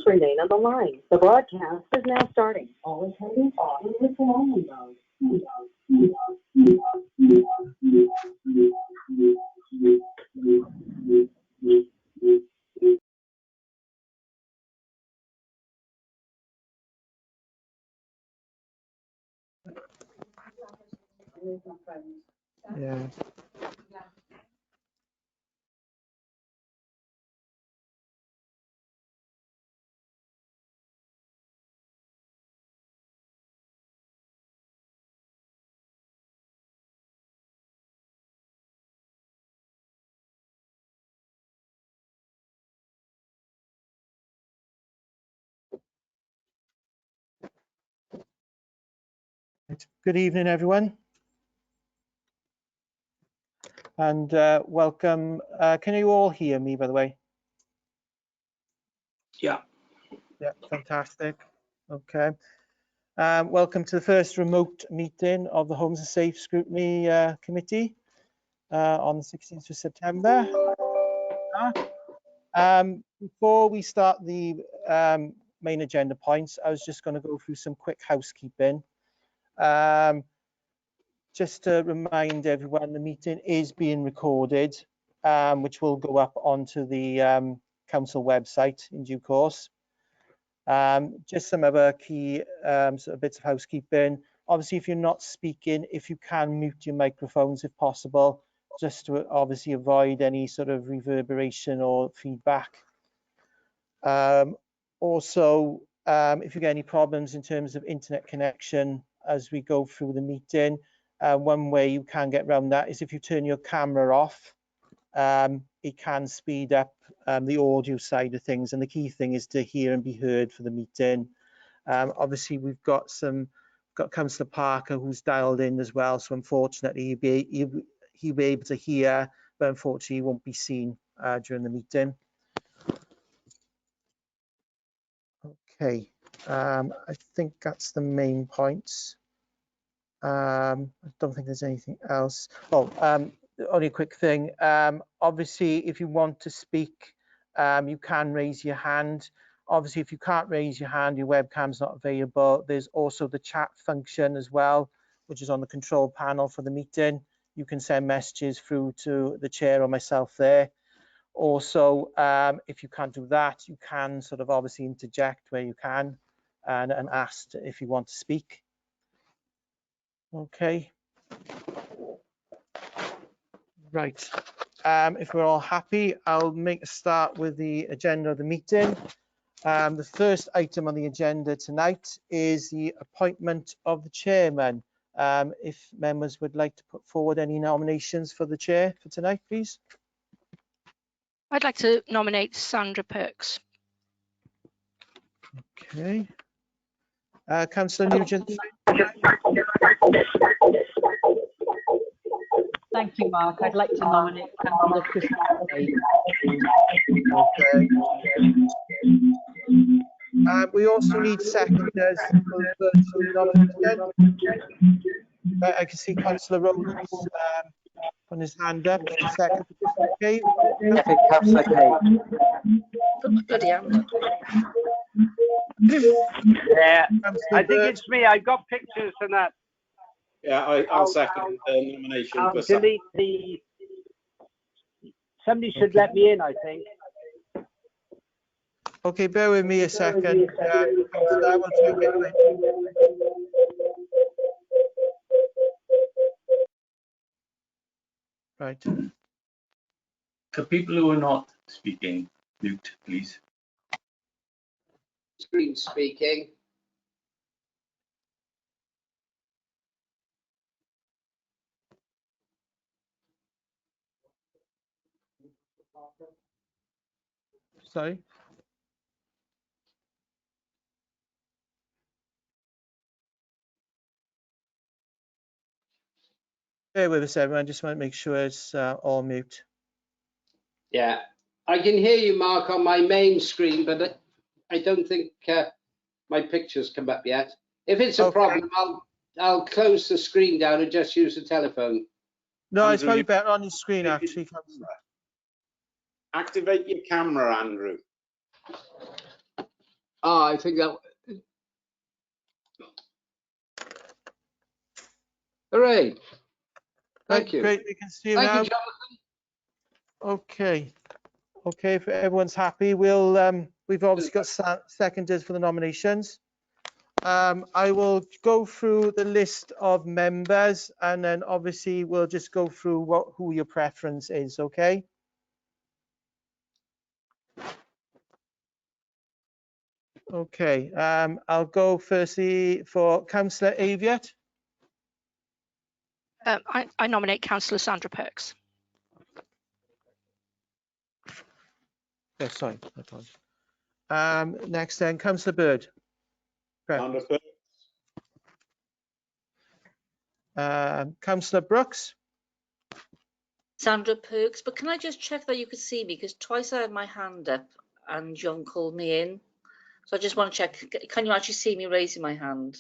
Please remain on the line. The broadcast is now starting. All attendees are in listen-only mode. Yeah. Good evening, everyone, and welcome. Can you all hear me, by the way? Yeah. Yeah, fantastic. Okay. Welcome to the first remote meeting of the Homes and Safe Scrutiny Committee on the 16th of September. Before we start the main agenda points, I was just going to go through some quick housekeeping. Just to remind everyone, the meeting is being recorded, which will go up onto the council website in due course. Just some other key sort of bits of housekeeping. Obviously, if you're not speaking, if you can mute your microphones if possible, just to obviously avoid any sort of reverberation or feedback. Also, if you get any problems in terms of internet connection as we go through the meeting, one way you can get around that is if you turn your camera off, it can speed up the audio side of things, and the key thing is to hear and be heard for the meeting. Obviously, we've got Councillor Parker who's dialed in as well, so unfortunately he'll be able to hear, but unfortunately he won't be seen during the meeting. Okay, I think that's the main points. I don't think there's anything else. Oh, only a quick thing. Obviously, if you want to speak, you can raise your hand. Obviously, if you can't raise your hand, your webcam's not available. There's also the chat function as well, which is on the control panel for the meeting. You can send messages through to the chair or myself there. Also, if you can't do that, you can sort of obviously interject where you can and ask if you want to speak. Okay. Right. If we're all happy, I'll make a start with the agenda of the meeting. The first item on the agenda tonight is the appointment of the chairman. If members would like to put forward any nominations for the chair for tonight, please. I'd like to nominate Sandra Perks. Okay. Councillor Nugent. Thank you, Mark. I'd like to nominate Councillor Scrutiny. Okay. We also need seconders for the nomination. I can see Councillor Rowlands on his hand up. Second, okay. Second, Councillor Kay. Bloody hell. Yeah, I think it's me. I've got pictures and that. Yeah, I'll second the nomination. I'll delete the. Somebody should let me in, I think. Okay, bear with me a second. I will take it away. Right. The people who are not speaking, mute, please. Screen speaking. Sorry. Bear with us, everyone. Just want to make sure it's all mute. Yeah, I can hear you, Mark, on my main screen, but I don't think my pictures come up yet. If it's a problem, I'll close the screen down and just use the telephone. No, Andrew, it's probably better on your screen, actually. Activate your camera, Andrew. I think that. Hooray! Thank you. Great, we can see you Thank now. you, Jonathan. Okay. Okay, if everyone's happy, we've obviously got seconders for the nominations. I will go through the list of members and then obviously we'll just go through who your preference is, okay? Okay, I'll go firstly for Councillor Aviat. I nominate Councillor Sandra Perks. Oh, sorry, I apologize. Next then, Councillor Bird. Sandra Perks. Councillor Brooks. Sandra Perks, but can I just check that you could see me, because twice I had my hand up and John called me in. So I just want to check, can you actually see me raising my hand?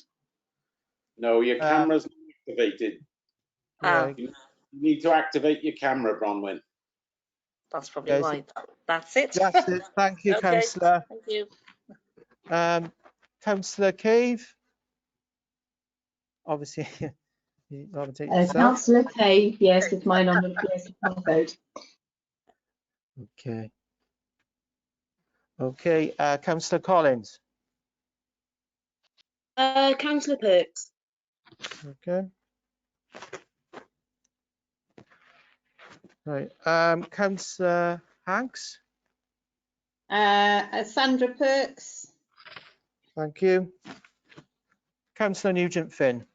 No, your camera's not activated. Ah, You need to activate your camera, Bronwyn. that's probably why. That's it. That's it. Thank you, Okay, Councillor. thank you. Councillor Cave. Obviously, you nominate yourself. Councillor Cave, yes, with my nomination, yes, with my vote. Okay. Okay, Councillor Collins. Councillor Perks. Okay. Right. Councillor Hanks. Sandra Perks. Thank you. Councillor Nugent Finn.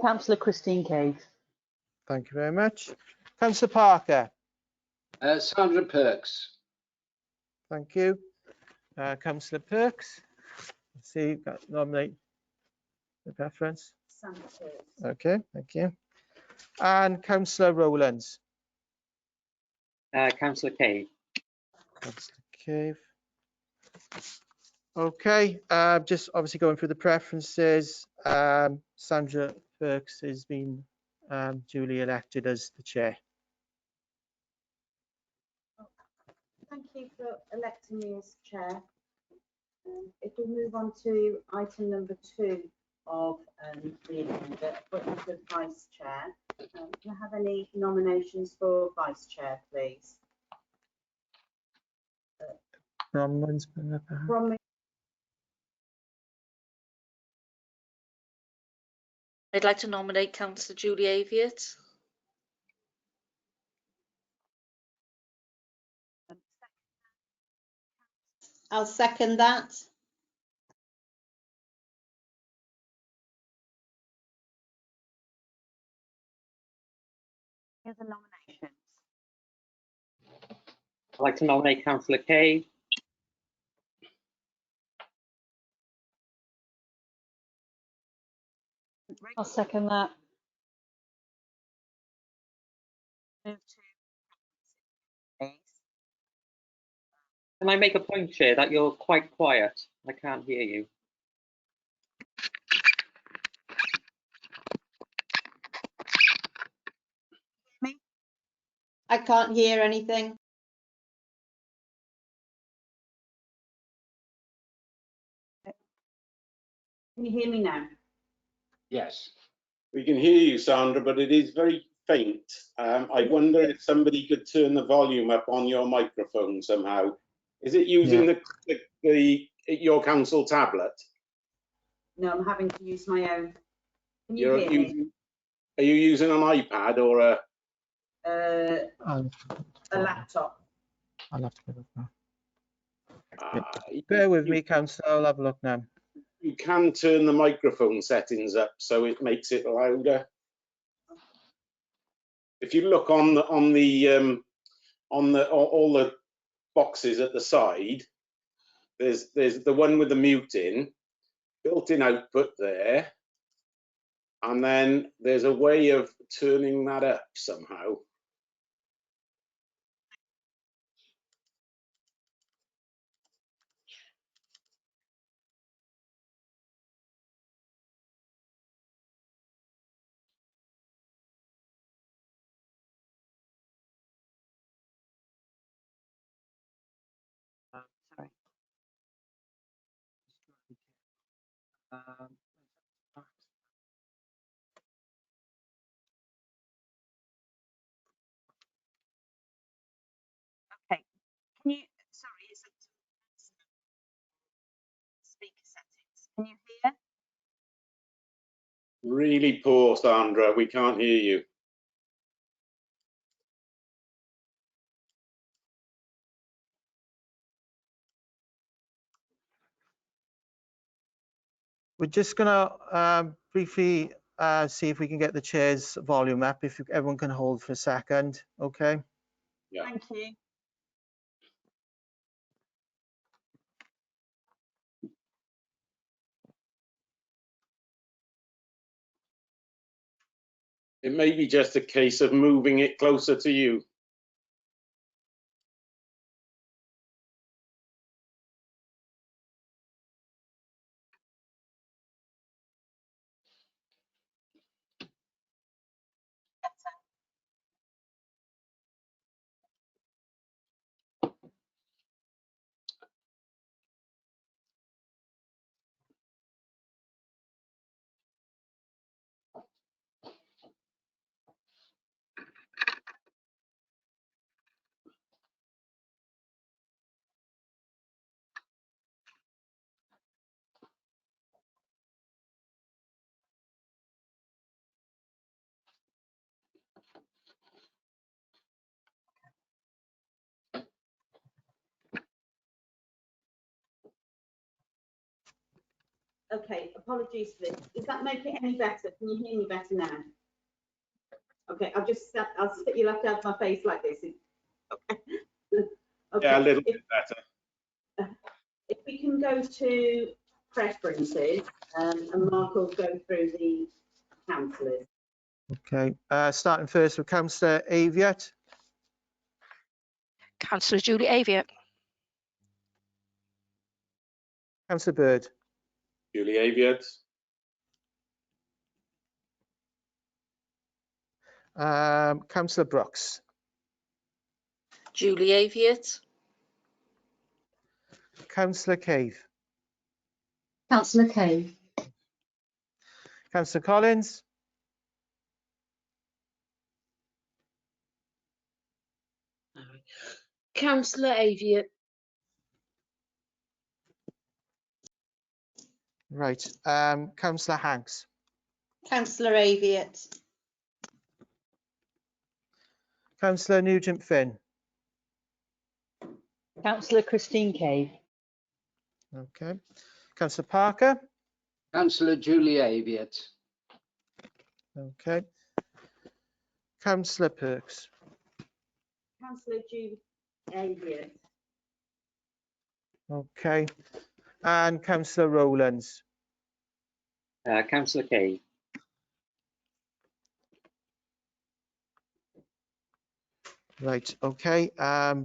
Councillor Christine Cave. Thank you very much. Councillor Parker. Sandra Perks. Thank you. Councillor Perks. Let's see, nominate the preference. Sandra Perks. Okay, thank you. And Councillor Rowlands. Councillor Cave. Councillor Cave. Okay, just obviously going through the preferences. Sandra Perks has been duly elected as the chair. Thank you for electing me as chair. If we move on to item number 2 of the agenda, appointment of vice chair. Can I have any nominations for vice chair, please? From me. I'd like to nominate Councillor Julie Aviat. I'll second that. Here's the nominations. I'd like to nominate Councillor Cave. I'll second that. Move to please. Can I make a point, Chair, that you're quite quiet? I can't hear you. Me? I can't hear anything. Can you hear me now? Yes. We can hear you, Sandra, but it is very faint. I wonder if somebody could turn the volume up on your microphone somehow. Is it using your council tablet? No, I'm having to use my own. Can you hear me? Are you using an iPad or a laptop? I'll have to go now. Bear with me, Councillor. I'll have a look now. You can turn the microphone settings up so it makes it louder. If you look on all the boxes at the side, there's the one with the mute-in, built-in output there, and then there's a way of turning that up somehow. Sorry. Um, Okay. Can you, sorry, is it speaker settings? Can you hear? Really poor, Sandra. We can't hear you. we're just going to briefly see if we can get the chair's volume up. If everyone can hold for a second, okay? Yeah. Thank you. It may be just a case of moving it closer to you. Okay, apologies for this. Does that make it any better? Can you hear me better now? Okay, you'll have to have my face like this. Okay. Okay. Yeah, a little bit better. If we can go to preferences, and Mark will go through the councillors. Okay, starting first with Councillor Aviat. Councillor Julie Aviat. Councillor Bird. Julie Aviat. Councillor Brooks. Julie Aviat. Councillor Cave. Councillor Cave. Councillor Collins. Councillor Aviat. Right, Councillor Hanks. Councillor Aviat. Councillor Nugent Finn. Councillor Christine Cave. Okay. Councillor Parker. Councillor Julie Aviat. Okay. Councillor Perks. Councillor Julie Aviat. Okay. And Councillor Rowlands. Councillor Cave. Right, okay.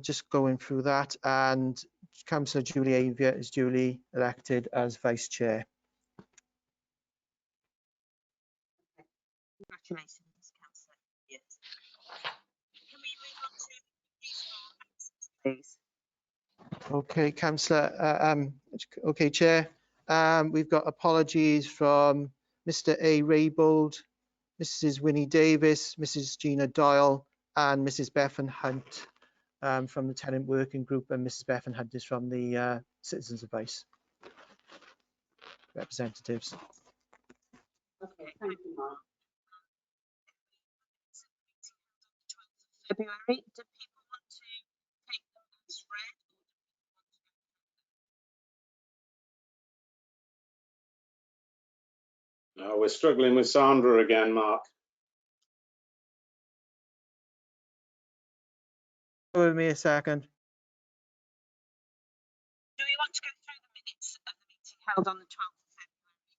Just going through that, and Councillor Julie Aviat is duly elected as Vice Chair. Congratulations, Councillor Aviat. Can we move on to please? Okay, Councillor, okay, Chair. We've got apologies from Mr. A. Raybould, Mrs. Winnie Davis, Mrs. Gina Doyle, and Mrs. Bethan Hunt from the Tenant Working Group, and Mrs. Bethan Hunt is from the Citizens Advice representatives. Okay, thank you, Mark. February, do people want to take them as read? No, we're struggling with Sandra again, Mark. Give me a second. Do we want to go through the minutes of the meeting held on the 12th of February,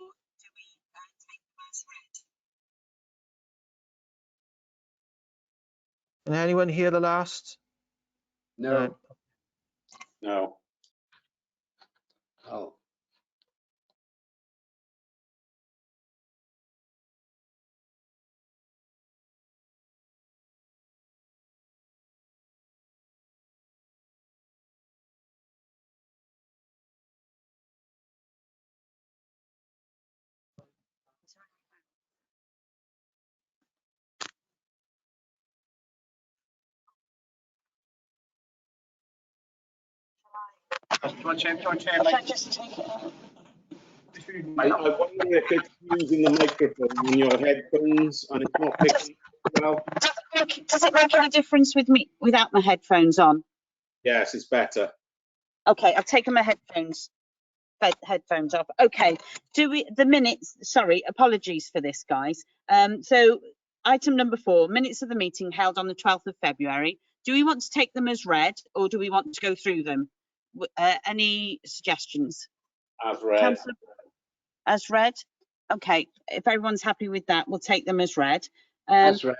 or do we take them as read? Can anyone hear the last? No. No. Oh. I wonder if it's using the microphone on your headphones and it's not picking up well. Does it make any difference with me without my headphones on? Yes, it's better. Okay, I've taken my headphones off. Okay, the minutes, sorry, apologies for this, guys. So item number 4, minutes of the meeting held on the 12th of February. Do we want to take them as read or do we want to go through them? Any suggestions? As read. Councillor, as read? Okay, if everyone's happy with that, we'll take them as read. As read.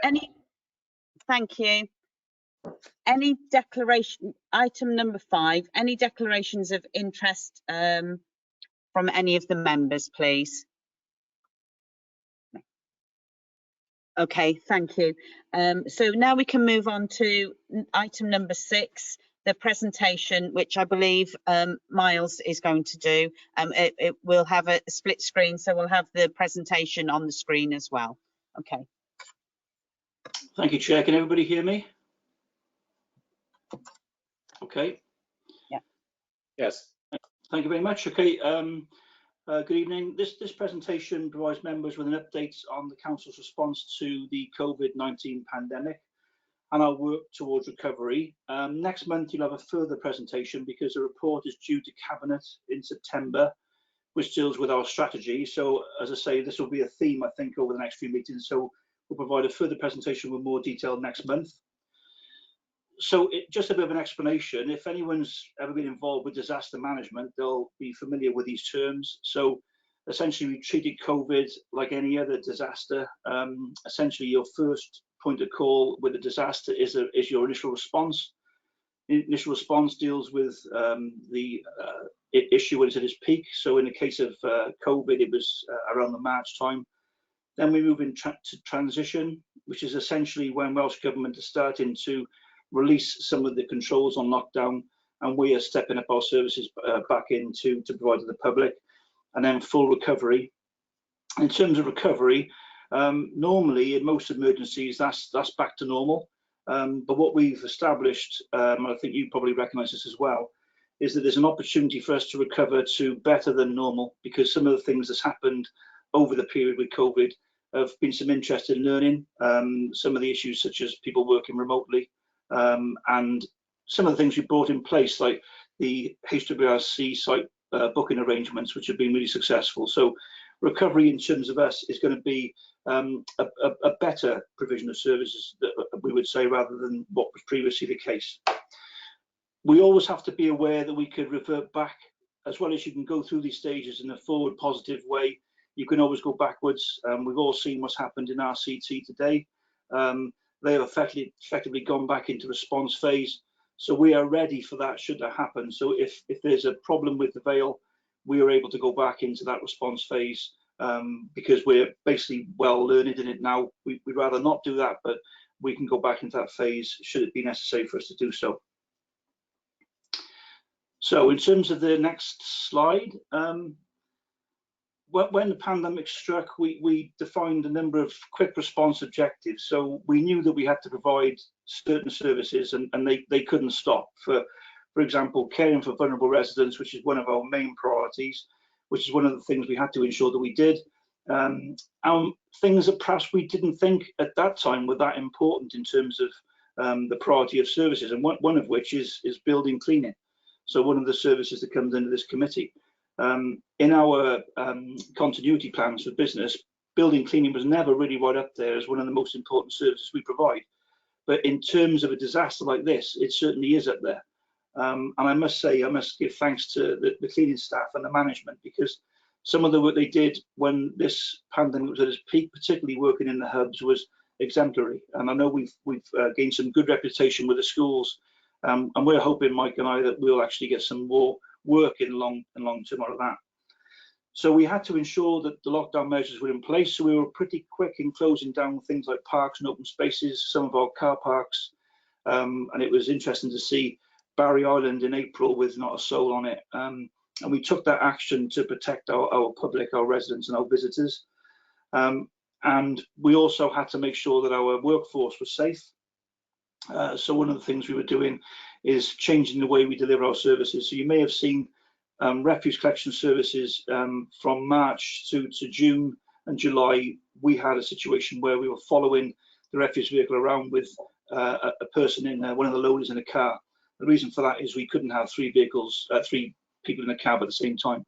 Thank you. Any declaration, item number 5, any declarations of interest from any of the members, please? Okay, thank you. So now we can move on to item number 6, the presentation, which I believe Miles is going to do. It will have a split screen, so we'll have the presentation on the screen as well. Okay. Thank you, Chair. Can everybody hear me? Okay. Yeah. Yes. Thank you very much. Okay. Good evening. This presentation provides members with an update on the Council's response to the COVID-19 pandemic and our work towards recovery. Next month, you'll have a further presentation because a report is due to Cabinet in September, which deals with our strategy. So, as I say, this will be a theme, I think, over the next few meetings. So we'll provide a further presentation with more detail next month. So just a bit of an explanation. If anyone's ever been involved with disaster management, they'll be familiar with these terms. So essentially, we treated COVID like any other disaster. Essentially, your first point of call with a disaster is your initial response. Initial response deals with the issue when it's at its peak. So in the case of COVID, it was around the March time. Then we move into transition, which is essentially when Welsh Government is starting to release some of the controls on lockdown, and we are stepping up our services back in to provide to the public. And then full recovery. In terms of recovery, normally in most emergencies, that's back to normal. But what we've established, and I think you probably recognise this as well, is that there's an opportunity for us to recover to better than normal, because some of the things that's happened over the period with COVID have been some interest in learning, some of the issues such as people working remotely, and some of the things we brought in place, like the HWRC site booking arrangements, which have been really successful. So recovery in terms of us is going to be a better provision of services, that we would say, rather than what was previously the case. We always have to be aware that we could revert back. As well as you can go through these stages in a forward positive way, you can always go backwards. We've all seen what's happened in RCT today. They have effectively gone back into response phase. So we are ready for that should that happen. So if there's a problem with the Vale, we are able to go back into that response phase because we're basically well learned in it now. We'd rather not do that, but we can go back into that phase should it be necessary for us to do so. So in terms of the next slide, when the pandemic struck, we defined a number of quick response objectives. So we knew that we had to provide certain services, and they couldn't stop. For example, caring for vulnerable residents, which is one of our main priorities, which is one of the things we had to ensure that we did. Things that perhaps we didn't think at that time were that important in terms of the priority of services, and one of which is building cleaning. So one of the services that comes into this committee. In our continuity plans for business, building cleaning was never really right up there as one of the most important services we provide. But in terms of a disaster like this, it certainly is up there. And I must say, I must give thanks to the cleaning staff and the management, because some of the work they did when this pandemic was at its peak, particularly working in the hubs, was exemplary. And I know we've gained some good reputation with the schools, and we're hoping, Mike and I, that we'll actually get some more work in long term out of that. So we had to ensure that the lockdown measures were in place. So we were pretty quick in closing down things like parks and open spaces, some of our car parks, and it was interesting to see Barry Island in April with not a soul on it. And we took that action to protect our public, our residents and our visitors. And we also had to make sure that our workforce was safe. So one of the things we were doing is changing the way we deliver our services. So you may have seen refuse collection services from March to June and July. We had a situation where we were following the refuse vehicle around with a person in one of the loaders in a car. The reason for that is we couldn't have three people in a cab at the same time.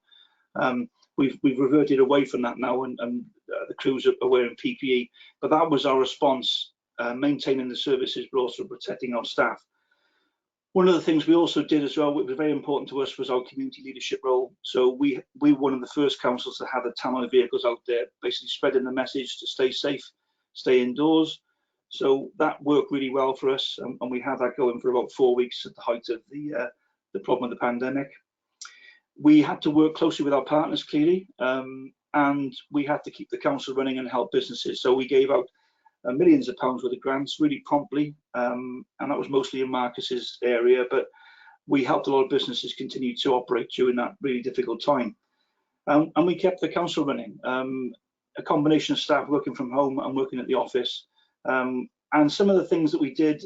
We've reverted away from that now, and the crews are wearing PPE. But that was our response, maintaining the services, but also protecting our staff. One of the things we also did as well, which was very important to us, was our community leadership role. So we were one of the first councils to have the tannoy vehicles out there, basically spreading the message to stay safe, stay indoors. So that worked really well for us, and we had that going for about 4 weeks at the height of the problem of the pandemic. We had to work closely with our partners, clearly, and we had to keep the council running and help businesses. So we gave out millions of pounds worth of grants really promptly, and that was mostly in Marcus's area, but we helped a lot of businesses continue to operate during that really difficult time. And we kept the council running, a combination of staff working from home and working at the office. And some of the things that we did,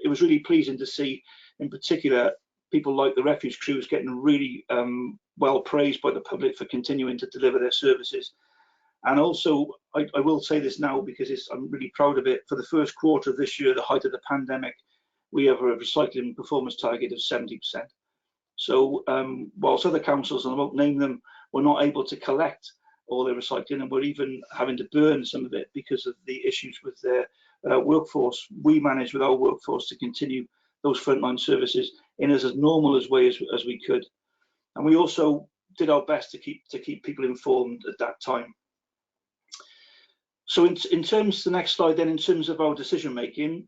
it was really pleasing to see, in particular, people like the refuse crews getting really well praised by the public for continuing to deliver their services. And also, I will say this now because I'm really proud of it. For the first quarter of this year, the height of the pandemic, we have a recycling performance target of 70%. So whilst other councils, and I won't name them, were not able to collect all their recycling, and we're even having to burn some of it because of the issues with their workforce, we managed with our workforce to continue those frontline services in as normal a way as we could. And we also did our best to keep people informed at that time. So in terms, the next slide then, in terms of our decision making,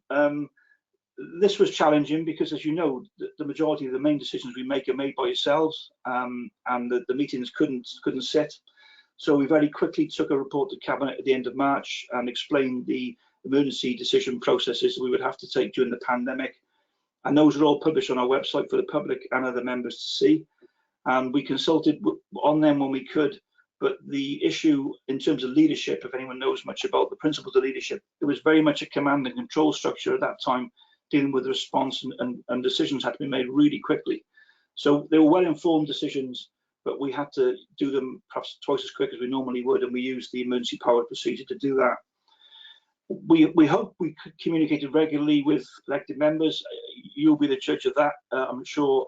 this was challenging because, as you know, the majority of the main decisions we make are made by yourselves, and the meetings couldn't sit. So we very quickly took a report to Cabinet at the end of March and explained the emergency decision processes we would have to take during the pandemic. And those are all published on our website for the public and other members to see. And we consulted on them when we could. But the issue in terms of leadership, if anyone knows much about the principles of leadership, it was very much a command and control structure at that time, dealing with the response, and decisions had to be made really quickly. So they were well-informed decisions, but we had to do them perhaps twice as quick as we normally would, and we used the emergency power procedure to do that. We hope we communicated regularly with elected members. You'll be the judge of that, I'm sure.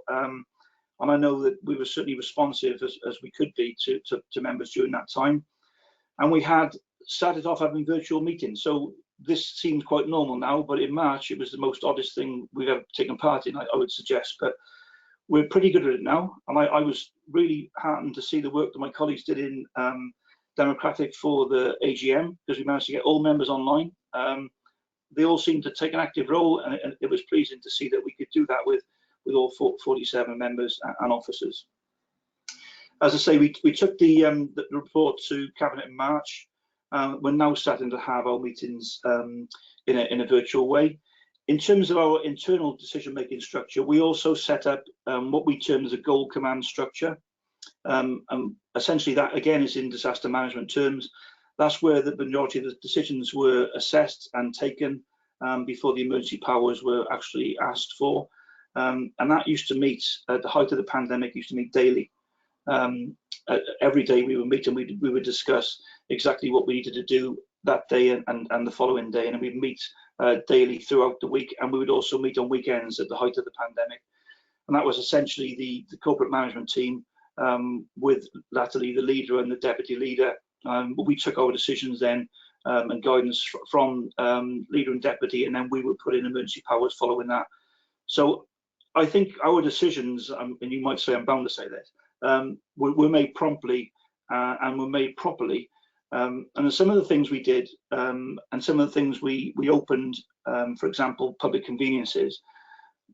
And I know that we were certainly responsive as we could be to members during that time. And we had started off having virtual meetings. So this seems quite normal now, but in March, it was the most oddest thing we've ever taken part in, I would suggest. But we're pretty good at it now. And I was really heartened to see the work that my colleagues did in Democratic for the AGM, because we managed to get all members online. They all seemed to take an active role, and it was pleasing to see that we could do that with all 47 members and officers. As I say, we took the report to Cabinet in March. We're now starting to have our meetings in a virtual way. In terms of our internal decision-making structure, we also set up what we term as a goal command structure. Essentially, that again is in disaster management terms. That's where the majority of the decisions were assessed and taken before the emergency powers were actually asked for. And that used to meet at the height of the pandemic, used to meet daily. Every day we would meet and we would discuss exactly what we needed to do that day and the following day. And we'd meet daily throughout the week, and we would also meet on weekends at the height of the pandemic. And that was essentially the corporate management team with latterly the leader and the deputy leader. We took our decisions then and guidance from leader and deputy, and then we would put in emergency powers following that. So I think our decisions, and you might say I'm bound to say this, were made promptly and were made properly. And some of the things we did, and some of the things we opened, for example, public conveniences,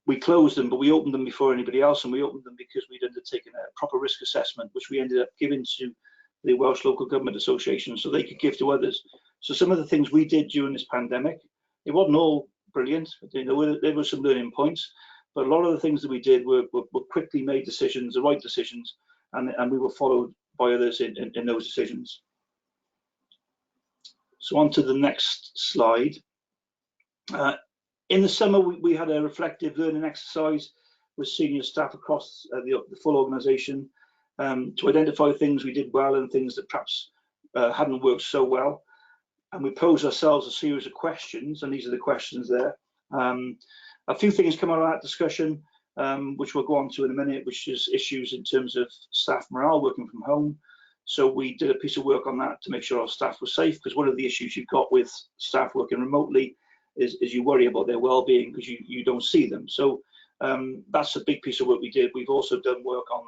we closed them, but we opened them before anybody else, and we opened them because we'd undertaken a proper risk assessment, which we ended up giving to the Welsh Local Government Association so they could give to others. So some of the things we did during this pandemic, it wasn't all brilliant. There were some learning points, but a lot of the things that we did were quickly made decisions, the right decisions, and we were followed by others in those decisions. So on to the next slide. In the summer, we had a reflective learning exercise with senior staff across the full organisation to identify things we did well and things that perhaps hadn't worked so well. And we posed ourselves a series of questions, and these are the questions there. A few things come out of that discussion, which we'll go on to in a minute, which is issues in terms of staff morale working from home. So we did a piece of work on that to make sure our staff were safe, because one of the issues you've got with staff working remotely is you worry about their well-being because you don't see them. So that's a big piece of work we did. We've also done work on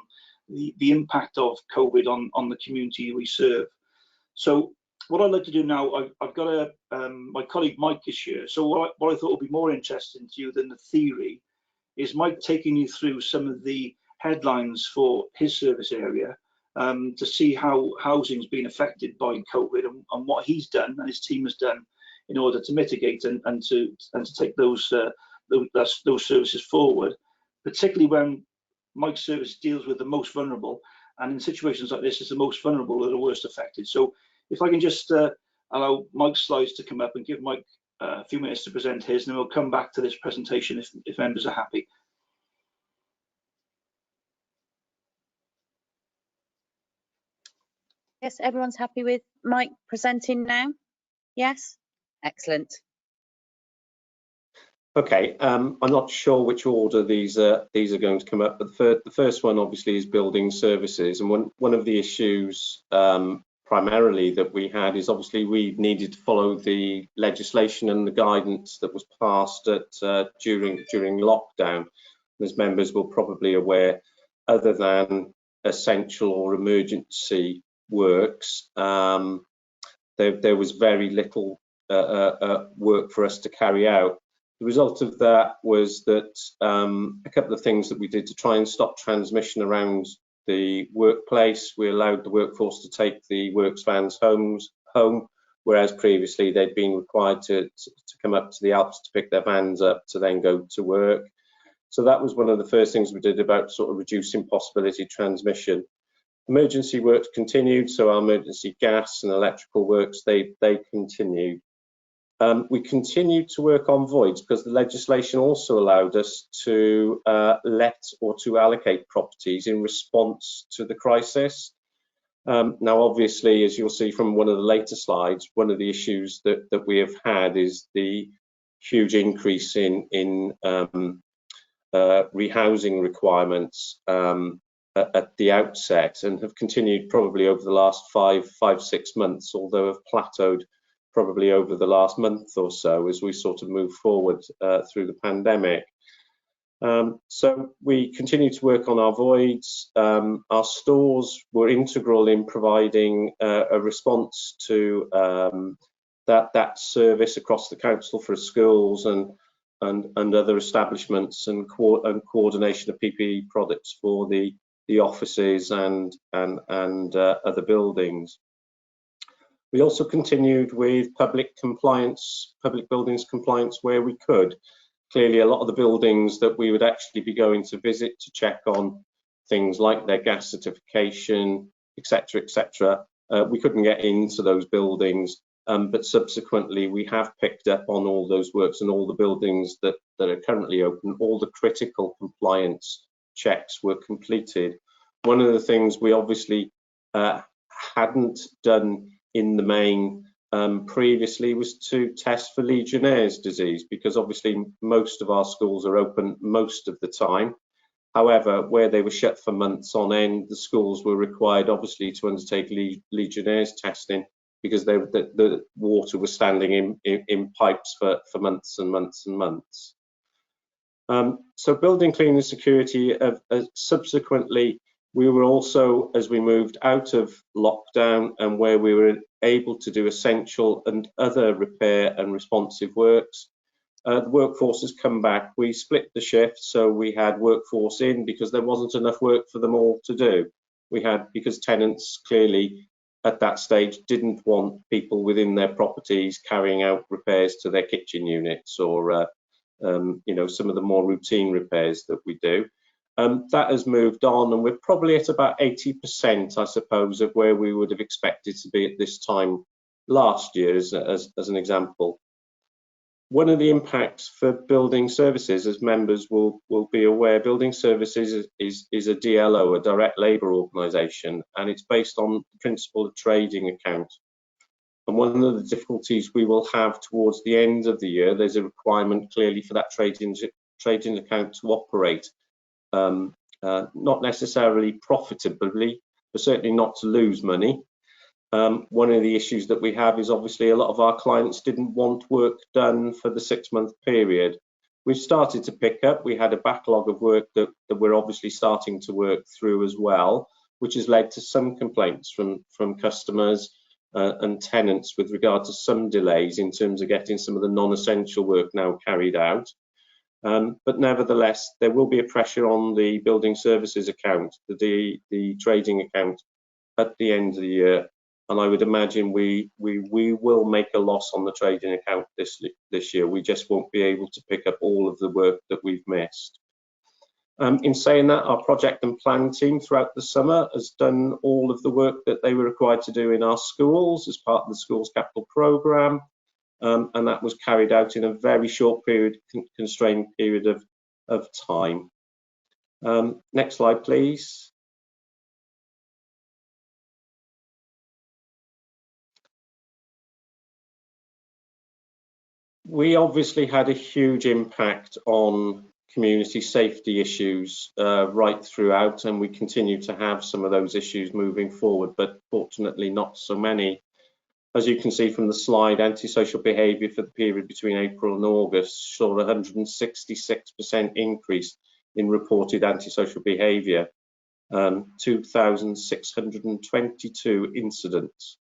the impact of COVID on the community we serve. So what I'd like to do now, I've got my colleague Mike is here. So what I thought would be more interesting to you than the theory is Mike taking you through some of the headlines for his service area to see how housing's been affected by COVID and what he's done and his team has done in order to mitigate and to take those services forward, particularly when Mike's service deals with the most vulnerable, and in situations like this, it's the most vulnerable that are worst affected. So if I can just allow Mike's slides to come up and give Mike a few minutes to present his, and then we'll come back to this presentation if members are happy. Yes, everyone's happy with Mike presenting now? Yes? Excellent. Okay, I'm not sure which order these are going to come up, but the first one obviously is building services, and one of the issues primarily that we had is obviously we needed to follow the legislation and the guidance that was passed during lockdown. As members will probably aware, other than essential or emergency works, there was very little work for us to carry out. The result of that was that a couple of things that we did to try and stop transmission around the workplace. We allowed the workforce to take the works vans home, whereas previously they'd been required to come up to the Alps to pick their vans up to then go to work. So that was one of the first things we did about sort of reducing possibility of transmission. Emergency works continued, so our emergency gas and electrical works, they continued. We continued to work on voids because the legislation also allowed us to let or to allocate properties in response to the crisis. Now, obviously, as you'll see from one of the later slides, one of the issues that we have had is the huge increase in rehousing requirements at the outset, and have continued probably over the last 5-6 months, although have plateaued probably over the last month or so as we sort of move forward through the pandemic. So we continue to work on our voids. Our stores were integral in providing a response to that service across the council for schools and other establishments, and coordination of PPE products for the offices and other buildings. We also continued with public buildings compliance where we could. Clearly, a lot of the buildings that we would actually be going to visit to check on things like their gas certification, etc., we couldn't get into those buildings, but subsequently we have picked up on all those works, and all the buildings that are currently open, all the critical compliance checks were completed. One of the things we obviously hadn't done in the main previously was to test for Legionnaire's disease, because obviously most of our schools are open most of the time. However, where they were shut for months on end, the schools were required obviously to undertake Legionnaire's testing, because the water was standing in pipes for months and months and months. So building clean and security, subsequently we were also, as we moved out of lockdown and where we were able to do essential and other repair and responsive works, the workforce has come back. We split the shift, so we had workforce in because there wasn't enough work for them all to do. Because tenants clearly at that stage didn't want people within their properties carrying out repairs to their kitchen units or some of the more routine repairs that we do. That has moved on, and we're probably at about 80%, I suppose, of where we would have expected to be at this time last year, as an example. One of the impacts for building services, as members will be aware, building services is a DLO, a direct labour organisation, and it's based on the principle of trading account. And one of the difficulties we will have towards the end of the year, there's a requirement clearly for that trading account to operate, not necessarily profitably, but certainly not to lose money. One of the issues that we have is obviously a lot of our clients didn't want work done for the 6-month period. We've started to pick up. We had a backlog of work that we're obviously starting to work through as well, which has led to some complaints from customers and tenants with regard to some delays in terms of getting some of the non-essential work now carried out. But nevertheless, there will be a pressure on the building services account, the trading account at the end of the year. And I would imagine we will make a loss on the trading account this year. We just won't be able to pick up all of the work that we've missed. In saying that, our project and plan team throughout the summer has done all of the work that they were required to do in our schools as part of the schools capital programme, and that was carried out in a very short period, constrained period of time. Next slide, please. We obviously had a huge impact on community safety issues right throughout, and we continue to have some of those issues moving forward, but fortunately not so many. As you can see from the slide, antisocial behaviour for the period between April and August saw a 166% increase in reported antisocial behaviour, 2,622 incidents.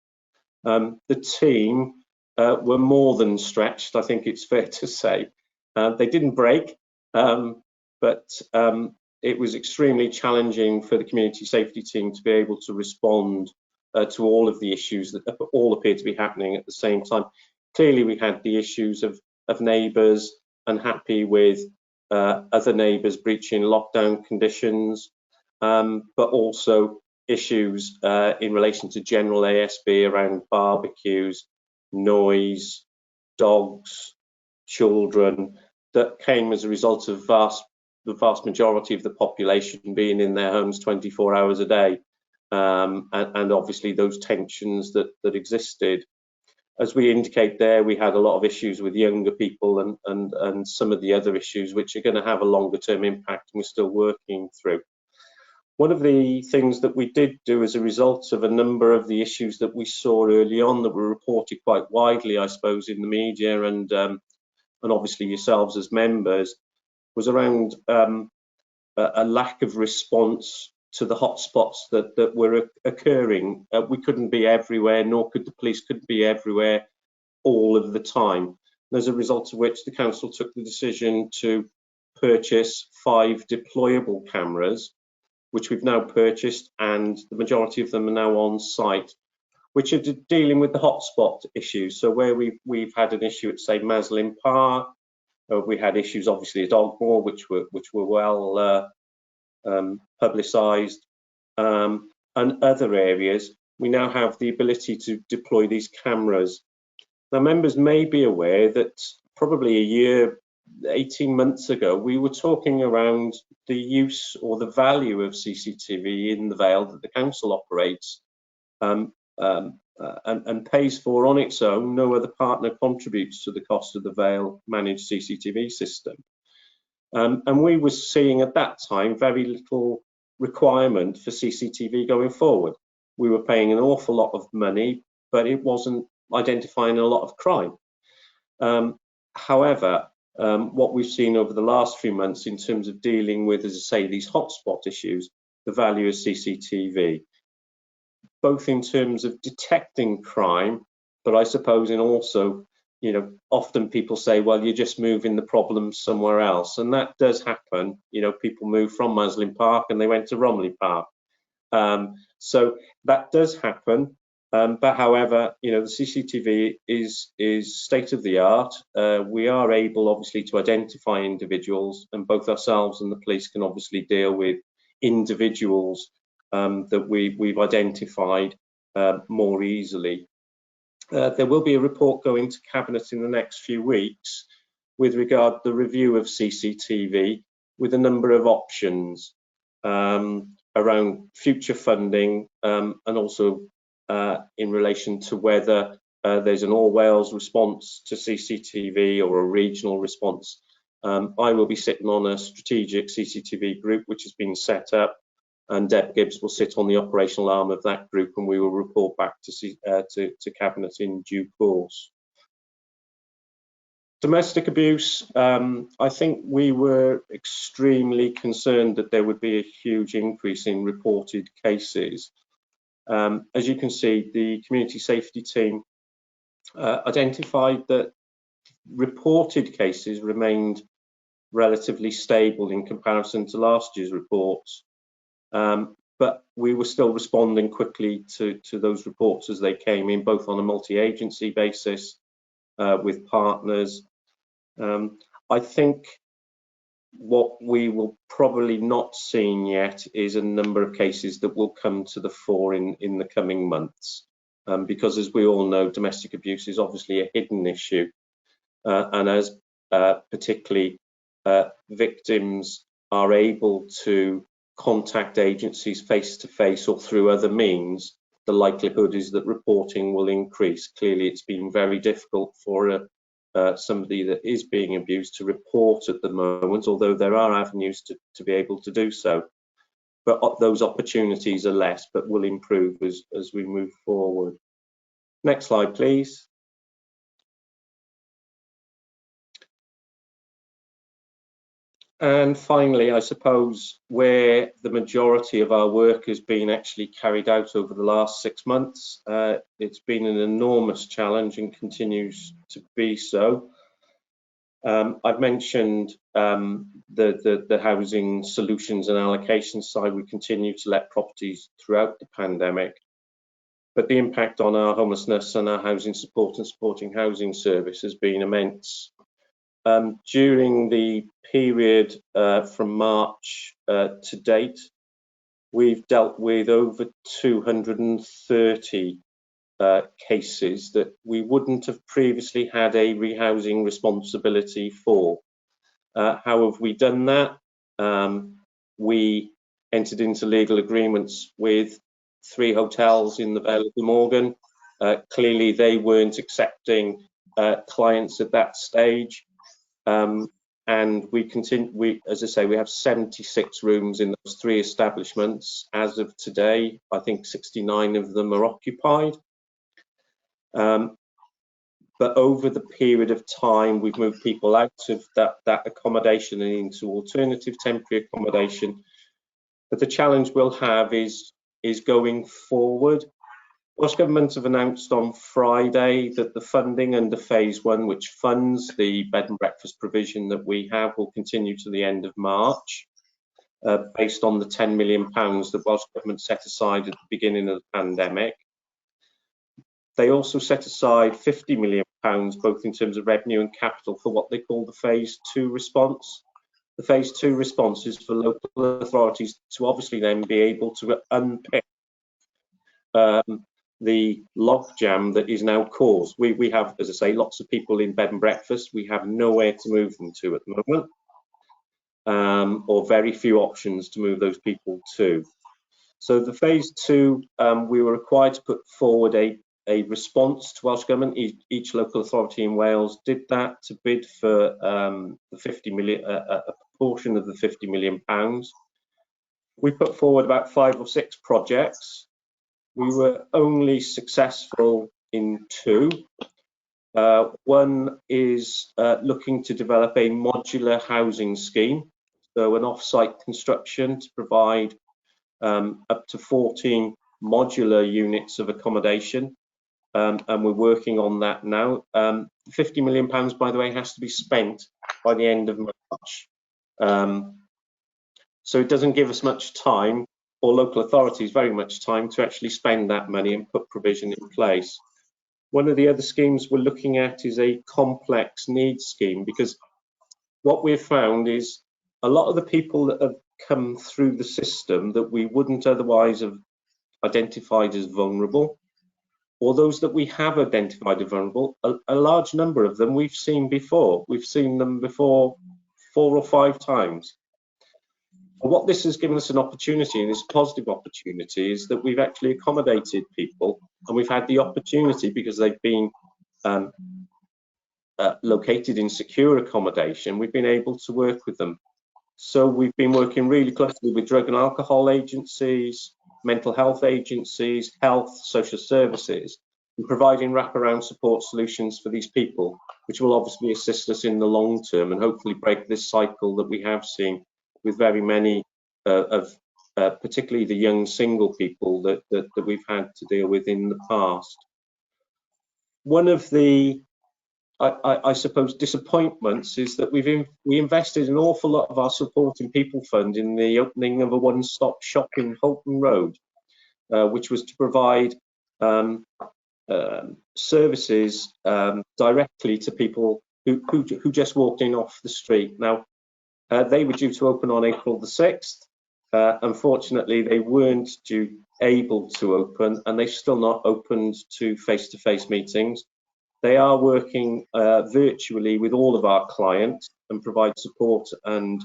The team were more than stretched, I think it's fair to say. They didn't break, but it was extremely challenging for the community safety team to be able to respond to all of the issues that all appear to be happening at the same time. Clearly, we had the issues of neighbours unhappy with other neighbours breaching lockdown conditions, but also issues in relation to general ASB around barbecues, noise, dogs, children, that came as a result of the vast majority of the population being in their homes 24 hours a day, and obviously those tensions that existed. As we indicate there, we had a lot of issues with younger people and some of the other issues which are going to have a longer term impact, and we're still working through. One of the things that we did do as a result of a number of the issues that we saw early on that were reported quite widely, I suppose, in the media and obviously yourselves as members, was around a lack of response to the hotspots that were occurring. We couldn't be everywhere, nor could the police be everywhere all of the time. And as a result of which the council took the decision to purchase 5 deployable cameras, which we've now purchased, and the majority of them are now on site, which are dealing with the hotspot issues. So where we've had an issue at, say, Maslin Park, we had issues obviously at Ogmore, which were well publicised, and other areas. We now have the ability to deploy these cameras. Now, members may be aware that probably a year, 18 months ago, we were talking around the use or the value of CCTV in the Vale that the council operates and pays for on its own. No other partner contributes to the cost of the Vale managed CCTV system. And we were seeing at that time very little requirement for CCTV going forward. We were paying an awful lot of money, but it wasn't identifying a lot of crime. However, what we've seen over the last few months in terms of dealing with, as I say, these hotspot issues, the value of CCTV, both in terms of detecting crime, but I suppose in also, you know, often people say, well, you're just moving the problem somewhere else. And that does happen. You know, people move from Maslin Park and they went to Romiley Park. So that does happen. But however, you know, the CCTV is state of the art. We are able, obviously, to identify individuals, and both ourselves and the police can obviously deal with individuals that we've identified more easily. There will be a report going to Cabinet in the next few weeks with regard to the review of CCTV with a number of options around future funding and also in relation to whether there's an all Wales response to CCTV or a regional response. I will be sitting on a strategic CCTV group which has been set up, and Deb Gibbs will sit on the operational arm of that group, and we will report back to Cabinet in due course. Domestic abuse, I think we were extremely concerned that there would be a huge increase in reported cases. As you can see, the community safety team identified that reported cases remained relatively stable in comparison to last year's reports, but we were still responding quickly to those reports as they came in, both on a multi-agency basis with partners. I think what we will probably not see yet is a number of cases that will come to the fore in the coming months, because as we all know, domestic abuse is obviously a hidden issue, and as particularly victims are able to contact agencies face to face or through other means, the likelihood is that reporting will increase. Clearly, it's been very difficult for somebody that is being abused to report at the moment, although there are avenues to be able to do so. But those opportunities are less, but will improve as we move forward. Next slide, please. And finally, I suppose where the majority of our work has been actually carried out over the last 6 months, it's been an enormous challenge and continues to be so. I've mentioned the housing solutions and allocation side. We continue to let properties throughout the pandemic, but the impact on our homelessness and our housing support and supporting housing service has been immense. During the period from March to date, we've dealt with over 230 cases that we wouldn't have previously had a rehousing responsibility for. How have we done that? We entered into legal agreements with 3 hotels in the Vale of Glamorgan. Clearly, they weren't accepting clients at that stage. And we continue, as I say, we have 76 rooms in those 3 establishments. As of today, I think 69 of them are occupied. But over the period of time, we've moved people out of that accommodation and into alternative temporary accommodation. But the challenge we'll have is going forward. Welsh Government have announced on Friday that the funding under phase 1, which funds the bed and breakfast provision that we have, will continue to the end of March, based on the £10 million that Welsh Government set aside at the beginning of the pandemic. They also set aside £50 million, both in terms of revenue and capital, for what they call the phase 2 response. The phase 2 response is for local authorities to obviously then be able to unpick the logjam that is now caused. We have, as I say, lots of people in bed and breakfast. We have nowhere to move them to at the moment, or very few options to move those people to. So the phase 2, we were required to put forward a response to Welsh Government. Each local authority in Wales did that to bid for the 50 million, a proportion of the £50 million. We put forward about 5 or 6 projects. We were only successful in 2. One is looking to develop a modular housing scheme, so an off-site construction to provide up to 14 modular units of accommodation, and we're working on that now. £50 million, by the way, has to be spent by the end of March, so it doesn't give us much time, or local authorities very much time, to actually spend that money and put provision in place. One of the other schemes we're looking at is a complex needs scheme, because what we've found is a lot of the people that have come through the system that we wouldn't otherwise have identified as vulnerable or those that we have identified as vulnerable, a large number of them we've seen before. We've seen them before 4 or 5 times. And what this has given us an opportunity, and this positive opportunity, is that we've actually accommodated people, and we've had the opportunity, because they've been located in secure accommodation, we've been able to work with them. So we've been working really closely with drug and alcohol agencies, mental health agencies, health, social services, and providing wraparound support solutions for these people, which will obviously assist us in the long term and hopefully break this cycle that we have seen with very many particularly the young single people that we've had to deal with in the past. One of the I suppose disappointments is that we invested an awful lot of our support in People Fund in the opening of a one-stop shop in Holton Road, which was to provide services directly to people who just walked in off the street. Now, they were due to open on April the 6th. Unfortunately, they weren't able to open, and they've still not opened to face-to-face meetings. They are working virtually with all of our clients and provide support and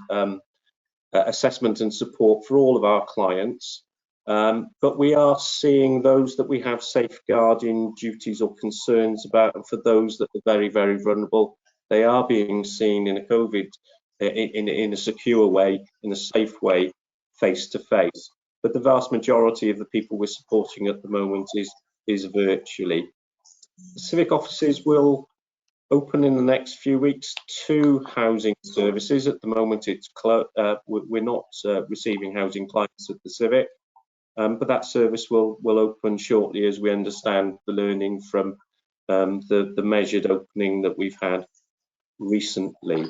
assessment and support for all of our clients. But we are seeing those that we have safeguarding duties or concerns about, and for those that are very, very vulnerable, they are being seen in a COVID, in a secure way, in a safe way, face to face. But the vast majority of the people we're supporting at the moment is virtually. Civic offices will open in the next few weeks 2 housing services. At the moment, it's we're not receiving housing clients at the Civic, but that service will open shortly as we understand the learning from the measured opening that we've had recently.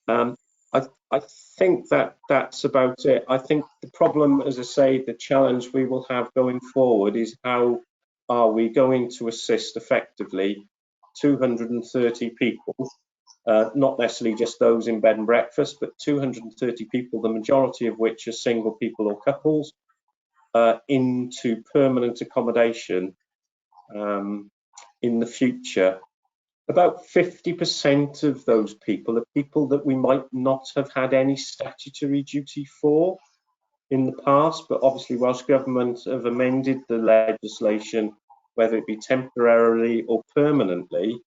I think that's about it. I think the problem, as I say, the challenge we will have going forward is how are we going to assist effectively 230 people, not necessarily just those in bed and breakfast, but 230 people, the majority of which are single people or couples, into permanent accommodation in the future. About 50% of those people are people that we might not have had any statutory duty for in the past, but obviously Welsh Government have amended the legislation, whether it be temporarily or permanently,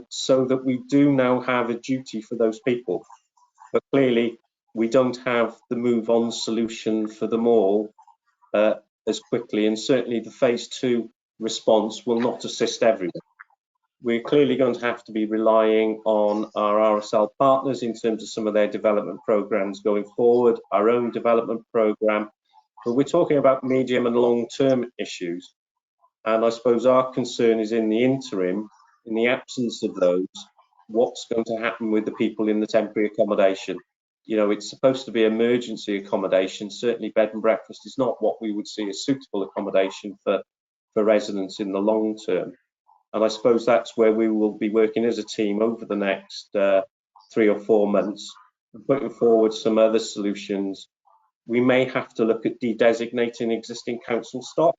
so that we do now have a duty for those people. But clearly we don't have the move on solution for them all as quickly, and certainly the phase 2 response will not assist everyone. We're clearly going to have to be relying on our RSL partners in terms of some of their development programs going forward, our own development program, but we're talking about medium and long-term issues. And I suppose our concern is in the interim, in the absence of those, what's going to happen with the people in the temporary accommodation? You know, it's supposed to be emergency accommodation. Certainly bed and breakfast is not what we would see as suitable accommodation for residents in the long term. And I suppose that's where we will be working as a team over the next 3 or 4 months, and putting forward some other solutions. We may have to look at de-designating existing council stock.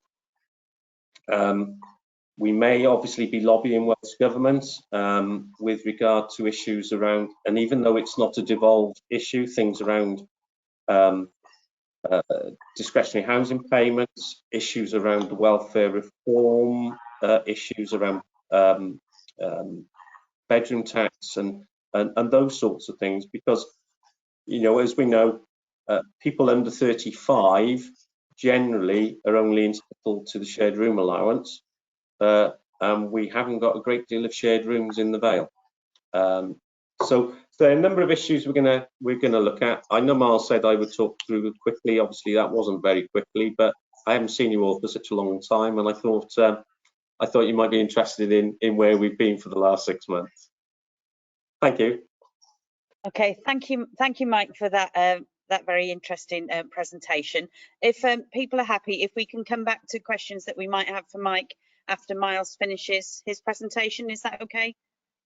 We may obviously be lobbying Welsh Government with regard to issues around, and even though it's not a devolved issue, things around discretionary housing payments, issues around the welfare reform, issues around bedroom tax and those sorts of things, because, you know, as we know, people under 35 generally are only entitled to the shared room allowance, and we haven't got a great deal of shared rooms in the Vale. So there are a number of issues we're gonna look at. I know Miles said I would talk through quickly. Obviously, that wasn't very quickly, but I haven't seen you all for such a long time, and I thought you might be interested in where we've been for the last 6 months. Thank you. Okay, thank you, Mike, for that that very interesting presentation. If people are happy, if we can come back to questions that we might have for Mike after Miles finishes his presentation, is that okay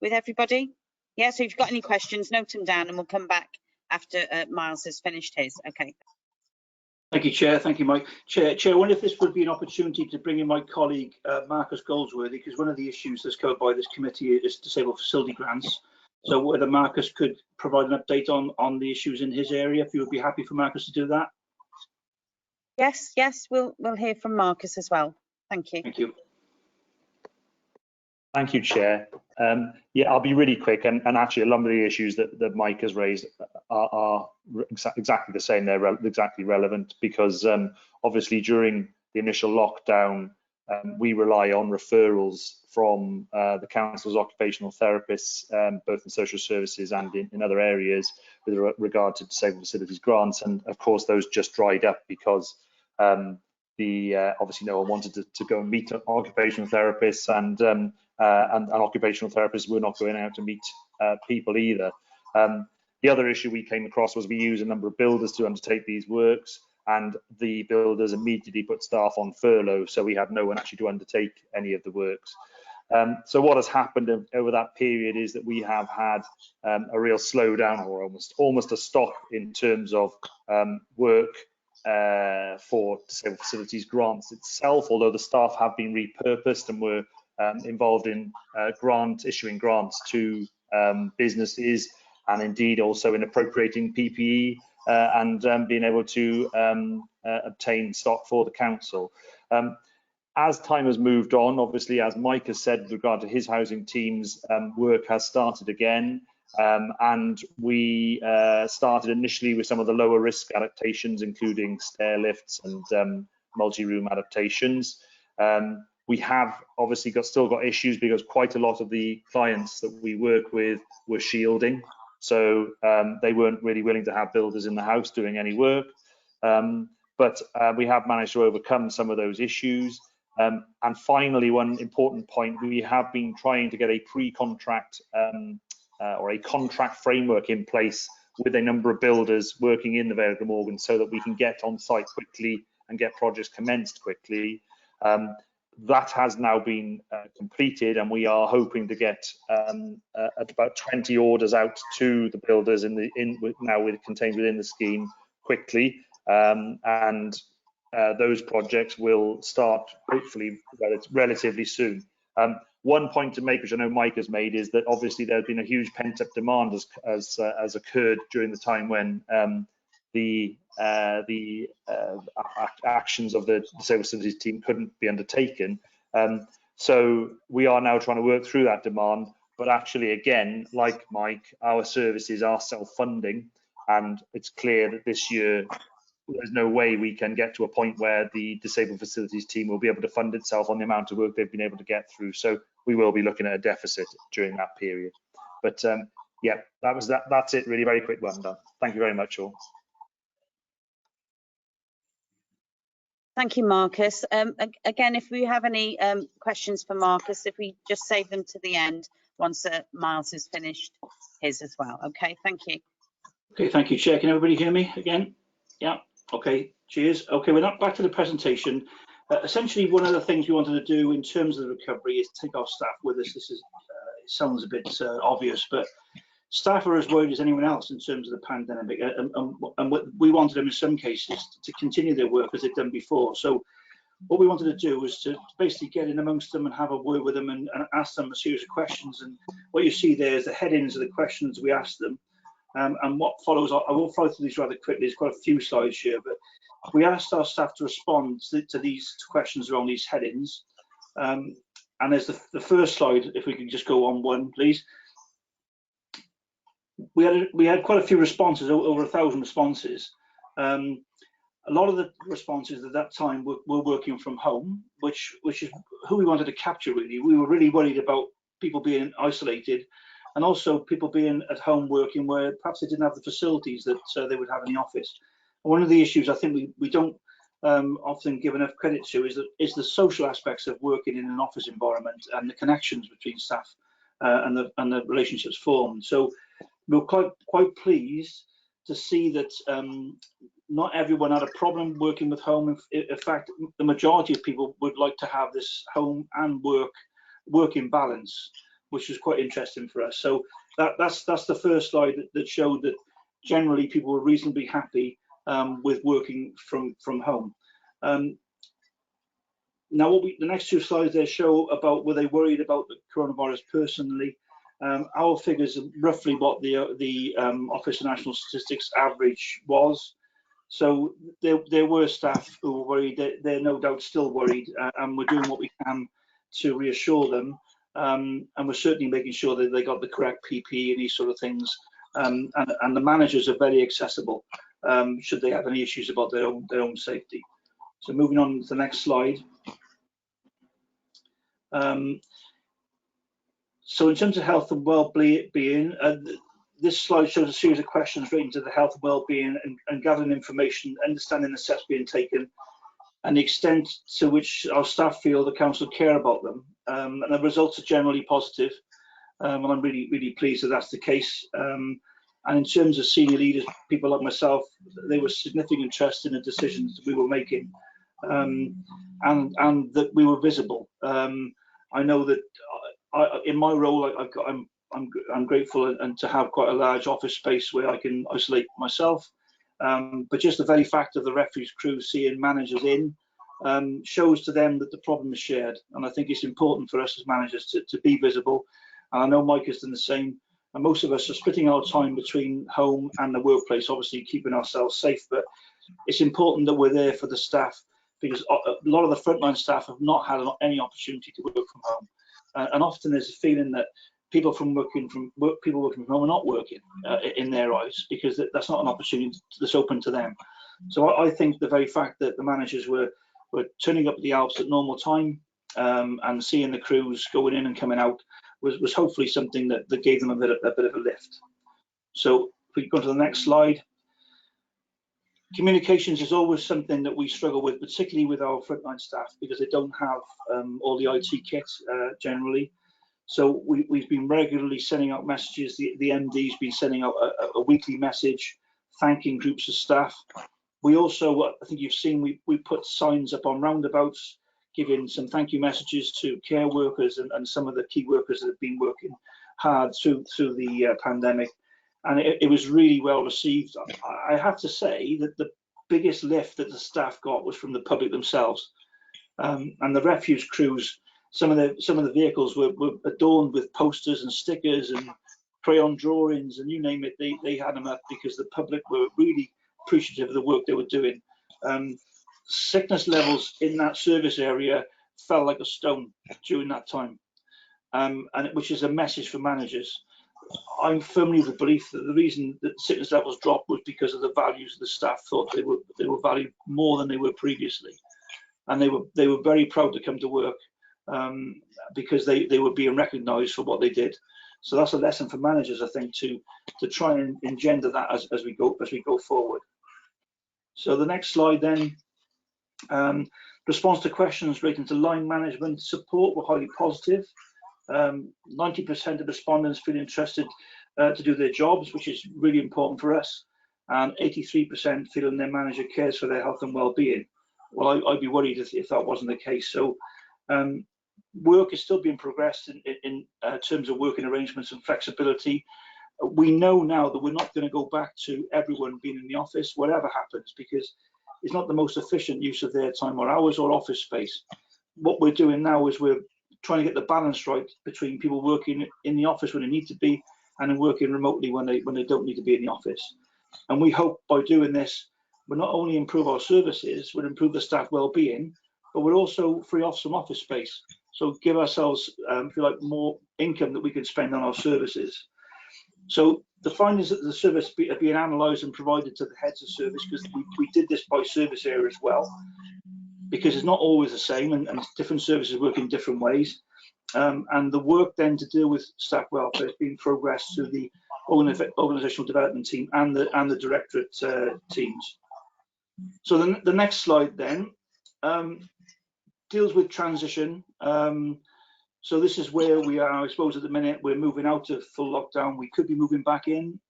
with everybody? Yeah, so if you've got any questions, note them down and we'll come back after Miles has finished his. Okay. Thank you, Chair. Thank you, Mike. Chair, I wonder if this would be an opportunity to bring in my colleague Marcus Goldsworthy, because one of the issues that's covered by this committee is disabled facility grants. So whether Marcus could provide an update on the issues in his area, if you would be happy for Marcus to do that. Yes, we'll hear from Marcus as well. Thank you. Thank you. Thank you, Chair. Yeah, I'll be really quick, and actually a lot of the issues that Mike has raised are exactly the same. They're exactly relevant because obviously during the initial lockdown, we rely on referrals from the council's occupational therapists, both in social services and in other areas with regard to disabled facilities grants. And of course, those just dried up because obviously no one wanted to go and meet occupational therapists, and occupational therapists were not going out to meet people either. The other issue we came across was we use a number of builders to undertake these works, and the builders immediately put staff on furlough, so we had no one actually to undertake any of the works. So what has happened over that period is that we have had a real slowdown, or almost a stop in terms of work for disabled facilities grants itself, although the staff have been repurposed and were involved in issuing grants to businesses, and indeed also in appropriating PPE and being able to obtain stock for the council. As time has moved on, obviously, as Mike has said with regard to his housing teams, work has started again, and we started initially with some of the lower risk adaptations, including stair lifts and multi-room adaptations. We have obviously still got issues because quite a lot of the clients that we work with were shielding, so they weren't really willing to have builders in the house doing any work. But we have managed to overcome some of those issues. And finally, one important point, we have been trying to get a pre-contract or a contract framework in place with a number of builders working in the Vale of Glamorgan so that we can get on site quickly and get projects commenced quickly. That has now been completed, and we are hoping to get about 20 orders out to the builders contained within the scheme quickly, and those projects will start hopefully relatively soon. One point to make, which I know Mike has made, is that obviously there's been a huge pent-up demand as occurred during the time when the actions of the disabled facilities team couldn't be undertaken. So we are now trying to work through that demand, but actually, again, like Mike, our services are self-funding, and it's clear that this year there's no way we can get to a point where the disabled facilities team will be able to fund itself on the amount of work they've been able to get through. So we will be looking at a deficit during that period. But yeah, that's it really. Very quick one done. Thank you very much all. Thank you, Marcus. Again, if we have any questions for Marcus, if we just save them to the end once Miles has finished his as well. Okay, thank you. Okay, thank you, Chair. Can everybody hear me again? Yeah. Okay, cheers. Okay, we're not back to the presentation. Essentially, one of the things we wanted to do in terms of the recovery is take our staff with us. This is it sounds a bit obvious, but staff are as worried as anyone else in terms of the pandemic, and we wanted them in some cases to continue their work as they've done before. So what we wanted to do was to basically get in amongst them and have a word with them and ask them a series of questions. And what you see there is the headings of the questions we asked them. And what follows, I will follow through these rather quickly. There's quite a few slides here, but we asked our staff to respond to these questions around these headings. And there's the first slide, if we can just go on one, please. We had quite a few responses, over 1,000 responses. A lot of the responses at that time were working from home, which is who we wanted to capture really. We were really worried about people being isolated, and also people being at home working where perhaps they didn't have the facilities that they would have in the office. And one of the issues I think we don't often give enough credit to is the social aspects of working in an office environment and the connections between staff and the relationships formed. So we're quite pleased to see that not everyone had a problem working with home. In fact, the majority of people would like to have this home and working balance, which was quite interesting for us. So that's the first slide that showed that generally people were reasonably happy with working from home. Now, the next two slides there show about were they worried about the coronavirus personally. Our figures are roughly what the Office of National Statistics average was. So there were staff who were worried. They're no doubt still worried, and we're doing what we can to reassure them. And we're certainly making sure that they got the correct PPE and these sort of things. And the managers are very accessible should they have any issues about their own safety. So moving on to the next slide. So in terms of health and well-being, this slide shows a series of questions relating to the health and well-being and gathering information, understanding the steps being taken, and the extent to which our staff feel the council care about them. And the results are generally positive, and I'm really pleased that that's the case. And in terms of senior leaders, people like myself, they were significant interest in the decisions that we were making, and that we were visible. I know that in my role, I'm grateful and to have quite a large office space where I can isolate myself. But just the very fact of the refuse crew seeing managers in shows to them that the problem is shared. And I think it's important for us as managers to be visible. And I know Mike has done the same. And most of us are splitting our time between home and the workplace, obviously keeping ourselves safe. But it's important that we're there for the staff, because a lot of the frontline staff have not had any opportunity to work from home. And often there's a feeling that people working from home are not working in their eyes, because that's not an opportunity that's open to them. So I think the very fact that the managers were turning up at the Alps at normal time and seeing the crews going in and coming out was hopefully something that gave them a bit of a lift. So if we go to the next slide. Communications is always something that we struggle with, particularly with our frontline staff, because they don't have all the IT kits generally. So we've been regularly sending out messages. The MD's been sending out a weekly message thanking groups of staff. We also, I think you've seen, we put signs up on roundabouts giving some thank you messages to care workers and some of the key workers that have been working hard through the pandemic. And it was really well received. I have to say that the biggest lift that the staff got was from the public themselves. And the refuse crews, some of the vehicles were adorned with posters and stickers and crayon drawings, and you name it, they had them up, because the public were really appreciative of the work they were doing. Sickness levels in that service area fell like a stone during that time, which is a message for managers. I'm firmly of the belief that the reason that sickness levels dropped was because of the values the staff thought they were valued more than they were previously, and they were very proud to come to work because they were being recognised for what they did. So that's a lesson for managers, I think, to try and engender that as we go forward. So the next slide then. Response to questions relating to line management support were highly positive. 90% of respondents feel interested to do their jobs, which is really important for us, and 83% feeling their manager cares for their health and well-being. Well, I'd be worried if that wasn't the case. So work is still being progressed in terms of working arrangements and flexibility. We know now that we're not going to go back to everyone being in the office, whatever happens, because it's not the most efficient use of their time or hours or office space. What we're doing now is we're trying to get the balance right between people working in the office when they need to be and working remotely when they don't need to be in the office. And we hope by doing this, we'll not only improve our services, we'll improve the staff well-being, but we'll also free off some office space. So give ourselves, if you like, more income that we can spend on our services. So the findings of the service are being analysed and provided to the heads of service, because we did this by service area as well, because it's not always the same, and different services work in different ways. And the work then to deal with staff welfare is being progressed through the organisational development team and the directorate teams. So the next slide then deals with transition. So this is where we are. I suppose at the minute we're moving out of full lockdown. We could be moving back in,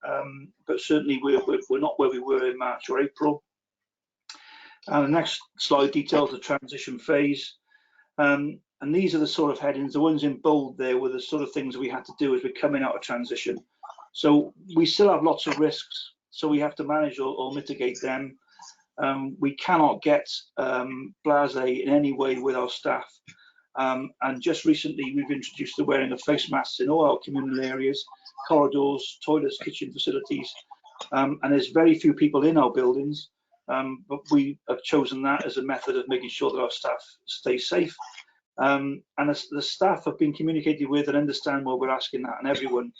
but certainly we're not where we were in March or April. And the next slide details the transition phase. And these are the sort of headings, the ones in bold there were the sort of things we had to do as we're coming out of transition. So we still have lots of risks so we have to manage or mitigate them. We cannot get blasé in any way with our staff. And just recently, we've introduced the wearing of face masks in all our communal areas, corridors, toilets, kitchen facilities. And there's very few people in our buildings, but we have chosen that as a method of making sure that our staff stay safe. And the staff have been communicated with and understand why we're asking that, and everyone,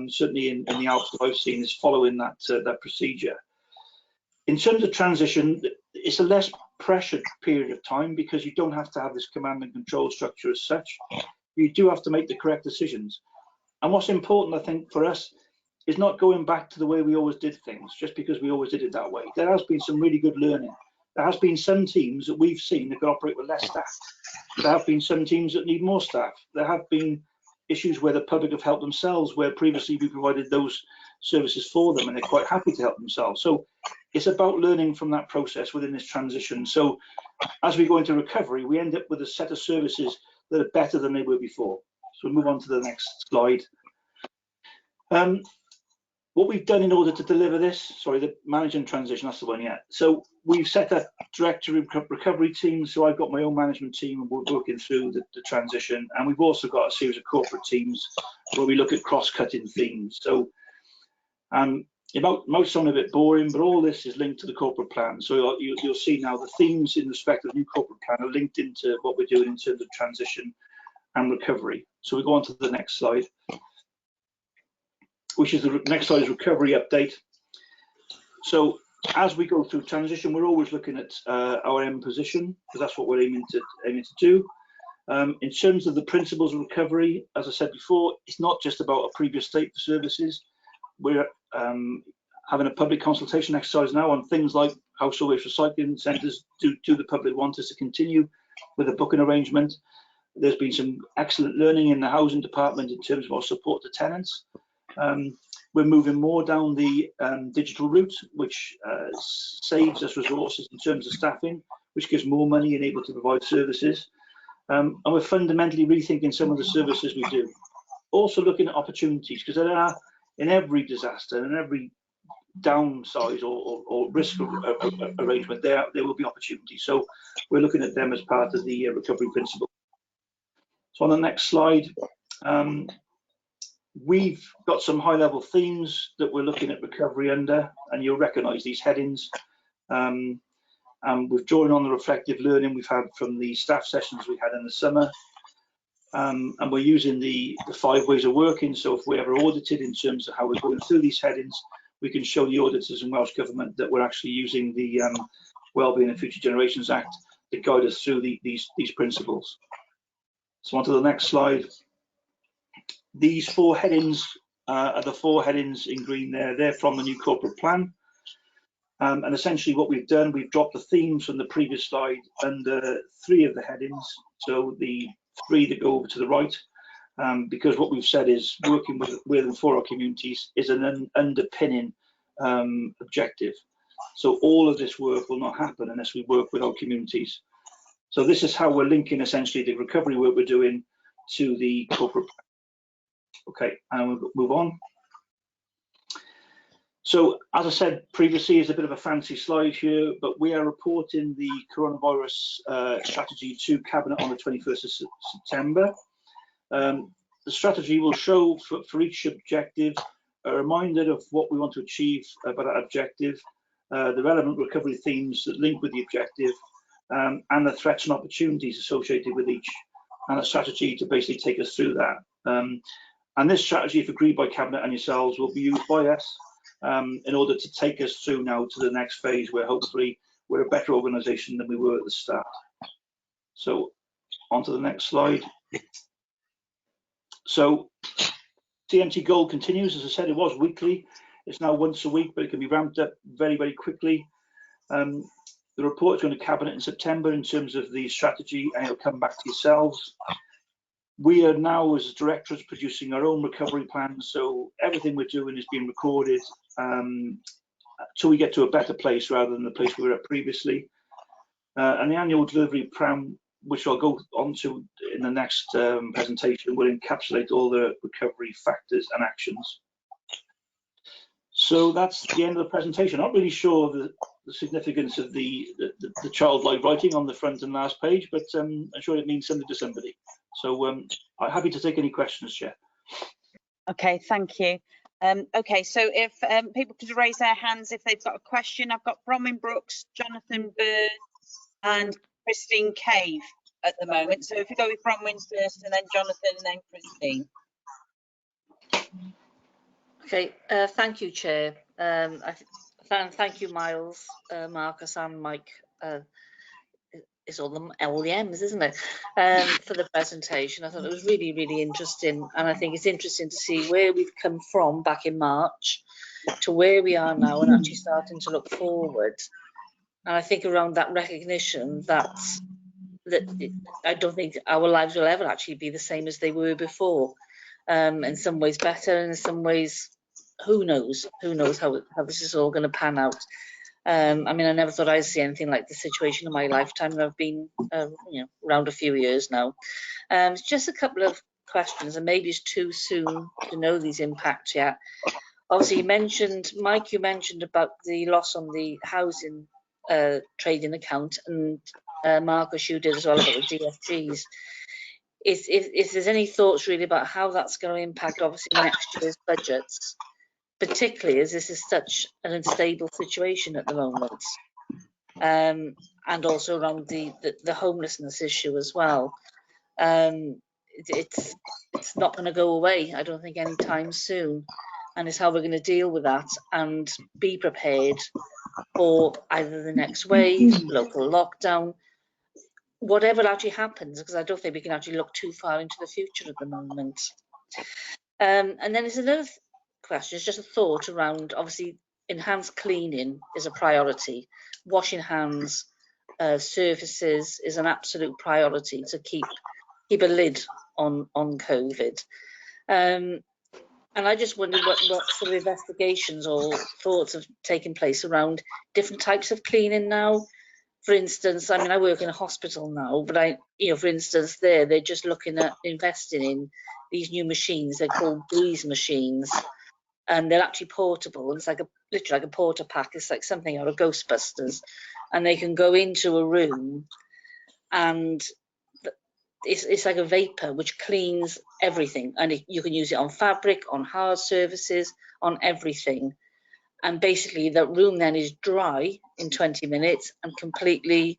certainly in the Alps that I've seen, is following that that procedure. In terms of transition, it's a less pressured period of time because you don't have to have this command and control structure as such. You do have to make the correct decisions. And what's important, I think, for us is not going back to the way we always did things just because we always did it that way. There has been some really good learning. There has been some teams that we've seen that can operate with less staff. There have been some teams that need more staff. There have been issues where the public have helped themselves, where previously we provided those services for them and they're quite happy to help themselves. So it's about learning from that process within this transition. So as we go into recovery, we end up with a set of services that are better than they were before. So we'll move on to the next slide. What we've done in order to deliver this, sorry, the managing transition, that's the one, yeah. So we've set a director recovery team. So I've got my own management team and we're working through the transition. And we've also got a series of corporate teams where we look at cross-cutting themes. So it might sound a bit boring, but all this is linked to the corporate plan. So you'll see now the themes in respect of the new corporate plan are linked into what we're doing in terms of transition and recovery. So we go on to the next slide, which is the next slide is recovery update. So as we go through transition, we're always looking at our end position because that's what we're aiming to do. In terms of the principles of recovery, as I said before, it's not just about a previous state for services. We're having a public consultation exercise now on things like household waste recycling centres. Do the public want us to continue with a booking arrangement? There's been some excellent learning in the housing department in terms of our support to tenants. We're moving more down the digital route, which saves us resources in terms of staffing, which gives more money and able to provide services. And we're fundamentally rethinking some of the services we do. Also looking at opportunities, because there are, in every disaster and every downsize or risk arrangement, there will be opportunities. So we're looking at them as part of the recovery principle. So on the next slide, we've got some high-level themes that we're looking at recovery under, and you'll recognise these headings. And we've drawn on the reflective learning we've had from the staff sessions we had in the summer. And we're using the 5 ways of working. So if we're ever audited in terms of how we're going through these headings, we can show the auditors and Welsh Government that we're actually using the Wellbeing and Future Generations Act to guide us through these principles. So on to the next slide. These 4 headings are the 4 headings in green there. They're from the new corporate plan. And essentially what we've done, we've dropped the themes from the previous slide under 3 of the headings. So the 3 that go over to the right, because what we've said is working with and for our communities is an underpinning objective. So all of this work will not happen unless we work with our communities. So this is how we're linking essentially the recovery work we're doing to the corporate plan. Okay, and we'll move on. So as I said previously, it's a bit of a fancy slide here, but we are reporting the coronavirus strategy to Cabinet on the 21st of September. The strategy will show for each objective a reminder of what we want to achieve by that objective, the relevant recovery themes that link with the objective, and the threats and opportunities associated with each, and a strategy to basically take us through that. And this strategy, if agreed by Cabinet and yourselves, will be used by us in order to take us through now to the next phase where hopefully we're a better organisation than we were at the start. So on to the next slide. So CMT Gold continues. As I said, it was weekly. It's now once a week, but it can be ramped up very, very quickly. The report is going to Cabinet in September in terms of the strategy, and it'll come back to yourselves. We are now, as directors, producing our own recovery plans, so everything we're doing is being recorded till we get to a better place rather than the place we were at previously. And the annual delivery plan, which I'll go on to in the next presentation, will encapsulate all the recovery factors and actions. So that's the end of the presentation. I'm not really sure of the significance of the childlike writing on the front and last page, but I'm sure it means something to somebody. So I'm happy to take any questions, Chair. Okay, thank you. Okay, so if people could raise their hands if they've got a question. I've got Bronwyn Brooks, Jonathan Bird and Christine Cave at the moment. So if we go with Bronwyn first and then Jonathan and then Christine. Okay, thank you, Chair. Thank you, Miles, Marcus and Mike. It's all the M's, isn't it? For the presentation. I thought it was really, really interesting. And I think it's interesting to see where we've come from back in March to where we are now and actually starting to look forward. And I think around that recognition that I don't think our lives will ever actually be the same as they were before. In some ways better, and in some ways, who knows how this is all going to pan out. I mean, I never thought I'd see anything like the situation in my lifetime, and I've been around a few years now. Just a couple of questions, and maybe it's too soon to know these impacts yet. Obviously, Mike, you mentioned about the loss on the housing trading account, and Marcus, you did as well about the DFGs. If there's any thoughts really about how that's going to impact, obviously, next year's budgets, particularly as this is such an unstable situation at the moment, and also around the homelessness issue as well. It's not going to go away, I don't think, anytime soon, and it's how we're going to deal with that and be prepared for either the next wave, local lockdown, whatever actually happens, because I don't think we can actually look too far into the future at the moment. And then there's another question, it's just a thought around, obviously, enhanced cleaning is a priority. Washing hands, surfaces is an absolute priority to keep a lid on COVID. And I just wonder what sort of investigations or thoughts have taken place around different types of cleaning now. For instance, I mean, I work in a hospital now, but for instance, they're just looking at investing in these new machines. They're called Breeze machines, and they're actually portable. And it's like literally like a porta pack. It's like something out of Ghostbusters, and they can go into a room, and it's like a vapor which cleans everything, and you can use it on fabric, on hard surfaces, on everything. And basically that room then is dry in 20 minutes and completely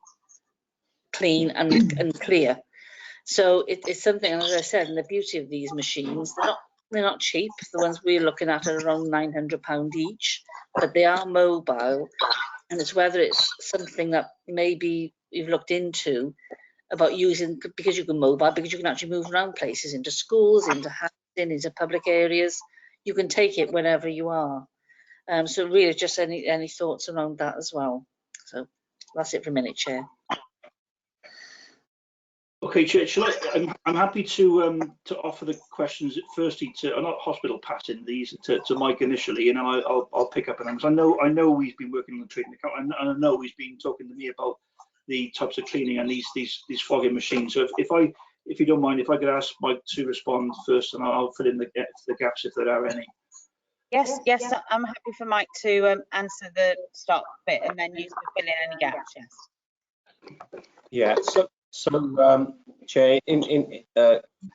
clean and clear. So it's something, as I said, and the beauty of these machines, they're not cheap. The ones we're looking at are around £900 each, but they are mobile. And it's whether it's something that maybe you've looked into about using, because you can mobile, because you can actually move around places, into schools, into housing, into public areas. You can take it wherever you are. So really just any thoughts around that as well. So that's it for a minute, Chair. Okay, Chair, I'm happy to offer the questions firstly to, not hospital passing these to Mike initially, and then I'll pick up on them. So I know we've been working on the treatment account, and I know he's been talking to me about the types of cleaning and these fogging machines. So if you don't mind, if I could ask Mike to respond first, and I'll fill in the gaps if there are any. Yes, I'm happy for Mike to answer the start bit and then you can fill in any gaps. Yes. Yeah. So Chair,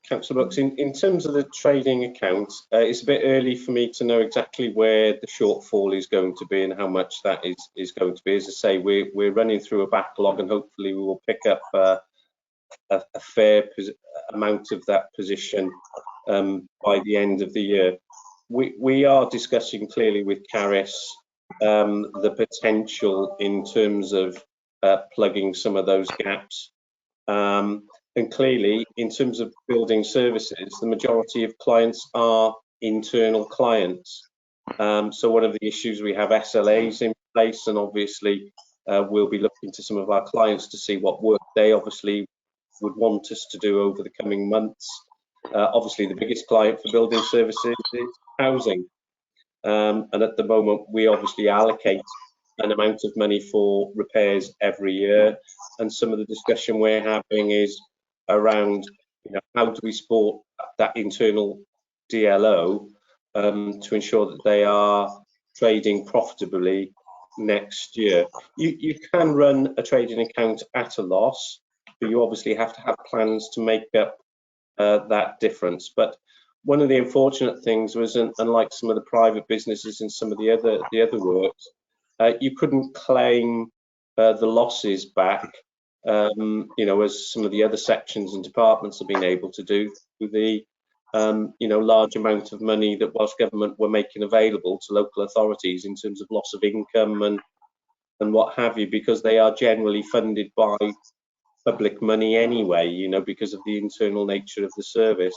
Councillor Brooks, in terms of the trading account, it's a bit early for me to know exactly where the shortfall is going to be and how much that is going to be. As I say, we're running through a backlog, and hopefully we will pick up a fair amount of that position by the end of the year. We are discussing clearly with Caris the potential in terms of plugging some of those gaps. And clearly, in terms of building services, the majority of clients are internal clients. So one of the issues, we have SLAs in place, and obviously we'll be looking to some of our clients to see what work they obviously would want us to do over the coming months. Obviously, the biggest client for building services is housing. And at the moment, we obviously allocate an amount of money for repairs every year. And some of the discussion we're having is around, how do we support that internal DLO to ensure that they are trading profitably next year. You can run a trading account at a loss, but you obviously have to have plans to make up that difference. But one of the unfortunate things was, unlike some of the private businesses and some of the other works, you couldn't claim the losses back, as some of the other sections and departments have been able to do with the large amount of money that Welsh Government were making available to local authorities in terms of loss of income and what have you, because they are generally funded by public money anyway, because of the internal nature of the service.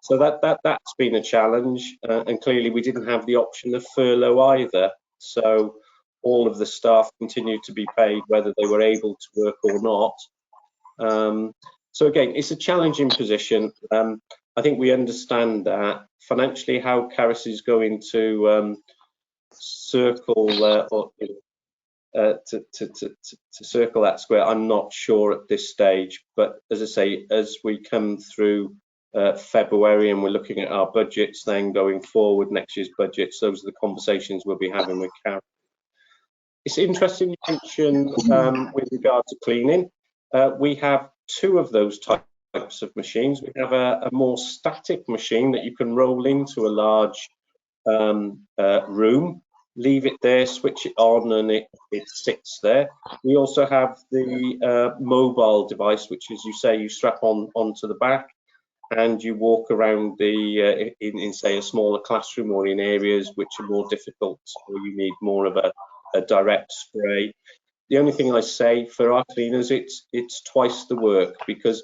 So that's been a challenge, and clearly we didn't have the option of furlough either. So all of the staff continued to be paid whether they were able to work or not. So again, it's a challenging position. I think we understand that financially how Caris is going to circle to circle that square. I'm not sure at this stage, but as I say, as we come through February and we're looking at our budgets, then going forward next year's budgets, those are the conversations we'll be having with Caris. It's interesting you mentioned with regard to cleaning. We have two of those types of machines. We have a more static machine that you can roll into a large room, leave it there, switch it on, and it sits there. We also have the mobile device, which, as you say, you strap onto the back and you walk around in say a smaller classroom or in areas which are more difficult or you need more of a direct spray. The only thing I say for our cleaners, it's twice the work, because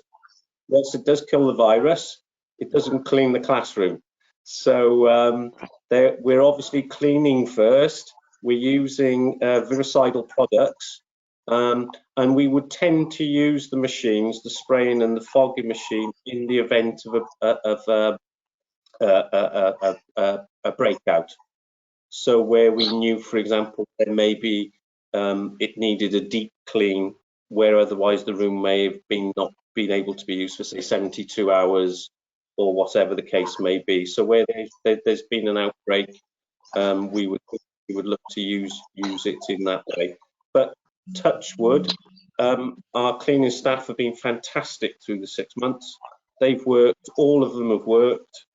whilst it does kill the virus, it doesn't clean the classroom. So we're obviously cleaning first. We're using virucidal products, and we would tend to use the machines, the spraying and the fogging machine, in the event of a breakout. So where we knew, for example, there may be it needed a deep clean, where otherwise the room may have not been able to be used for say 72 hours or whatever the case may be. So where there's been an outbreak, we would look to use it in that way. But touch wood, our cleaning staff have been fantastic through the 6 months. They've worked, all of them have worked.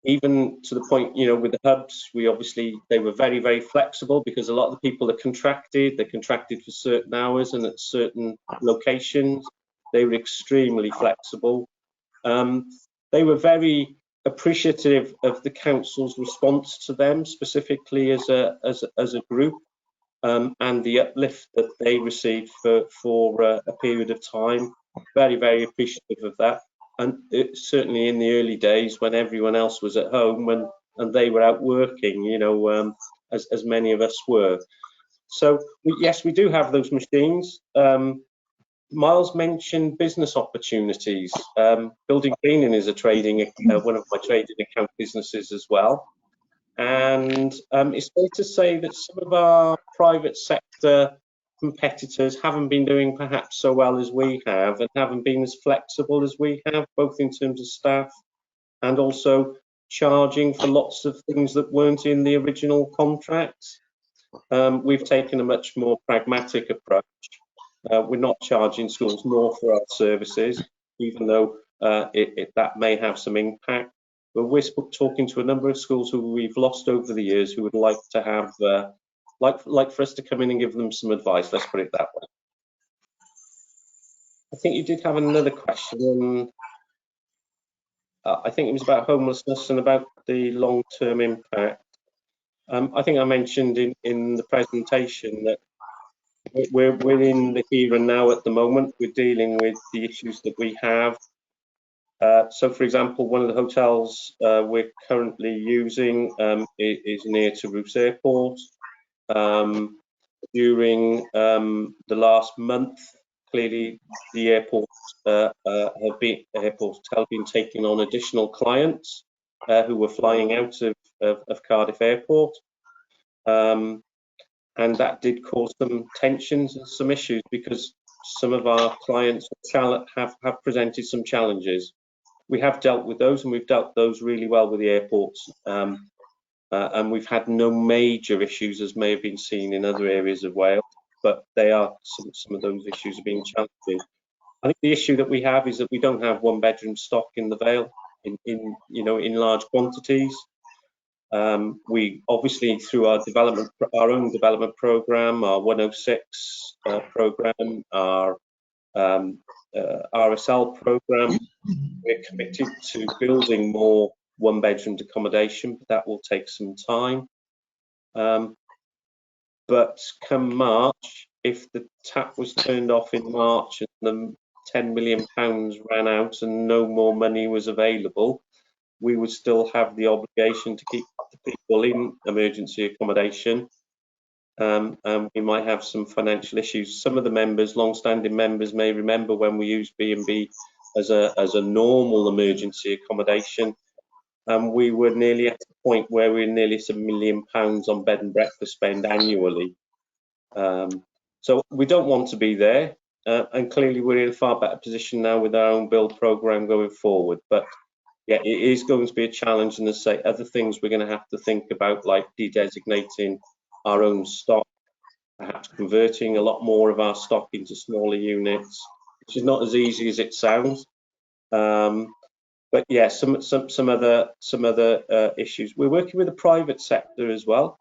Even to the point, with the hubs, they were very, very flexible, because a lot of the people that they're contracted for certain hours and at certain locations. They were extremely flexible. They were very appreciative of the council's response to them, specifically as a group, and the uplift that they received for a period of time. Very, very appreciative of that. And certainly in the early days when everyone else was at home and they were out working, as many of us were. So yes, we do have those machines. Miles mentioned business opportunities. Building cleaning is one of my trading account businesses as well. And it's fair to say that some of our private sector competitors haven't been doing perhaps so well as we have, and haven't been as flexible as we have, both in terms of staff and also charging for lots of things that weren't in the original contracts. We've taken a much more pragmatic approach. We're not charging schools more for our services, even though that may have some impact. But we're talking to a number of schools who we've lost over the years, who would like to have, like for us to come in and give them some advice. Let's put it that way. I think you did have another question. I think it was about homelessness and about the long-term impact. I think I mentioned in the presentation that we're in the here and now at the moment. We're dealing with the issues that we have. So, for example, one of the hotels we're currently using is near to Roos Airport. During the last month, clearly the airport hotel been taking on additional clients who were flying out of Cardiff Airport. And that did cause some tensions and some issues, because some of our clients have presented some challenges. We have dealt with those, and we've dealt those really well with the airports. and we've had no major issues as may have been seen in other areas of Wales, but they are some of those issues have been challenging. I think the issue that we have is that we don't have one-bedroom stock in the Vale in large quantities. We obviously, through our own development program, our 106 program, our RSL program, we're committed to building more one-bedroom accommodation, but that will take some time. But come March, if the tap was turned off in March and the £10 million ran out and no more money was available, we would still have the obligation to keep the people in emergency accommodation, and we might have some financial issues. Some of the members, long-standing members, may remember when we used B&B as a normal emergency accommodation, and we were nearly at a point where we were nearly £1 million on bed and breakfast spend annually. So we don't want to be there, and clearly we're in a far better position now with our own build program going forward. But yeah, it is going to be a challenge, and as I say, other things we're going to have to think about, like de-designating our own stock, perhaps converting a lot more of our stock into smaller units, which is not as easy as it sounds. But yeah, some other issues. We're working with the private sector as well.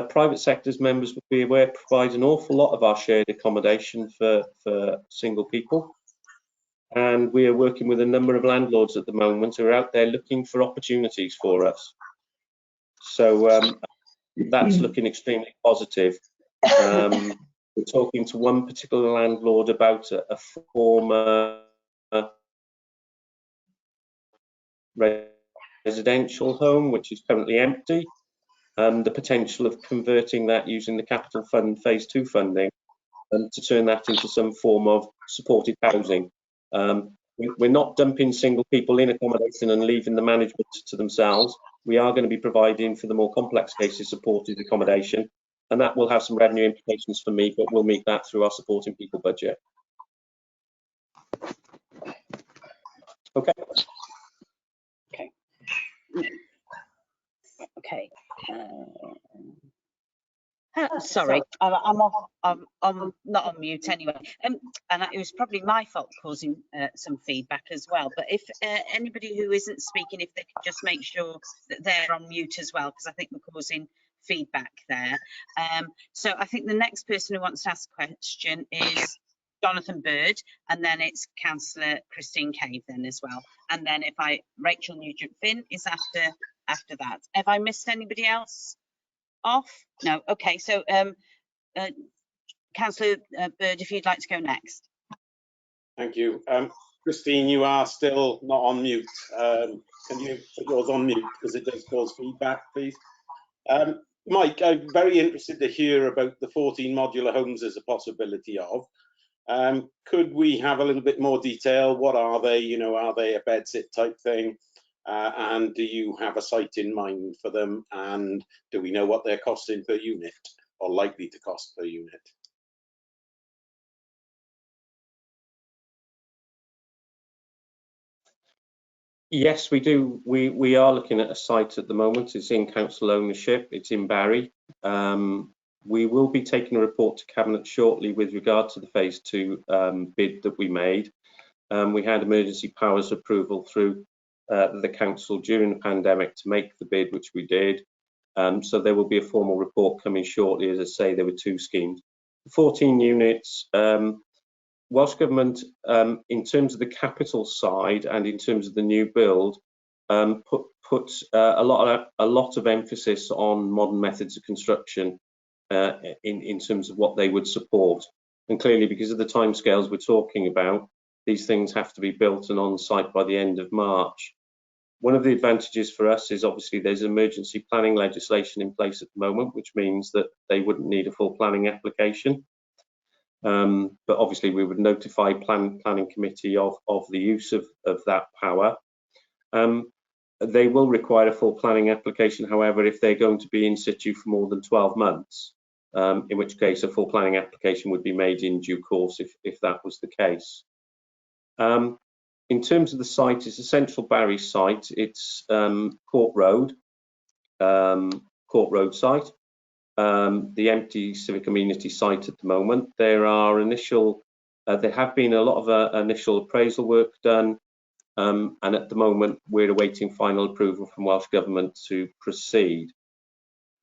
Private sector's members will be aware provide an awful lot of our shared accommodation for single people. And we are working with a number of landlords at the moment who are out there looking for opportunities for us. So that's looking extremely positive. We're talking to one particular landlord about a former residential home, which is currently empty, and the potential of converting that using the Capital Fund Phase 2 funding to turn that into some form of supported housing. We're not dumping single people in accommodation and leaving the management to themselves. We are going to be providing for the more complex cases supported accommodation, and that will have some revenue implications for me, but we'll meet that through our supporting people budget. Okay. Okay. Sorry, I'm not on mute anyway. And it was probably my fault causing some feedback as well. But if anybody who isn't speaking, if they could just make sure that they're on mute as well, because I think we're causing feedback there. So I think the next person who wants to ask a question is Jonathan Bird, and then it's Councillor Christine Cave then as well. And then Rachel Nugent-Finn is after that. Have I missed anybody else off? No. Okay, so Councillor Bird, if you'd like to go next. Thank you. Christine, you are still not on mute. Can you put yours on mute, because it does cause feedback, please? Mike, I'm very interested to hear about the 14 modular homes as a possibility of. Could we have a little bit more detail? What are they? You know, are they a bed sit type thing? And do you have a site in mind for them? And do we know what they're costing per unit, or likely to cost per unit? Yes, we do. We are looking at a site at the moment. It's in council ownership. It's in Barry. We will be taking a report to Cabinet shortly with regard to the Phase 2 bid that we made. We had emergency powers approval through the council during the pandemic to make the bid, which we did. So there will be a formal report coming shortly. As I say, there were 2 schemes. 14 units. Welsh Government, in terms of the capital side and in terms of the new build, put a lot of emphasis on modern methods of construction in terms of what they would support. And clearly, because of the timescales we're talking about, these things have to be built and on site by the end of March. One of the advantages for us is obviously there's emergency planning legislation in place at the moment, which means that they wouldn't need a full planning application. But obviously we would notify planning committee of the use of that power. They will require a full planning application, however, if they're going to be in situ for more than 12 months, in which case a full planning application would be made in due course if that was the case. In terms of the site, it's a central Barry site. It's Court Road. Court Road site, the empty civic amenity site at the moment. There have been a lot of initial appraisal work done, and at the moment we're awaiting final approval from Welsh Government to proceed.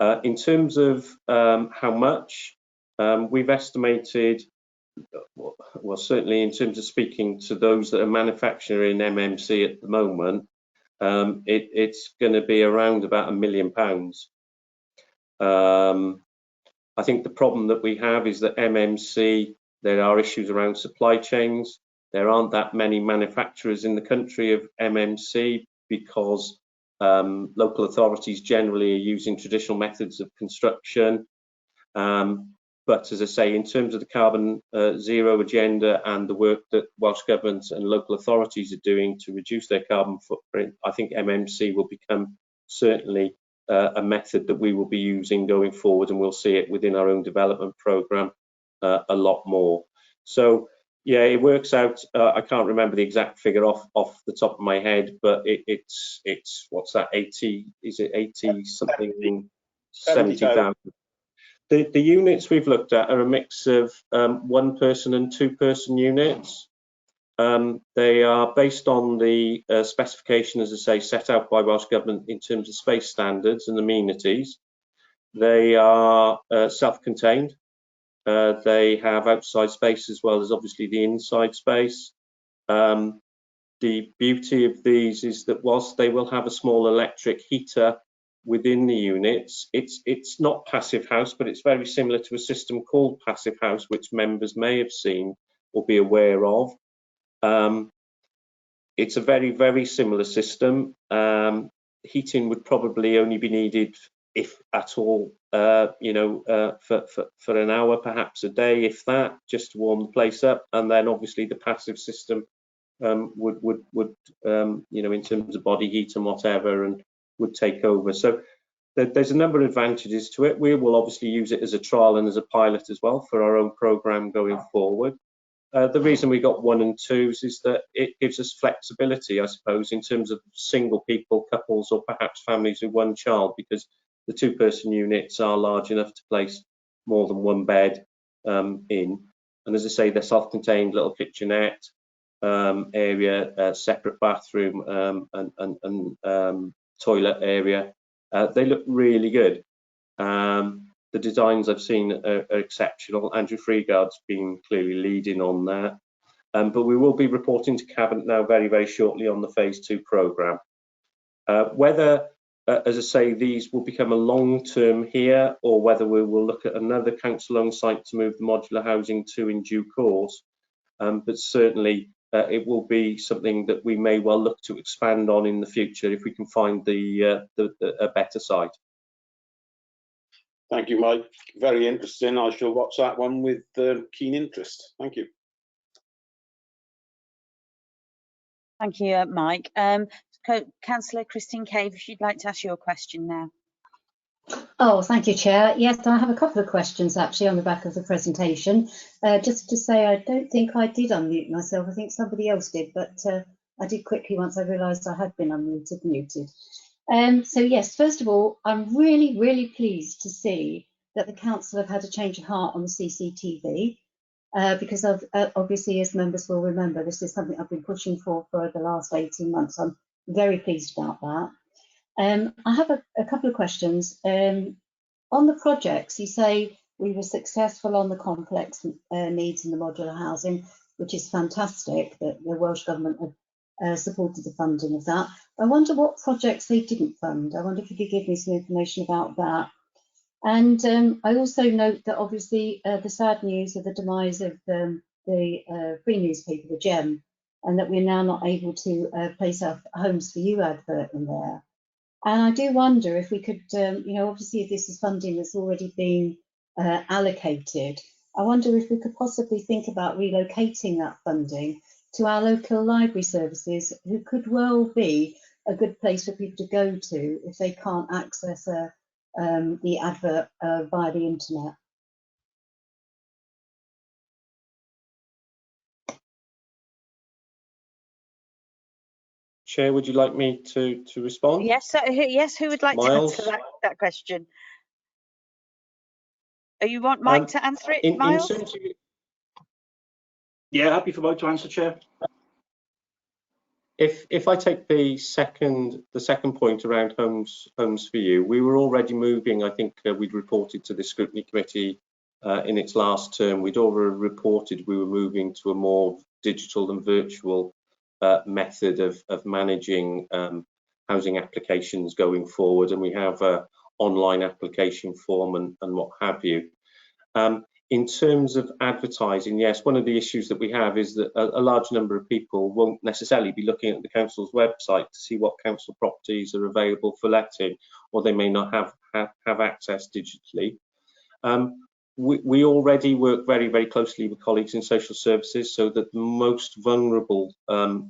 In terms of how much, we've estimated, well, certainly in terms of speaking to those that are manufacturing MMC at the moment, it's going to be around about £1 million. I think the problem that we have is that MMC, there are issues around supply chains. There aren't that many manufacturers in the country of MMC because local authorities generally are using traditional methods of construction. But as I say, in terms of the carbon zero agenda and the work that Welsh Government and local authorities are doing to reduce their carbon footprint, I think MMC will become certainly a method that we will be using going forward, and we'll see it within our own development programme a lot more. So yeah, it works out. I can't remember the exact figure off the top of my head, but it's what's that, 80? Is it 80 something? 70,000. The units we've looked at are a mix of 1-person and 2-person units. They are based on the specification, as I say, set out by Welsh Government in terms of space standards and amenities. They are self-contained. They have outside space as well as obviously the inside space. The beauty of these is that whilst they will have a small electric heater within the units, it's not Passive House, but it's very similar to a system called Passive House, which members may have seen or be aware of. It's a very, very similar system. Heating would probably only be needed, if at all, for an hour, perhaps a day, if that, just to warm the place up. And then obviously the passive system would in terms of body heat and whatever, and would take over. So there's a number of advantages to it. We will obviously use it as a trial and as a pilot as well for our own programme going forward. The reason we got 1 and 2s is that it gives us flexibility, I suppose, in terms of single people, couples, or perhaps families with 1 child, because the 2-person units are large enough to place more than 1 bed in. And as I say, they're self-contained, little kitchenette area, separate bathroom and toilet area. They look really good. The designs I've seen are exceptional. Andrew Freegard's been clearly leading on that. But we will be reporting to Cabinet now very, very shortly on the phase 2 programme. Whether, as I say, these will become a long-term here, or whether we will look at another council-owned site to move the modular housing to in due course. But certainly it will be something that we may well look to expand on in the future if we can find a better site. Thank you, Mike. Very interesting. I shall watch that one with keen interest. Thank you. Thank you, Mike. Councillor Christine Cave, if you'd like to ask your question now. Oh, thank you, Chair. Yes, I have a couple of questions actually on the back of the presentation. Just to say, I don't think I did unmute myself. I think somebody else did, but I did quickly once I realised I had been muted. So yes, first of all, I'm really, really pleased to see that the council have had a change of heart on the CCTV, because obviously, as members will remember, this is something I've been pushing for the last 18 months. I'm very pleased about that. I have a couple of questions. On the projects, you say we were successful on the complex needs in the modular housing, which is fantastic that the Welsh Government have supported the funding of that. I wonder what projects they didn't fund. I wonder if you could give me some information about that. And I also note that obviously the sad news of the demise of the free newspaper, the Gem, and that we're now not able to place our Homes for You advert in there. And I do wonder if we could, obviously if this is funding that's already been allocated, I wonder if we could possibly think about relocating that funding to our local library services, who could well be a good place for people to go to if they can't access the advert via the internet. Chair, would you like me to respond? Yes, yes. Who would like Miles? to answer that question? You want Mike to answer it, Miles? Yeah, happy for Mike to answer, Chair. If I take the second point around homes for you, we were already moving. I think we'd reported to the Scrutiny Committee in its last term. We'd already reported we were moving to a more digital and virtual method of managing housing applications going forward, and we have a online application form and what have you. In terms of advertising, yes, one of the issues that we have is that a large number of people won't necessarily be looking at the council's website to see what council properties are available for letting, or they may not have access digitally. We already work very, very closely with colleagues in social services, so that the most vulnerable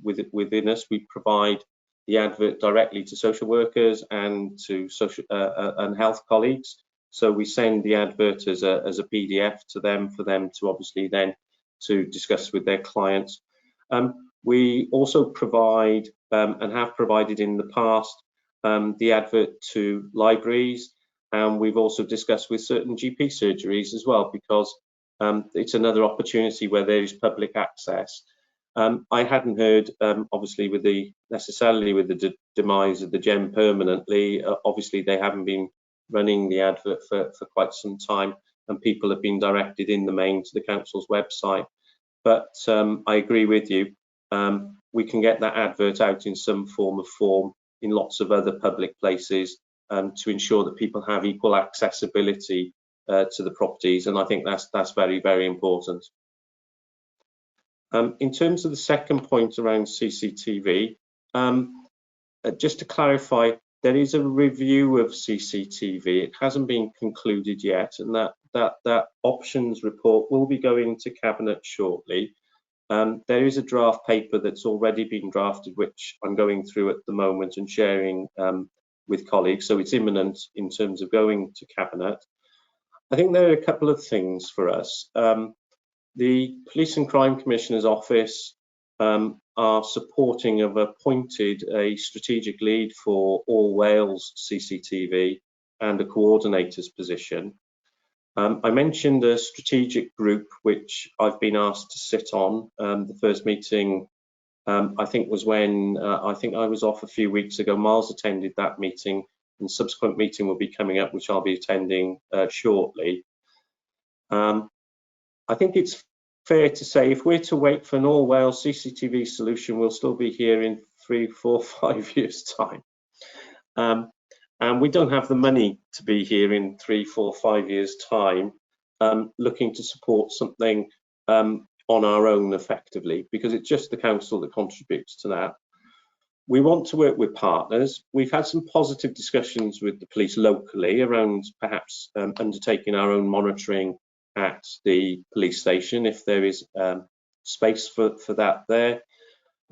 within us, we provide the advert directly to social workers and to social and health colleagues. So we send the advert as a PDF to them for them to obviously then to discuss with their clients. We also provide and have provided in the past the advert to libraries, and we've also discussed with certain GP surgeries as well, because it's another opportunity where there is public access. I hadn't heard, obviously, necessarily with the demise of the GEM permanently. Obviously, they haven't been running the advert for quite some time, and people have been directed in the main to the council's website. But I agree with you. We can get that advert out in some form in lots of other public places to ensure that people have equal accessibility to the properties, and I think that's very, very important. In terms of the second point around CCTV, just to clarify, there is a review of CCTV. It hasn't been concluded yet, and that options report will be going to Cabinet shortly. There is a draft paper that's already been drafted, which I'm going through at the moment and sharing with colleagues, so it's imminent in terms of going to Cabinet. I think there are a couple of things for us. The Police and Crime Commissioner's Office are supporting, have appointed a strategic lead for all Wales CCTV and a coordinator's position. I mentioned a strategic group which I've been asked to sit on. The first meeting I think was when I think I was off a few weeks ago. Miles attended that meeting, and subsequent meeting will be coming up, which I'll be attending shortly. I think it's fair to say if we're to wait for an all-Wales CCTV solution, we'll still be here in 3, 4, 5 years' time. And we don't have the money to be here in 3, 4, 5 years' time looking to support something on our own effectively, because it's just the council that contributes to that. We want to work with partners. We've had some positive discussions with the police locally around perhaps undertaking our own monitoring at the police station if there is space for that there.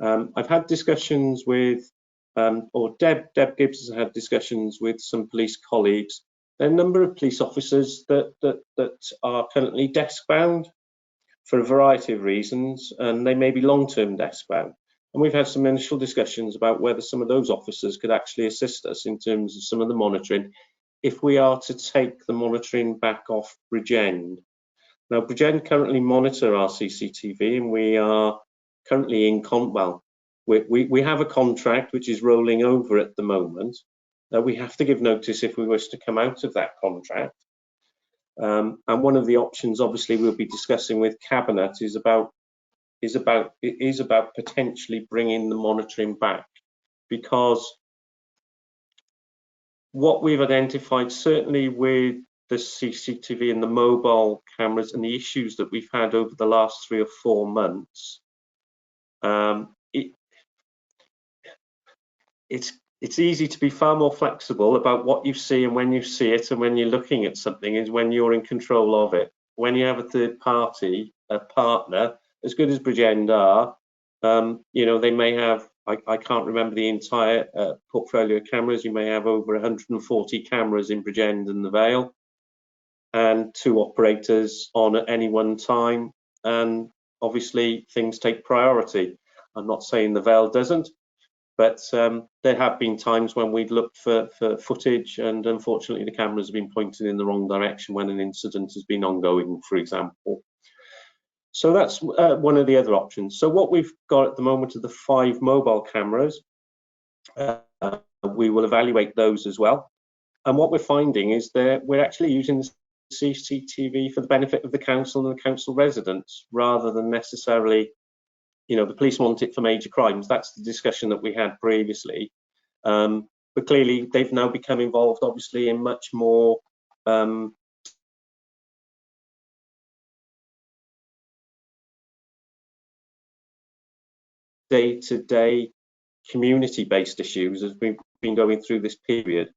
I've had discussions with, or Deb Gibbs has had discussions with some police colleagues. There are a number of police officers that are currently desk bound for a variety of reasons, and they may be long-term desk bound. And we've had some initial discussions about whether some of those officers could actually assist us in terms of some of the monitoring if we are to take the monitoring back off Bridgend. Now, Bridgend currently monitor our CCTV, and we are currently in we have a contract which is rolling over at the moment. We have to give notice if we wish to come out of that contract. And one of the options, obviously, we'll be discussing with Cabinet is about potentially bringing the monitoring back, because what we've identified, certainly with the CCTV and the mobile cameras and the issues that we've had over the last 3 or 4 months, it's easy to be far more flexible about what you see and when you see it and when you're looking at something is when you're in control of it. When you have a third party, a partner, as good as Bridgend are, you know, they may have, I can't remember the entire portfolio of cameras. You may have over 140 cameras in Bridgend and the Vale, and 2 operators on at any one time, and obviously things take priority. I'm not saying the Vale doesn't, But there have been times when we'd looked for footage, and unfortunately the cameras have been pointed in the wrong direction when an incident has been ongoing, for example. So that's one of the other options. So what we've got at the moment are the 5 mobile cameras. We will evaluate those as well. And what we're finding is that we're actually using the CCTV for the benefit of the council and the council residents, rather than necessarily, you know, the police want it for major crimes. That's the discussion that we had previously. But clearly they've now become involved, obviously, in much more day-to-day community-based issues as we've been going through this period.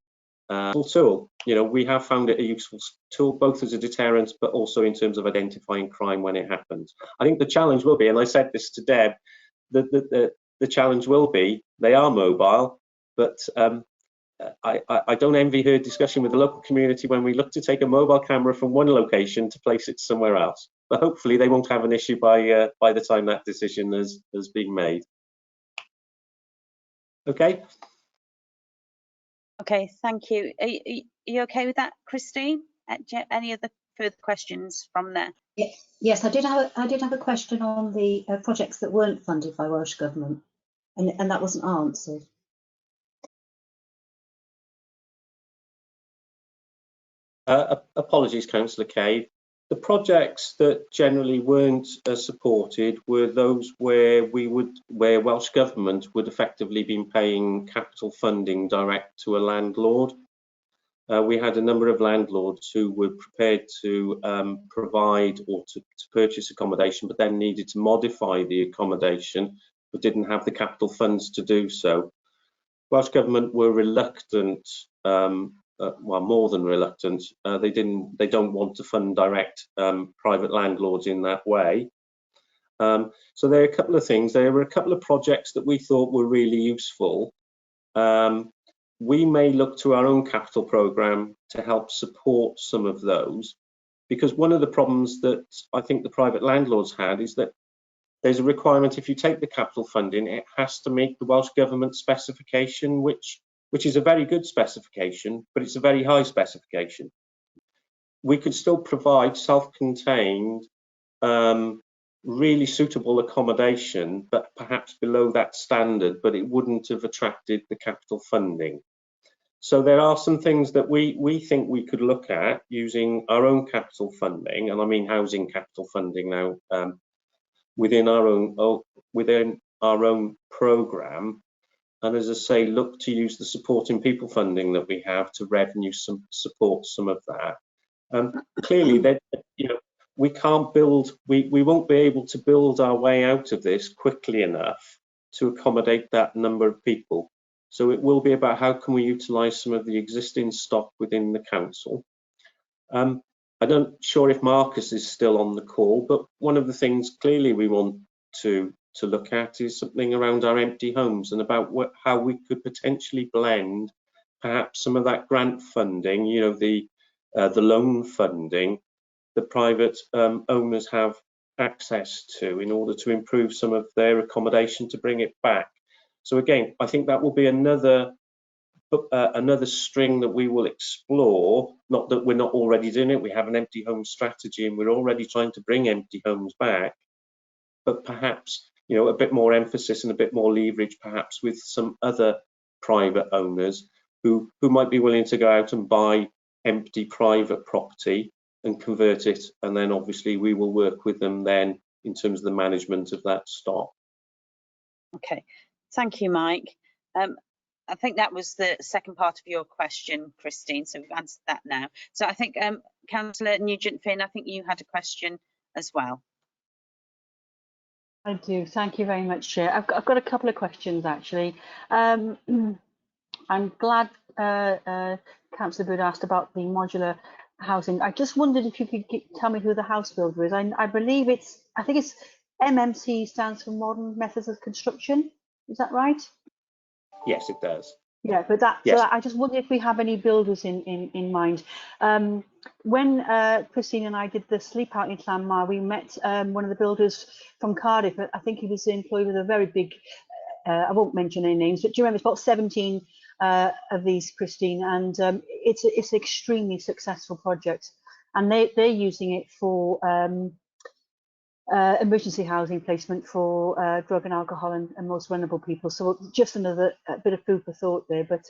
Tool, you know, we have found it a useful tool, both as a deterrent, but also in terms of identifying crime when it happens. I think the challenge will be, and I said this to Deb, the challenge will be, they are mobile, but I don't envy her discussion with the local community when we look to take a mobile camera from one location to place it somewhere else. But hopefully they won't have an issue by the time that decision has been made. Okay. Okay, thank you. Are you okay with that, Christine? Any other further questions from there? Yes, I did have a question on the projects that weren't funded by Welsh Government, and that wasn't answered. Apologies, Councillor Cave. The projects that generally weren't supported were those where Welsh Government would effectively been paying capital funding direct to a landlord. We had a number of landlords who were prepared to provide or to purchase accommodation, but then needed to modify the accommodation, but didn't have the capital funds to do so. Welsh Government were reluctant, well, more than reluctant. They don't want to fund direct private landlords in that way. So there are a couple of things. There were a couple of projects that we thought were really useful. We may look to our own capital programme to help support some of those, because one of the problems that I think the private landlords had is that there's a requirement, if you take the capital funding, it has to meet the Welsh Government specification, which is a very good specification, but it's a very high specification. We could still provide self-contained, really suitable accommodation, but perhaps below that standard, but it wouldn't have attracted the capital funding. So there are some things that we think we could look at using our own capital funding, and I mean housing capital funding now, within our own programme, and as I say, look to use the supporting people funding that we have to revenue support some of that. Clearly, that, you know, we can't build, we won't be able to build our way out of this quickly enough to accommodate that number of people. So it will be about how can we utilise some of the existing stock within the council. I'm not sure if Marcus is still on the call, but one of the things clearly we want to look at is something around our empty homes and about how we could potentially blend perhaps some of that grant funding, you know, the loan funding that private owners have access to in order to improve some of their accommodation to bring it back. So again, I think that will be another string that we will explore. Not that we're not already doing it, we have an empty home strategy and we're already trying to bring empty homes back, but perhaps, you know, a bit more emphasis and a bit more leverage perhaps with some other private owners who might be willing to go out and buy empty private property and convert it, and then obviously we will work with them then in terms of the management of that stock. Okay, thank you, Mike. I think that was the second part of your question, Christine, so we've answered that now. So I think Councillor Nugent-Finn, I think you had a question as well. I do, thank you very much, Chair. I've got a couple of questions actually. I'm glad Councillor Bird asked about the modular housing. I just wondered if you could tell me who the house builder is. I believe I think it's MMC, stands for Modern Methods of Construction. Is that right? Yes, it does. Yeah, but that, yes. So I just wonder if we have any builders in mind. When Christine and I did the sleep out in Llanmar, we met one of the builders from Cardiff. I think he was employed with a very big I won't mention any names, but do you remember it's about 17 of these, Christine, and it's an extremely successful project, and they're using it for emergency housing placement for drug and alcohol and most vulnerable people. So just another bit of food for thought there, but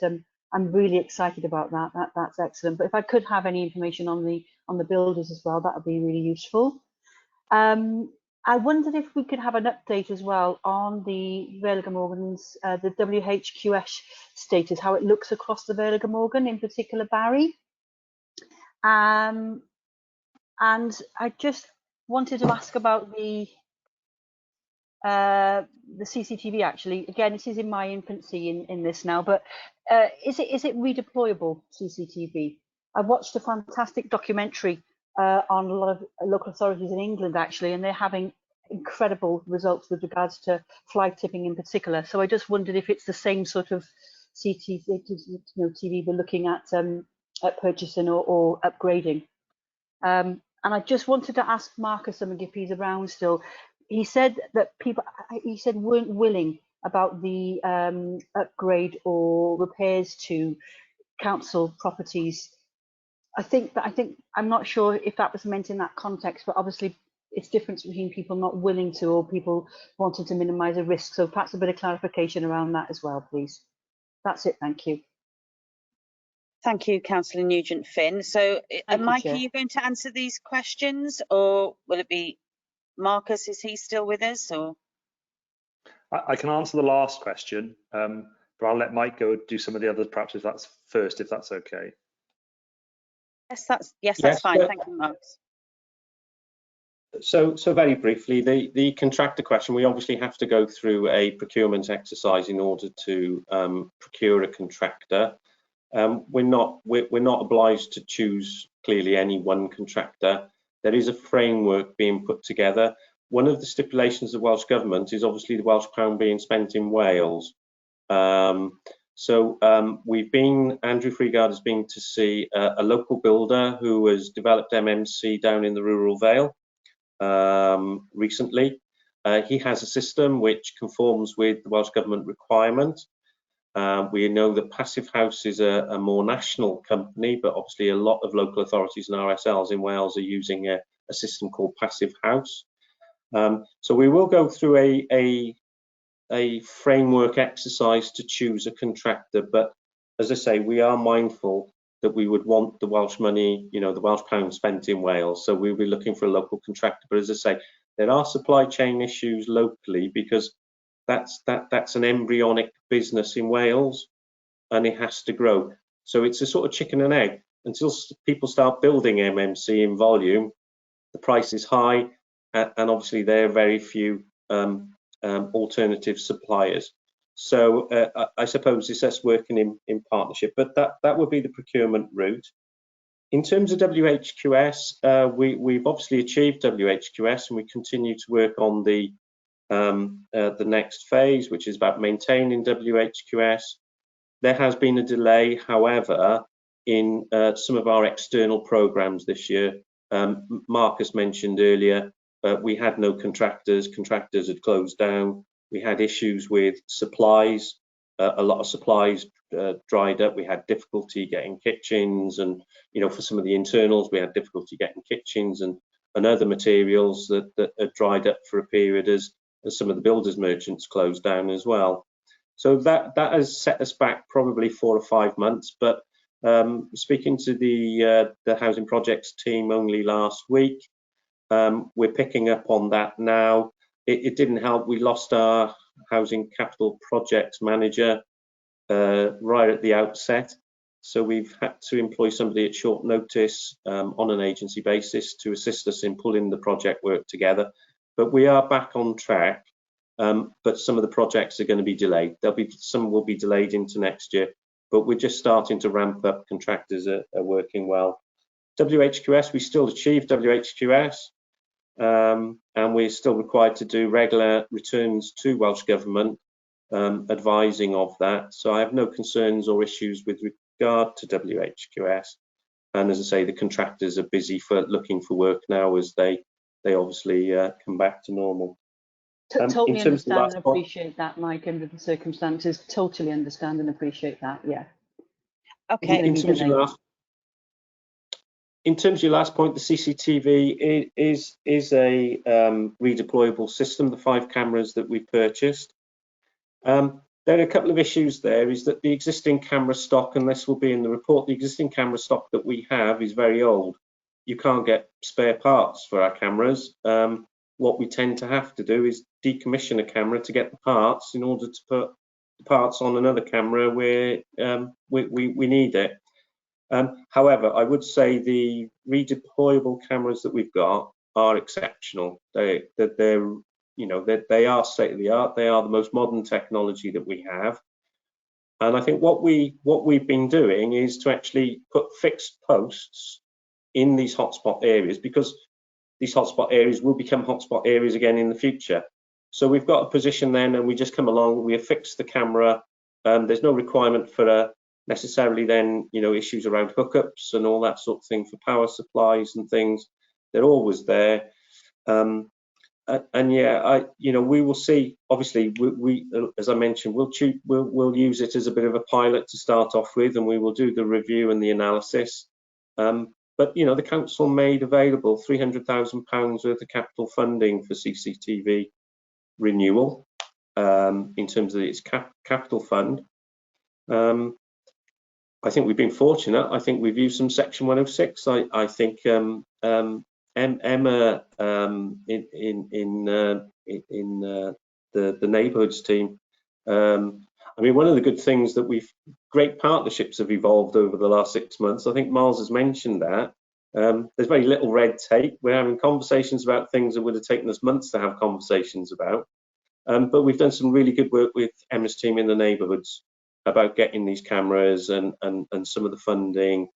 I'm really excited about that. That's excellent. But if I could have any information on the builders as well, that would be really useful. I wondered if we could have an update as well on the Vale of Glamorgan's, the WHQS status, how it looks across the Vale of Glamorgan, in particular Barry. And I just wanted to ask about the CCTV. Actually, again, this is in my infancy in this now, but is it redeployable CCTV? I watched a fantastic documentary on a lot of local authorities in England, actually, and they're having incredible results with regards to fly tipping in particular. So I just wondered if it's the same sort of TV we're looking at purchasing or upgrading. And I just wanted to ask Marcus if he's around still. He said that he said weren't willing about the upgrade or repairs to council properties. I'm not sure if that was meant in that context, but obviously it's difference between people not willing to or people wanting to minimise a risk. So perhaps a bit of clarification around that as well, please. That's it. Thank you. Thank you, Councillor Nugent-Finn. So, Mike, are you going to answer these questions, or will it be Marcus? Is he still with us? Or I can answer the last question, but I'll let Mike go do some of the others, perhaps if that's okay. Yes, that's fine. Thank you, Marcus. So very briefly, the contractor question, we obviously have to go through a procurement exercise in order to procure a contractor. We're not obliged to choose clearly any one contractor. There is a framework being put together. One of the stipulations of the Welsh Government is obviously the Welsh Crown being spent in Wales. Andrew Freegard has been to see a local builder who has developed MMC down in the rural Vale recently. He has a system which conforms with the Welsh Government requirement. We know that Passive House is a more national company, but obviously a lot of local authorities and RSLs in Wales are using a system called Passive House. So we will go through a framework exercise to choose a contractor, but as I say, we are mindful that we would want the Welsh money, the Welsh pound spent in Wales. So we'll be looking for a local contractor. But as I say, there are supply chain issues locally because that's an embryonic business in Wales and it has to grow. So it's a sort of chicken and egg. Until people start building MMC in volume, the price is high, and obviously there are very few alternative suppliers. So I suppose it's us working in partnership, but that would be the procurement route. In terms of WHQS, we've obviously achieved WHQS, and we continue to work on the next phase, which is about maintaining WHQS. There has been a delay, however, in some of our external programs this year. Marcus mentioned earlier, we had no contractors had closed down. We had issues with supplies, a lot of supplies dried up. We had difficulty getting kitchens, and for some of the internals we had difficulty getting kitchens and other materials that had dried up for a period as some of the builders merchants closed down as well. So that has set us back probably 4 or 5 months. But speaking to the housing projects team only last week, we're picking up on that now. It didn't help. We lost our housing capital projects manager right at the outset. So we've had to employ somebody at short notice on an agency basis to assist us in pulling the project work together. But we are back on track. But some of the projects are going to be delayed. Some will be delayed into next year, but we're just starting to ramp up. Contractors are working well. WHQS, we still achieve WHQS, and we're still required to do regular returns to Welsh Government, advising of that. So I have no concerns or issues with regard to WHQS. And as I say, the contractors are busy looking for work now as they obviously come back to normal. Totally in terms of the understand last and point, appreciate that, Mike, under the circumstances. Totally understand and appreciate that, yeah. Okay. in terms of your last point, the CCTV is a redeployable system, the 5 cameras that we've purchased. There are a couple of issues there, is that the existing camera stock, and this will be in the report, the existing camera stock that we have is very old. You can't get spare parts for our cameras. What we tend to have to do is decommission a camera to get the parts in order to put the parts on another camera where we need it. However, I would say the redeployable cameras that we've got are exceptional. They are state of the art. They are the most modern technology that we have. And I think what we've been doing is to actually put fixed posts in these hotspot areas, because these hotspot areas will become hotspot areas again in the future. So we've got a position then, and we just come along, we affix the camera. There's no requirement for necessarily then, issues around hookups and all that sort of thing for power supplies and things. They're always there. And yeah, we will see. Obviously, we as I mentioned, we'll use it as a bit of a pilot to start off with, and we will do the review and the analysis. But the council made available £300,000 worth of capital funding for CCTV renewal in terms of its capital fund. I think we've been fortunate. I think we've used some Section 106. I think Emma in the neighbourhoods team. I mean, one of the good things that great partnerships have evolved over the last 6 months. I think Miles has mentioned that. There's very little red tape. We're having conversations about things that would have taken us months to have conversations about. But we've done some really good work with Emma's team in the neighbourhoods about getting these cameras and some of the funding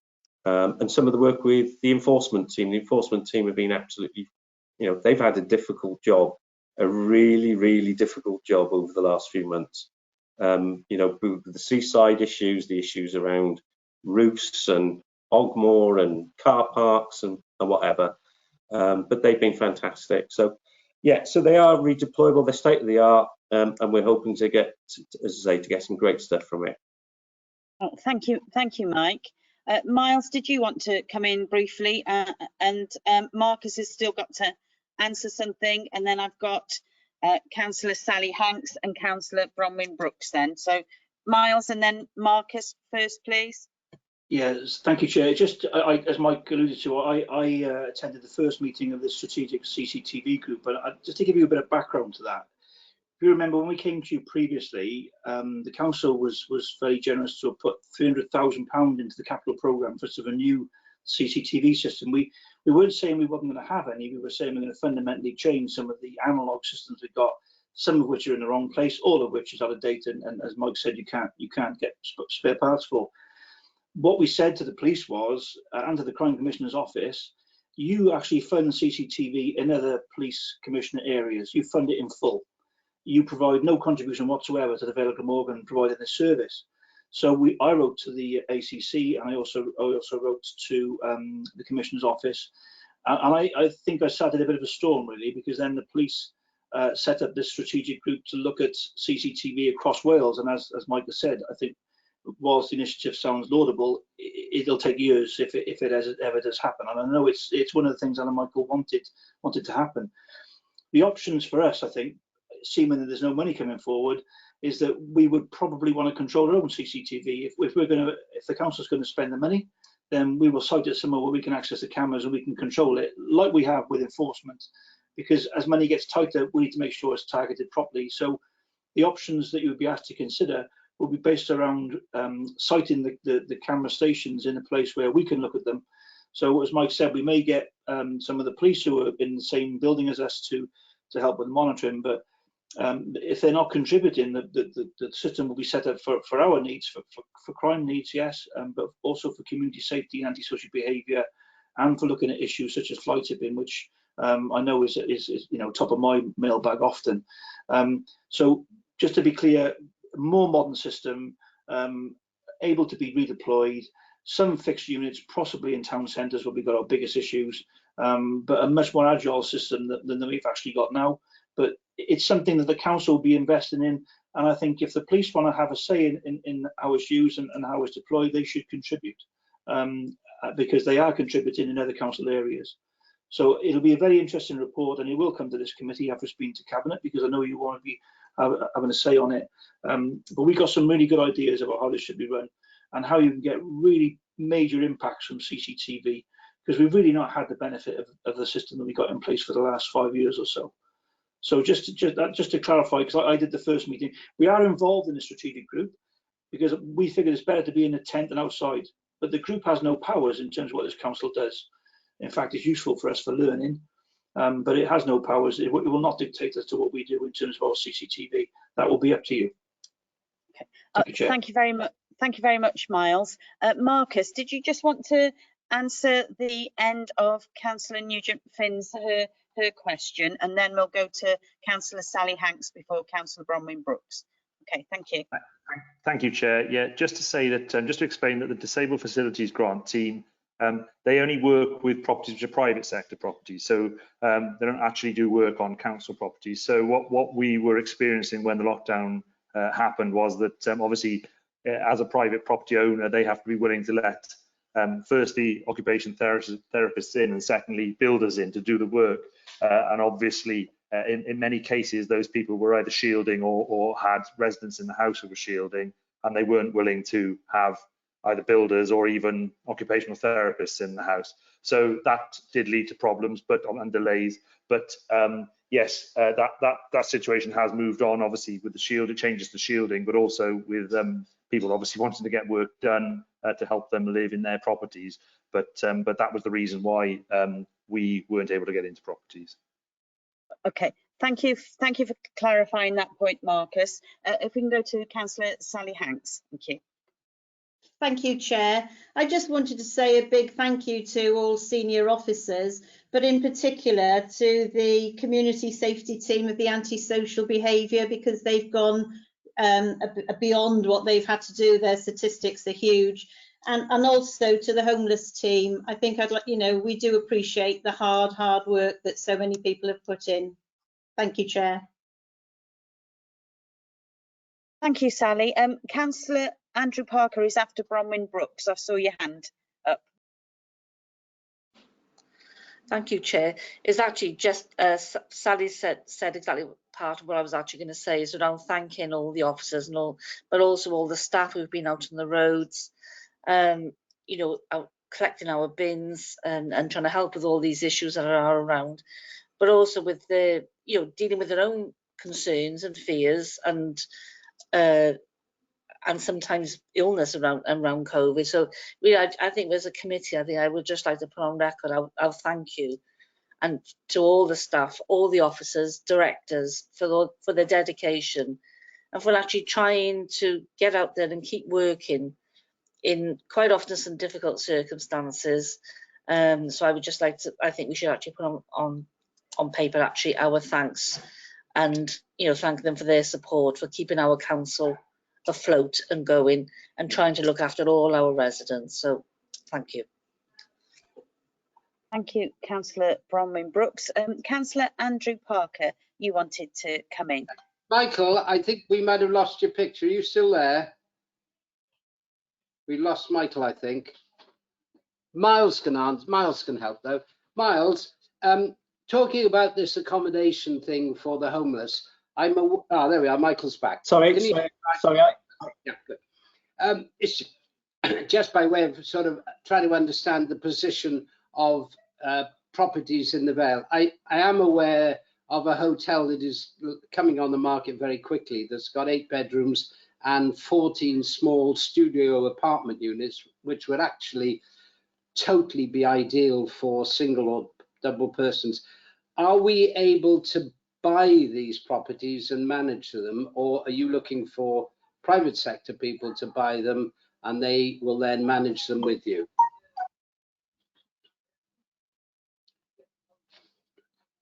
and some of the work with the enforcement team. The enforcement team have been absolutely, they've had a difficult job, a really, really difficult job over the last few months. The seaside issues, the issues around roofs and Ogmore and car parks and whatever. But they've been fantastic. So yeah, so they are redeployable, they're state of the art, and we're hoping to get, as I say, to get some great stuff from it. Oh, thank you, Mike. Miles, did you want to come in briefly? And Marcus has still got to answer something, and then I've got Councillor Sally Hanks and Councillor Bronwyn Brooks then. So Miles and then Marcus first, please. Yes, thank you, Chair. Just as Mike alluded to, I attended the first meeting of the strategic CCTV group, but just to give you a bit of background to that. If you remember, when we came to you previously, the council was very generous to have put £300,000 into the capital programme for sort of a new CCTV system. We weren't saying we wasn't going to have any. We were saying we're going to fundamentally change some of the analogue systems we've got, some of which are in the wrong place, all of which is out of date, and as Mike said, you can't get spare parts for. What we said to the police was, and to the Crime Commissioner's office, you actually fund CCTV in other police commissioner areas. You fund it in full. You provide no contribution whatsoever to the Vale of Glamorgan providing this service. So I wrote to the ACC, and I also wrote to the Commissioner's office, and I think I started a bit of a storm really, because then the police set up this strategic group to look at CCTV across Wales, and as Mike has said, I think whilst the initiative sounds laudable, it'll take years if it ever does happen. And I know it's one of the things Alan Michael wanted to happen. The options for us, I think, seeming that there's no money coming forward, is that we would probably want to control our own CCTV. If the council's going to spend the money, then we will site it somewhere where we can access the cameras and we can control it, like we have with enforcement. Because as money gets tighter, we need to make sure it's targeted properly. So the options that you would be asked to consider will be based around siting the camera stations in a place where we can look at them. So as Mike said, we may get some of the police who are in the same building as us to help with the monitoring, but if they're not contributing, the system will be set up for our needs, for crime needs, yes, but also for community safety and antisocial behaviour, and for looking at issues such as fly tipping, which I know is top of my mailbag often. So just to be clear, more modern system, able to be redeployed, some fixed units, possibly in town centres where we've got our biggest issues, but a much more agile system than we've actually got now. But it's something that the council will be investing in, and I think if the police want to have a say in how it's used and how it's deployed, they should contribute, because they are contributing in other council areas. So it'll be a very interesting report, and it will come to this committee after it's been to Cabinet, because I know you want to be having a say on it. But we got some really good ideas about how this should be run and how you can get really major impacts from CCTV, because we've really not had the benefit of the system that we got in place for the last 5 years or so. So just to clarify, because I did the first meeting, we are involved in the strategic group because we figured it's better to be in a tent than outside. But the group has no powers in terms of what this council does. In fact, it's useful for us for learning, but it has no powers. It will not dictate as to what we do in terms of our CCTV. That will be up to you. Okay. Thank you, Chair. Thank you very much. Thank you very much, Miles. Marcus, did you just want to answer the end of Councillor Nugent-Finn's her question, and then we'll go to Councillor Sally Hanks before Councillor Bronwyn Brooks. Okay, thank you. Thank you, Chair. Yeah, just to say that, just to explain that the Disabled Facilities Grant team, they only work with properties which are private sector properties, so they don't actually do work on council properties. So what we were experiencing when the lockdown happened was that obviously, as a private property owner, they have to be willing to let firstly occupation therapists in, and secondly builders in to do the work. And obviously, in many cases, those people were either shielding or had residents in the house who were shielding, and they weren't willing to have either builders or even occupational therapists in the house. So that did lead to problems and delays. But yes, that situation has moved on, obviously, with the shield, it changes to shielding, but also with people obviously wanting to get work done to help them live in their properties. But that was the reason why we weren't able to get into properties. Okay, thank you for clarifying that point, Marcus. If we can go to Councillor Sally Hanks. Thank you. Thank you, Chair. I just wanted to say a big thank you to all senior officers, but in particular to the community safety team of the antisocial behaviour, because they've gone beyond what they've had to do. Their statistics are huge. And also to the homeless team. I think we do appreciate the hard work that so many people have put in. Thank you, Chair. Thank you, Sally. Councillor Andrew Parker is after Bronwyn Brooks. I saw your hand up. Thank you, Chair. It's actually just Sally said exactly part of what I was actually going to say, is around thanking all the officers and all, but also all the staff who've been out on the roads, out collecting our bins and trying to help with all these issues that are around, but also with the dealing with their own concerns and fears and sometimes illness around COVID. So I think as a committee, I would just like to put on record our thank you, and to all the staff, all the officers, directors, for their dedication and for actually trying to get out there and keep working in quite often some difficult circumstances. So I would just like to, I think we should actually put on paper actually our thanks, and thank them for their support, for keeping our council afloat and going and trying to look after all our residents. So thank you. Thank you, Councillor Bronwyn Brooks. Councillor Andrew Parker, you wanted to come in. Michael, I think we might have lost your picture. Are you still there? We lost Michael, I think. Miles can help though. Miles, talking about this accommodation thing for the homeless, there we are, Michael's back. Sorry. Yeah, good. It's just by way of sort of trying to understand the position of properties in the Vale. I am aware of a hotel that is coming on the market very quickly that's got 8 bedrooms and 14 small studio apartment units, which would actually totally be ideal for single or double persons. Are we able to buy these properties and manage them, or are you looking for private sector people to buy them and they will then manage them with you?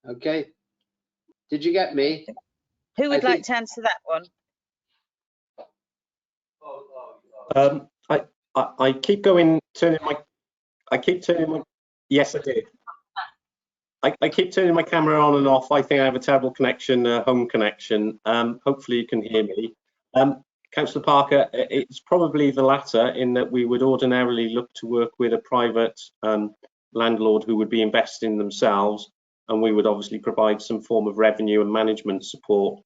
Okay, did you get me? Who would like to answer that one? I keep turning my. Yes, I did. I keep turning my camera on and off. I think I have a terrible connection, home connection. Hopefully you can hear me. Councillor Parker, it's probably the latter, in that we would ordinarily look to work with a private landlord who would be investing themselves, and we would obviously provide some form of revenue and management support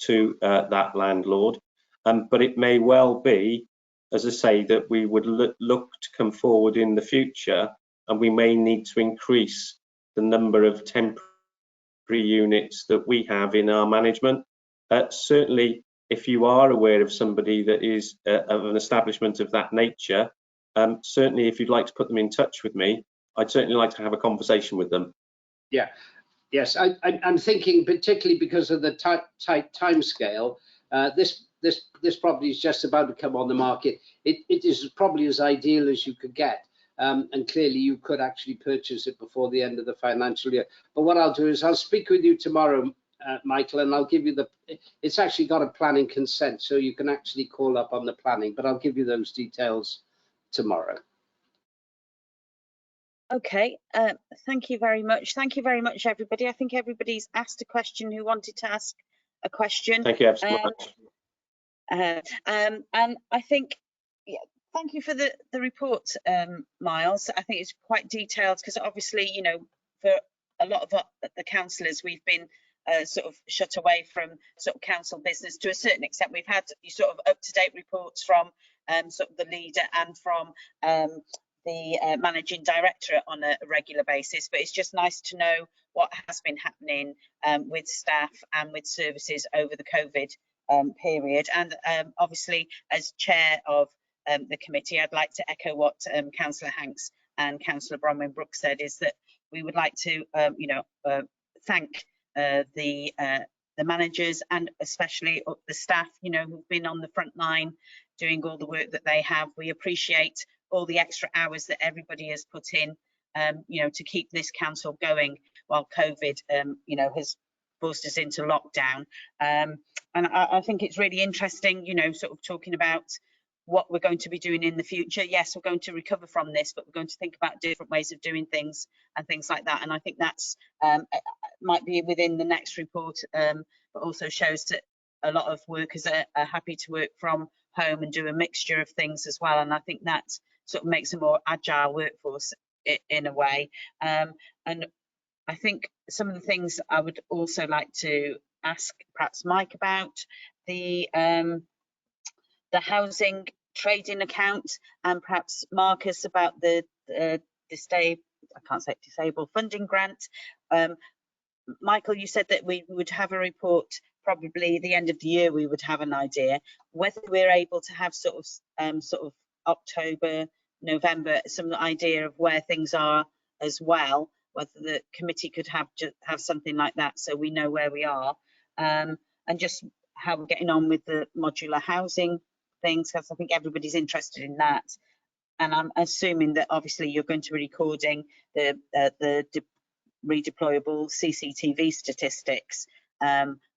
to that landlord. But it may well be, as I say, that we would look to come forward in the future, and we may need to increase the number of temporary units that we have in our management. Certainly, if you are aware of somebody that is of an establishment of that nature, certainly if you'd like to put them in touch with me, I'd certainly like to have a conversation with them. Yeah, yes, I'm thinking particularly because of the tight time scale, this property is just about to come on the market. It is probably as ideal as you could get. And clearly you could actually purchase it before the end of the financial year. But what I'll do is I'll speak with you tomorrow, Michael, and I'll give you it's actually got a planning consent, so you can actually call up on the planning, but I'll give you those details tomorrow. Okay, thank you very much. Thank you very much, everybody. I think everybody's asked a question who wanted to ask a question. Thank you ever so much. And I think, yeah, thank you for the report, Miles. I think it's quite detailed, because obviously, you know, for a lot of the councillors, we've been sort of shut away from sort of council business to a certain extent. We've had sort of up-to-date reports from sort of the leader and from the managing director on a regular basis, but it's just nice to know what has been happening with staff and with services over the COVID period. And obviously, as chair of the committee, I'd like to echo what Councillor Hanks and Councillor Bronwyn Brooks said, is that we would like to you know, thank the managers and especially the staff, you know, who've been on the front line doing all the work that they have. We appreciate all the extra hours that everybody has put in, you know, to keep this council going while COVID, you know, has forced us into lockdown. And I think it's really interesting, you know, sort of talking about what we're going to be doing in the future. Yes, we're going to recover from this, but we're going to think about different ways of doing things and things like that. And I think that's might be within the next report, but also shows that a lot of workers are happy to work from home and do a mixture of things as well. And I think that sort of makes a more agile workforce in a way. And I think some of the things I would also like to ask perhaps Mike about, the housing trading account, and perhaps Marcus about the disabled funding grant. Michael, you said that we would have a report probably the end of the year. We would have an idea whether we're able to have sort of October, November, some idea of where things are as well, whether the committee could have something like that so we know where we are, and just how we're getting on with the modular housing things, because I think everybody's interested in that. And I'm assuming that obviously you're going to be recording the redeployable CCTV statistics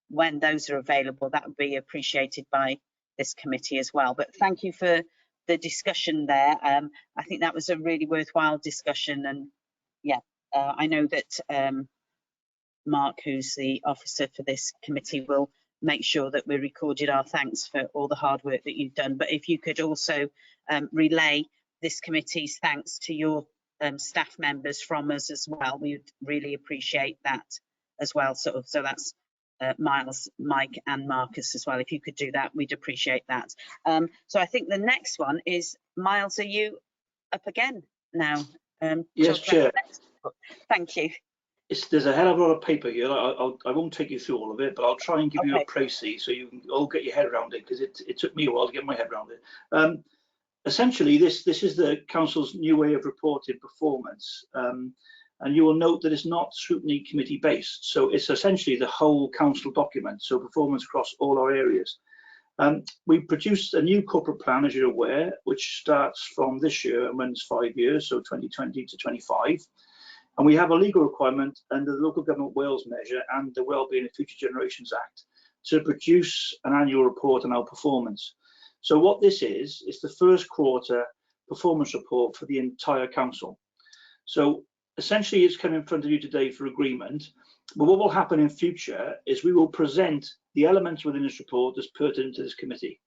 when those are available. That would be appreciated by this committee as well. But thank you for the discussion there. I think that was a really worthwhile discussion, and yeah, I know that Mark, who's the officer for this committee, will make sure that we recorded our thanks for all the hard work that you've done. But if you could also relay this committee's thanks to your staff members from us as well, we would really appreciate that as well. So that's Miles, Mike and Marcus as well. If you could do that, we'd appreciate that. So I think the next one is, Miles, are you up again now? Yes, Chair. Thank you. There's a hell of a lot of paper here. I won't take you through all of it, but I'll try and give you a précis so you can all get your head around it, because it took me a while to get my head around it. Essentially, this is the council's new way of reporting performance, and you will note that it's not scrutiny committee based, so it's essentially the whole council document, so performance across all our areas. We produced a new corporate plan, as you're aware, which starts from this year and runs 5 years, so 2020 to 25. And we have a legal requirement under the Local Government Wales measure and the Wellbeing of Future Generations Act to produce an annual report on our performance. So what this is the first quarter performance report for the entire council. So essentially it's come in front of you today for agreement, but what will happen in future is we will present the elements within this report as pertinent to this committee,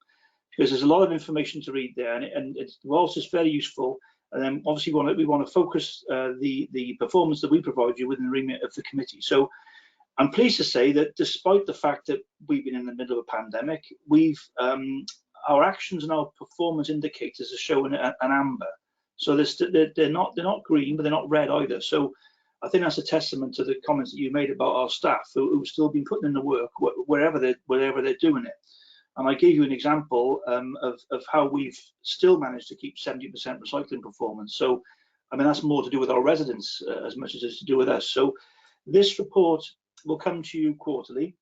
because there's a lot of information to read there, and whilst it's very useful, and then obviously we want to focus the performance that we provide you within the remit of the committee. So I'm pleased to say that despite the fact that we've been in the middle of a pandemic, our actions and our performance indicators are showing an amber. So they're not green, but they're not red either. So I think that's a testament to the comments that you made about our staff who've still been putting in the work wherever they're doing it. And I gave you an example of how we've still managed to keep 70% recycling performance. So, I mean, that's more to do with our residents as much as it's to do with us. So this report will come to you quarterly.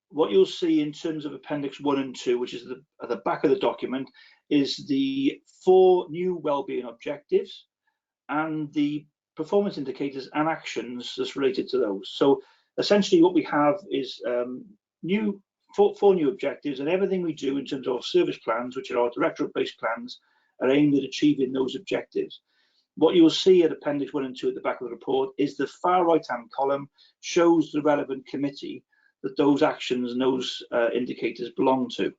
What you'll see in terms of Appendix 1 and 2, which is at the back of the document, is the 4 new wellbeing objectives and the performance indicators and actions that's related to those. So essentially what we have is four new objectives, and everything we do in terms of our service plans, which are our directorate-based plans, are aimed at achieving those objectives. What you'll see at Appendix 1 and 2 at the back of the report is the far right-hand column shows the relevant committee that those actions and those indicators belong to.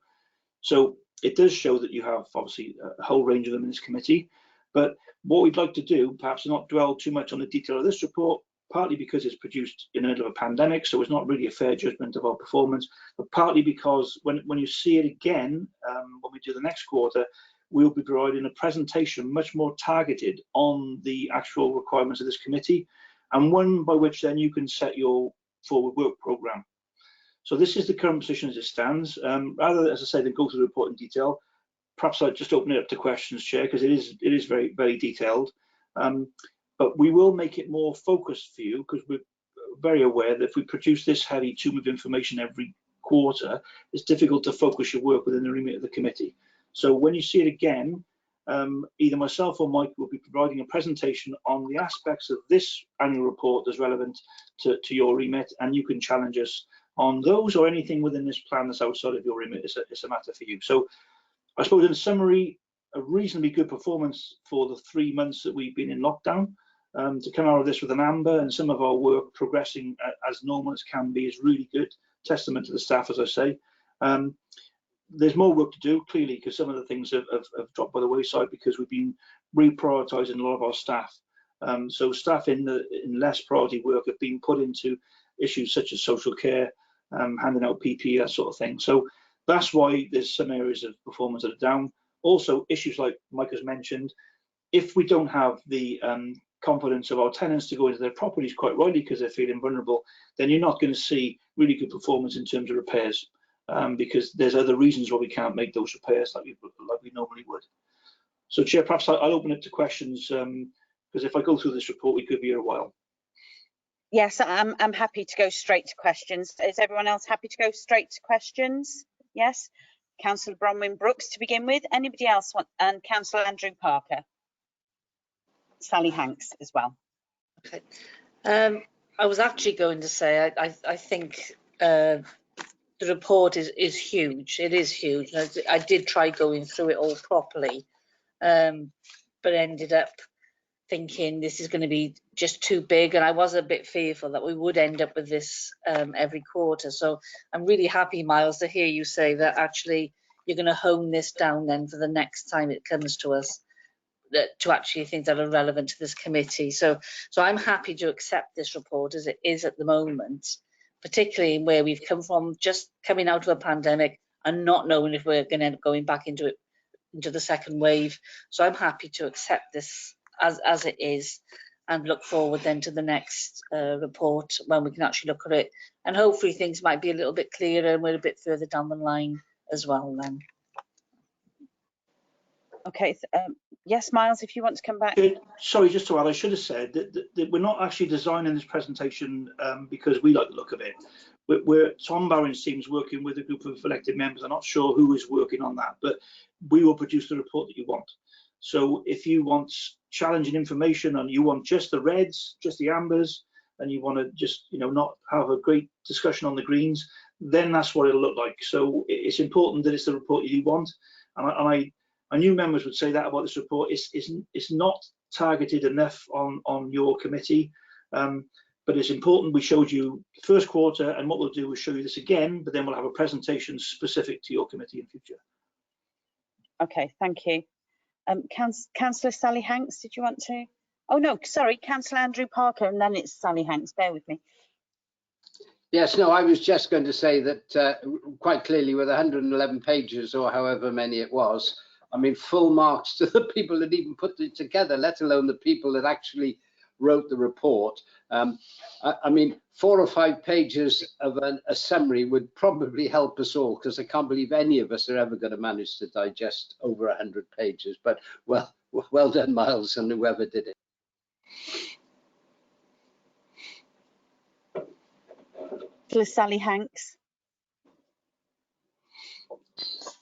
So it does show that you have obviously a whole range of them in this committee, but what we'd like to do, perhaps not dwell too much on the detail of this report, partly because it's produced in the middle of a pandemic, so it's not really a fair judgment of our performance, but partly because when you see it again, when we do the next quarter, we'll be providing a presentation much more targeted on the actual requirements of this committee, and one by which then you can set your forward work programme. So this is the current position as it stands. Rather, as I say, than go through the report in detail, perhaps I'll just open it up to questions, Chair, because it is very, very detailed. But we will make it more focused for you, because we're very aware that if we produce this heavy tome of information every quarter, it's difficult to focus your work within the remit of the committee. So when you see it again, either myself or Mike will be providing a presentation on the aspects of this annual report that's relevant to your remit, and you can challenge us on those or anything within this plan that's outside of your remit. It's a matter for you. So I suppose in summary, a reasonably good performance for the 3 months that we've been in lockdown. To come out of this with an amber and some of our work progressing as normal as can be is really good. Testament to the staff, as I say. There's more work to do, clearly, because some of the things have dropped by the wayside because we've been reprioritising a lot of our staff. So staff in less priority work have been put into issues such as social care, handing out PPE, that sort of thing. So that's why there's some areas of performance that are down. Also, issues like Mike has mentioned, if we don't have the confidence of our tenants to go into their properties, quite rightly because they're feeling vulnerable, then you're not going to see really good performance in terms of repairs, because there's other reasons why we can't make those repairs like we normally would. So, Chair, perhaps I'll open it to questions, because if I go through this report, we could be here a while. Yes, I'm happy to go straight to questions. Is everyone else happy to go straight to questions? Yes. Councillor Bronwyn Brooks to begin with. Anybody else want? And Councillor Andrew Parker. Sally Hanks as well. Okay. I was actually going to say I think the report is huge. It is huge. I did try going through it all properly, but ended up thinking this is going to be just too big, and I was a bit fearful that we would end up with this every quarter. So I'm really happy, Miles, to hear you say that actually you're going to hone this down then for the next time it comes to us, to actually things that are relevant to this committee. So I'm happy to accept this report as it is at the moment, particularly where we've come from, just coming out of a pandemic and not knowing if we're going to end up going back into the second wave. So I'm happy to accept this as it is, and look forward then to the next report when we can actually look at it, and hopefully things might be a little bit clearer and we're a bit further down the line as well then. Okay, yes, Miles, if you want to come back. Sorry, just to add, I should have said that we're not actually designing this presentation because we like the look of it. Tom Barron's team is working with a group of elected members. I'm not sure who is working on that, but we will produce the report that you want. So if you want challenging information and you want just the reds, just the ambers, and you want to just not have a great discussion on the greens, then that's what it'll look like. So it's important that it's the report you want, and I knew members would say that about this report. It's not targeted enough on your committee. But it's important we showed you the first quarter, and what we'll do is show you this again, but then we'll have a presentation specific to your committee in future. Okay, thank you. Councillor Sally Hanks, did you want to? Oh no, sorry, Councillor Andrew Parker, and then it's Sally Hanks. Bear with me. Yes, no, I was just going to say that quite clearly with 111 pages or however many it was, I mean, full marks to the people that even put it together, let alone the people that actually wrote the report. I mean, 4 or 5 pages of a summary would probably help us all, because I can't believe any of us are ever going to manage to digest over 100 pages. But well done, Miles, and whoever did it. Sally Hanks.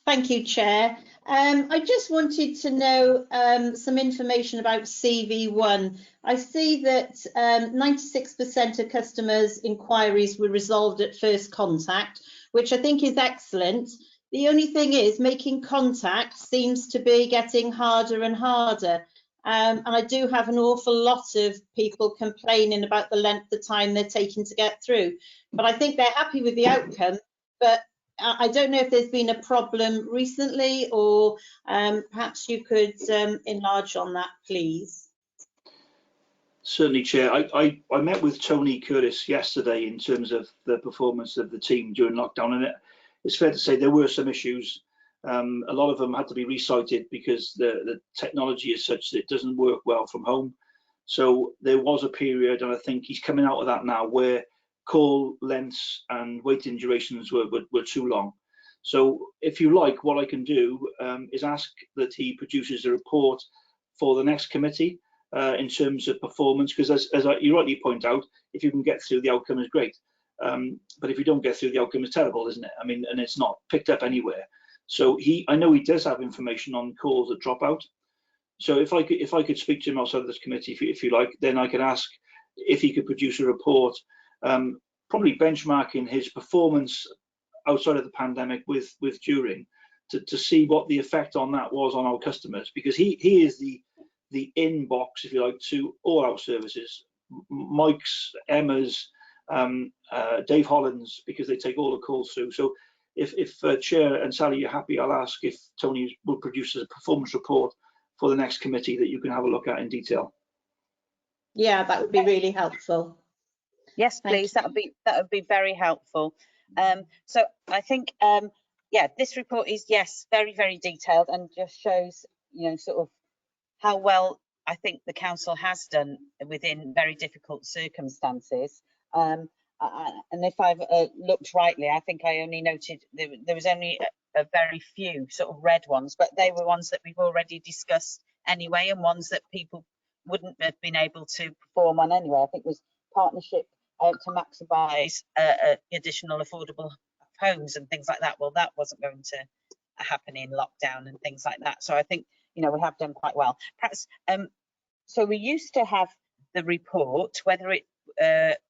Thank you, Chair. I just wanted to know some information about CV1. I see that 96% of customers' inquiries were resolved at first contact, which I think is excellent. The only thing is making contact seems to be getting harder and harder. And I do have an awful lot of people complaining about the length of time they're taking to get through. But I think they're happy with the outcome. But I don't know if there's been a problem recently, or perhaps you could enlarge on that, please. Certainly, Chair. I met with Tony Curtis yesterday in terms of the performance of the team during lockdown, and it's fair to say there were some issues. A lot of them had to be recited because the technology is such that it doesn't work well from home. So there was a period, and I think he's coming out of that now, where call lengths and waiting durations were too long. So if you like, what I can do is ask that he produces a report for the next committee in terms of performance, because as you rightly point out, if you can get through, the outcome is great. But if you don't get through, the outcome is terrible, isn't it? I mean, and it's not picked up anywhere. So I know he does have information on calls that drop out. So if I could speak to him outside of this committee, if you like, then I could ask if he could produce a report, probably benchmarking his performance outside of the pandemic with during, to see what the effect on that was on our customers, because he is the inbox, if you like, to all our services, Mike's, Emma's, Dave Holland's, because they take all the calls through. So if Chair and Sally, you're happy, I'll ask if Tony will produce a performance report for the next committee that you can have a look at in detail. Yeah, that would be really helpful. Yes, please. That would be very helpful. So I think, yeah, this report is, yes, very, very detailed, and just shows, you know, sort of how well I think the council has done within very difficult circumstances. And if I've looked rightly, I think I only noted there was only a very few sort of red ones, but they were ones that we've already discussed anyway, and ones that people wouldn't have been able to perform on anyway. I think it was partnership to maximise additional affordable homes and things like that. Well, that wasn't going to happen in lockdown and things like that. So I think, you know, we have done quite well. Perhaps, so we used to have the report, whether it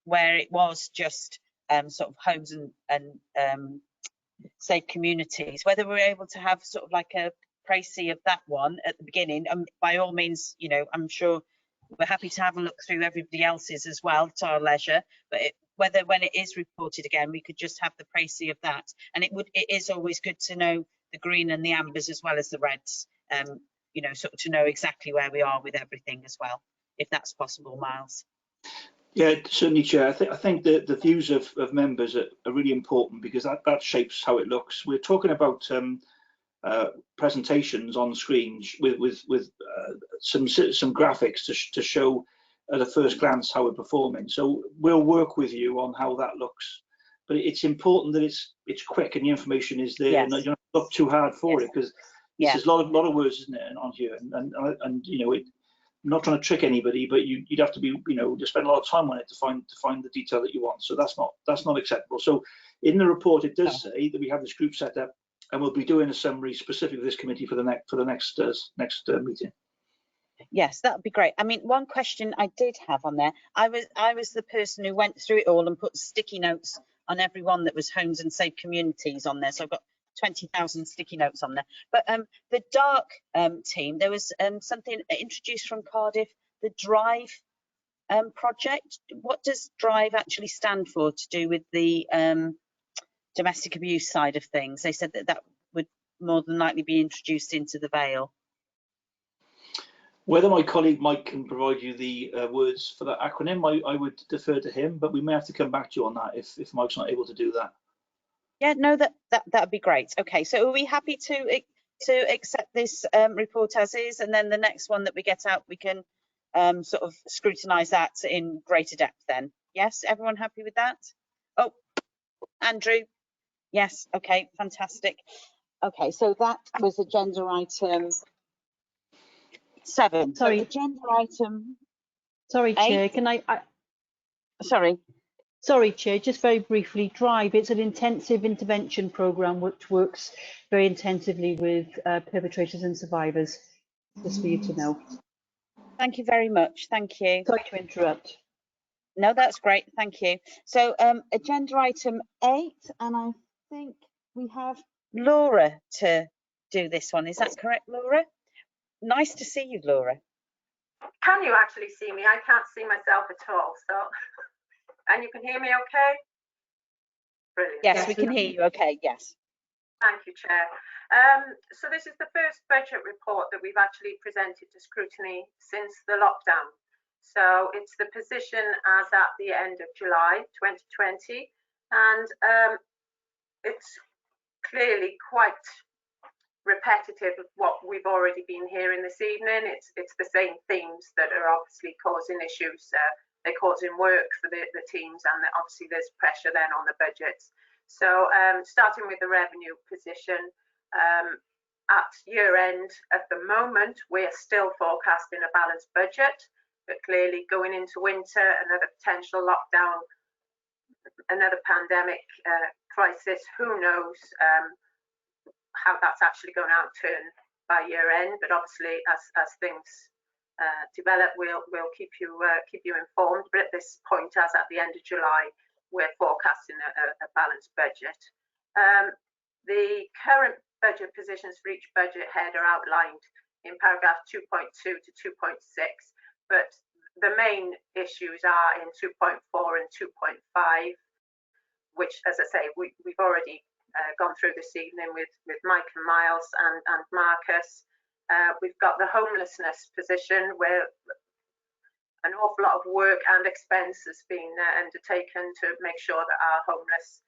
where it was just sort of homes and safe communities, whether we're able to have sort of like a précis of that one at the beginning. By all means, you know, I'm sure we're happy to have a look through everybody else's as well to our leisure, but whether when it is reported again, we could just have the précis of that. And it is always good to know the green and the ambers as well as the reds, you know, sort of to know exactly where we are with everything as well, if that's possible, Miles. Yeah, certainly, Chair. I think the views of members are really important, because that shapes how it looks. We're talking about presentations on screens with some graphics to show at a first glance how we're performing. So we'll work with you on how that looks, but it's important that it's quick and the information is there. Yes. And you don't look too hard for it, because there's a lot of words, isn't it, on here, and you know, I'm not trying to trick anybody, but you'd have to be, you know, to spend a lot of time on it to find the detail that you want. So that's not acceptable. So in the report it does say that we have this group set up, and we'll be doing a summary specific to this committee for the next meeting. Yes, that would be great. I mean, one question I did have on there, I was the person who went through it all and put sticky notes on everyone that was homes and safe communities on there. So I've got 20,000 sticky notes on there. But the dark team, there was something introduced from Cardiff, the Drive project. What does Drive actually stand for to do with the domestic abuse side of things? They said that that would more than likely be introduced into the Vale. Whether my colleague Mike can provide you the words for that acronym, I would defer to him, but we may have to come back to you on that if Mike's not able to do that. Yeah, no, that'd be great. Okay, so are we happy to accept this report as is, and then the next one that we get out, we can sort of scrutinise that in greater depth then? Yes, everyone happy with that? Oh, Andrew, yes, okay, fantastic. Okay, so that was agenda item 7. Sorry. So agenda item. Sorry, 8. Chair, can I Sorry. Sorry, Chair, just very briefly, Drive, it's an intensive intervention programme which works very intensively with perpetrators and survivors, just for you to know. Thank you very much, thank you. Sorry to interrupt. No, that's great, thank you. So agenda item 8, and I think we have Laura to do this one. Is that correct, Laura? Nice to see you, Laura. Can you actually see me? I can't see myself at all, so, and you can hear me okay? Brilliant. Yes, we can hear you okay, yes. Thank you, Chair. So this is the first budget report that we've actually presented to scrutiny since the lockdown. So it's the position as at the end of July 2020, and it's clearly quite repetitive of what we've already been hearing this evening. It's the same themes that are obviously causing issues. They're causing work for the teams, and obviously there's pressure then on the budgets. So starting with the revenue position, at year end, at the moment, we're still forecasting a balanced budget, but clearly going into winter, another potential lockdown, another pandemic crisis, who knows how that's actually going to outturn by year end. But obviously as things develop, we'll keep you informed. But at this point, as at the end of July, we're forecasting a balanced budget. The current budget positions for each budget head are outlined in paragraph 2.2 to 2.6, but the main issues are in 2.4 and 2.5, which, as I say, we've already gone through this evening with Mike and Miles and Marcus. We've got the homelessness position, where an awful lot of work and expense has been undertaken to make sure that our homeless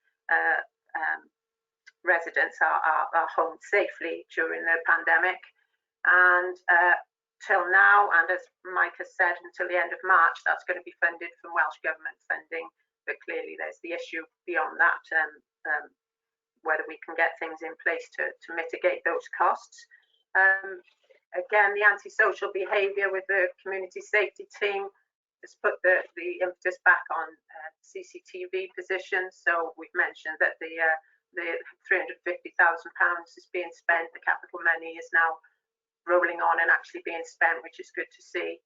residents are home safely during the pandemic. And till now, and as Mike has said, until the end of March, that's going to be funded from Welsh Government funding. But clearly there's the issue beyond that, whether we can get things in place to mitigate those costs. Again, the antisocial behaviour with the community safety team has put the impetus back on CCTV positions. So we've mentioned that the £350,000 is being spent. The capital money is now rolling on and actually being spent, which is good to see.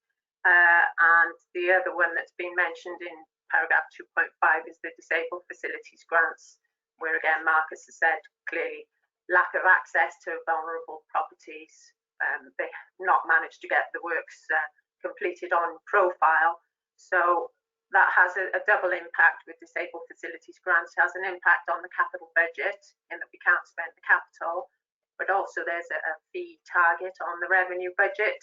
And the other one that's been mentioned in paragraph 2.5 is the disabled facilities grants, where again Marcus has said clearly lack of access to vulnerable properties. They have not managed to get the works completed on profile. So that has a double impact with disabled facilities grants. It has an impact on the capital budget in that we can't spend the capital, but also there's a fee target on the revenue budget.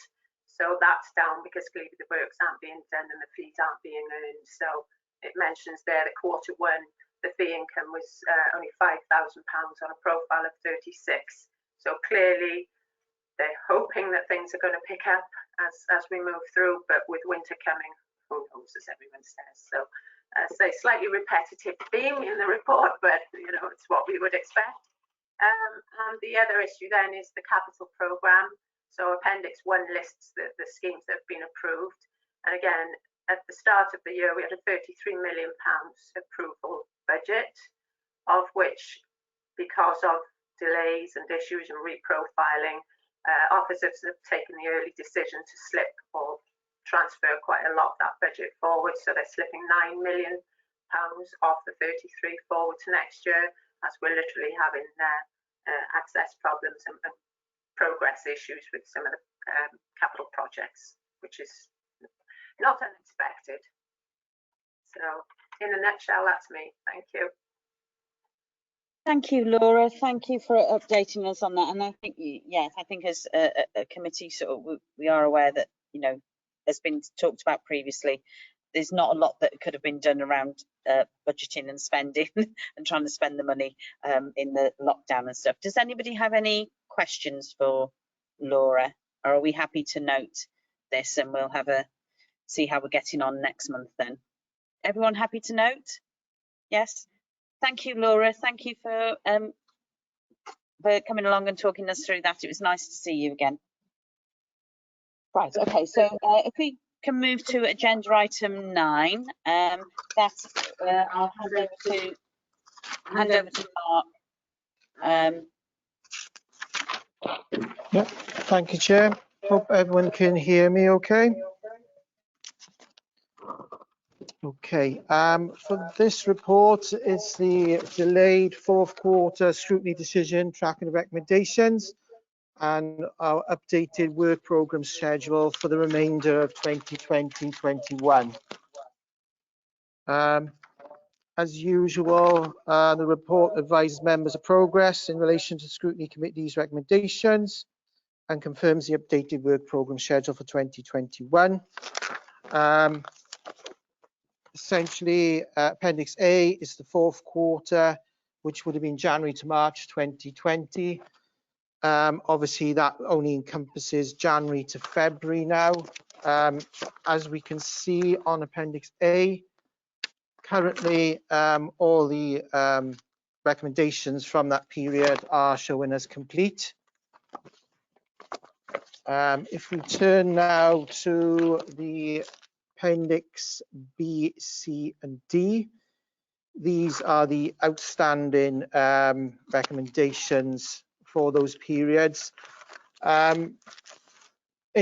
So that's down because clearly the works aren't being done and the fees aren't being earned. So it mentions there that quarter one, the fee income was only £5,000 on a profile of 36. So clearly they're hoping that things are going to pick up as we move through, but with winter coming, who knows, as everyone says. So slightly repetitive theme in the report, but you know, it's what we would expect. And the other issue then is the capital programme. So Appendix 1 lists the schemes that have been approved. And again, at the start of the year, we had a £33 million approval budget, of which, because of delays and issues and reprofiling, officers have taken the early decision to slip or transfer quite a lot of that budget forward. So they're slipping £9 million off the 33 forward to next year, as we're literally having access problems and progress issues with some of the capital projects, which is not unexpected. So in a nutshell, that's me. Thank you. Thank you, Laura. Thank you for updating us on that. And I think, yeah, I think as a committee, sort of, we are aware that, you know, has been talked about previously. There's not a lot that could have been done around budgeting and spending and trying to spend the money in the lockdown and stuff. Does anybody have any questions for Laura, or are we happy to note this and we'll have a see how we're getting on next month then? Everyone happy to note? Yes. Thank you, Laura. Thank you for coming along and talking us through that. It was nice to see you again. Right. Okay. So if we can move to agenda item 9, that's I'll hand over to Mark. Yep. Thank you, Chair. Hope everyone can hear me okay. Okay, for this report, it's the delayed fourth quarter scrutiny decision tracking the recommendations and our updated work programme schedule for the remainder of 2020-21. As usual, the report advises members of progress in relation to scrutiny committee's recommendations and confirms the updated work programme schedule for 2021. Essentially, Appendix A is the fourth quarter, which would have been January to March 2020. Obviously, that only encompasses January to February now. As we can see on Appendix A, currently all the recommendations from that period are showing as complete. If we turn now to the Appendix B, C and D, these are the outstanding recommendations for those periods. In